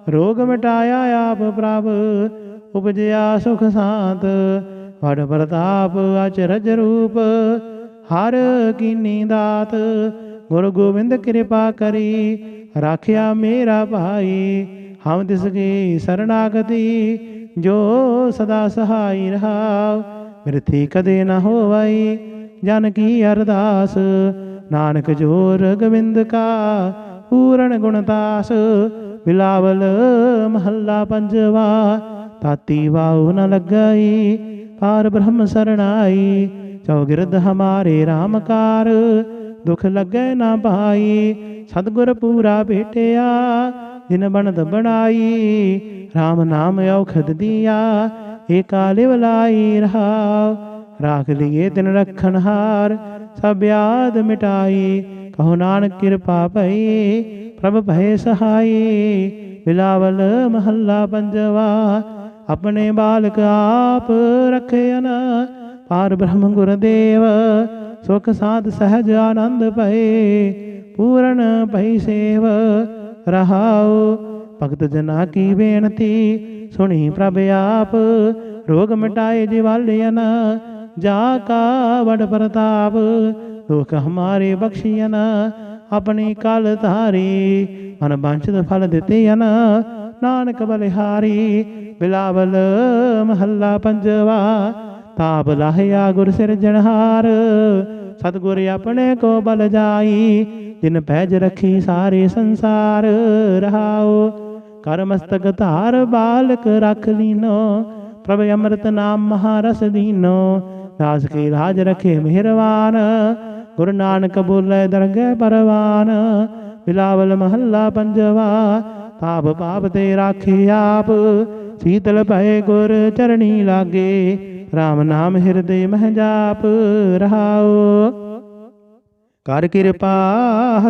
ਰੋਗ ਮਿਟਾਇਆ ਆਪ ਪ੍ਰਭ, ਉਪਜਿਆ ਸੁਖ ਸਾਂਤ। ਵਡ ਪ੍ਰਤਾਪ ਅਚਰਜ ਰੂਪ, ਹਰ ਕੀਨੀ ਦਾਤ। ਗੁਰ ਗੋਬਿੰਦ ਕਿਰਪਾ ਕਰੀ, ਰਾਖਿਆ ਮੇਰਾ ਭਾਈ। ਹਮ ਤਿਸ ਕੀ ਸਰਣਾਗਤੀ, ਜੋ ਸਦਾ ਸਹਾਈ ਰਹਾਉ। ਮਿਰਥੀ ਕਦੇ ਨ ਹੋਵਈ, ਜਨ ਕੀ ਅਰਦਾਸ। ਨਾਨਕ ਜੋਰ ਗੋਬਿੰਦ ਕਾ, ਪੂਰਨ ਗੁਣਦਾਸ। ਬਿਲਾਵਲ ਮਹੱਲਾ ਪੰਜਵਾ। ਤਾਤੀ ਵਾਉ ਨ ਲੱਗਈ, ਪਾਰ ਬ੍ਰਹਮ ਸਰਣਾਈ। ਚੌਗਿਰਦ ਹਮਾਰੇ ਰਾਮਕਾਰ, ਦੁਖ ਲੱਗੈ ਨਾ ਭਾਈ। ਸਤਿਗੁਰ ਪੂਰਾ ਭੇਟਿਆ, ਜਿਨ ਬਣਤ ਬਣਾਈ। ਰਾਮ ਨਾਮ ਔਖਦ ਦੀਆ, ਏਕਾ ਲਿਵਲਾਈ ਰਹਾਉ। ਰਾਖ ਲਿਏ ਤਿਨ ਰਖਣ ਹਾਰ, ਸਭ ਆਦ ਮਿਟਾਈ। ਕਹੋ ਨਾਨਕ ਕਿਰਪਾ ਭਈ, ਪ੍ਰਭ ਭਏ ਸਹਾਈ। ਬਿਲਾਵਲ ਮਹੱਲਾ ਪੰਜਵਾ। ਆਪਣੇ ਬਾਲਕ ਆਪ ਰਖਿਅਨ ਪਾਰ ਬ੍ਰਹਮ ਗੁਰਦੇਵ। ਸੁਖ ਸਾਧ ਸਹਿਜ ਆਨੰਦ ਭਏ ਪੂਰਨ ਭਈ ਸੇਵ ਰਹਾਉ। ਭਗਤ ਜਨਾ ਕੀ ਬੇਨਤੀ ਸੁਣੀ ਪ੍ਰਭ ਆਪ। ਰੋਗ ਮਿਟਾਏ ਜਿਵਾਲਿयन ਜਾ ਕਾ ਵਡ ਪ੍ਰਤਾਪ। ਦੁਖ ਹਮਾਰੇ ਬਖਸ਼ੀਅਨ ਆਪਣੀ ਕਲ ਧਾਰੀ। ਮਨ ਬਾਂਛਿਤ ਫਲ ਦਿੱਤੇਅਨ ਨਾਨਕ ਬਲਿਹਾਰੀ। ਬਿਲਾਵਲ ਮਹੱਲਾ ਪੰਜਵਾ। ਤਾਪ ਲਾਹਿਆ ਗੁਰ ਸਿਰਜਣਹਾਰ। ਸਤਿਗੁਰ ਆਪਣੇ ਕੋ ਬਲ ਜਾਈ। ਜਿਨ ਪੈਜ ਰਖੀ ਸਾਰੇ ਸੰਸਾਰ ਰਹਾਉ। ਕਰ ਮਸਤਕ ਧਾਰ ਬਾਲਕ ਰਖ ਲੀਨੋ। ਪ੍ਰਭ ਅੰਮ੍ਰਿਤ ਨਾਮ ਮਹਾਰਸ ਦੀਨੋ। ਦਾਸ ਕੀ ਰਾਜ ਰਖੇ ਮਿਹਰਵਾਨ। ਗੁਰੂ ਨਾਨਕ ਬੋਲੇ ਦਰਗਹਿ ਪਰਵਾਨ। ਬਿਲਾਵਲ ਮਹੱਲਾ ਪੰਜਵਾ। ਤਾਪ ਪਾਪ ਤੇ ਰਾਖੇ ਆਪ। ਸੀਤਲ ਭਏ ਗੁਰ ਚਰਣੀ ਲਾਗੇ। ਰਾਮ ਨਾਮ ਹਿਰਦੇ ਮਹਿ ਜਾਪ ਰਹਾਉ। ਕਰ ਕਿਰਪਾ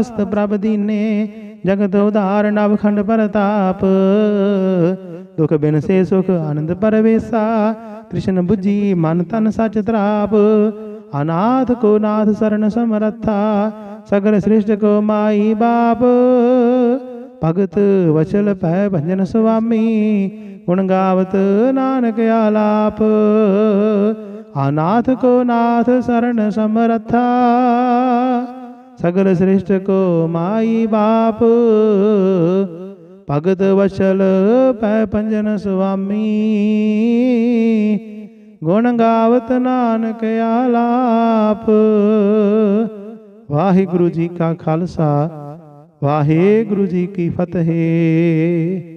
ਹਸਤ ਪ੍ਰਭ ਦੀਨੇ। ਜਗਤ ਉਧਾਰ ਨਵਖੰਡ ਪ੍ਰਤਾਪ। ਦੁਖ ਬਿਨ ਸੇ ਸੁਖ ਆਨੰਦ ਪਰਵੇਸਾ। ਤ੍ਰਿਸ਼ਨ ਬੁਝੀ ਮਨ ਤਨ ਸਚ ਤਰਾਪ। ਅਨਾਥ ਕੋ ਨਾਥ ਸਰਨ ਸਮਰੱਥਾ। ਸਗਲ ਸ੍ਰਿਸ਼ਟ ਕੋ ਮਾਈ ਬਾਪ। ਭਗਤ ਵਚਲ ਭੈ ਭੰਜਨ ਸੁਆਮੀ। ਗੁਣ ਗਾਵਤ ਨਾਨਕ ਆਲਾਪ। ਅਨਾਥ ਕੋ ਨਾਥ ਸਰਨ ਸਮਰੱਥਾ। ਸਗਲ ਸ੍ਰਿਸ਼ਟ ਕੋ ਮਾਈ ਬਾਪ। ਭਗਤ ਵਚਲ ਭੈ ਭੰਜਨ ਸੁਆਮੀ। ਗੁਣ ਗਾਵਤ ਨਾਨਕ ਆਲਾਪ। ਵਾਹਿਗੁਰੂ ਜੀ ਕਾ ਖਾਲਸਾ ਵਾਹਿਗੁਰੂ ਜੀ ਕੀ ਫਤਿਹ।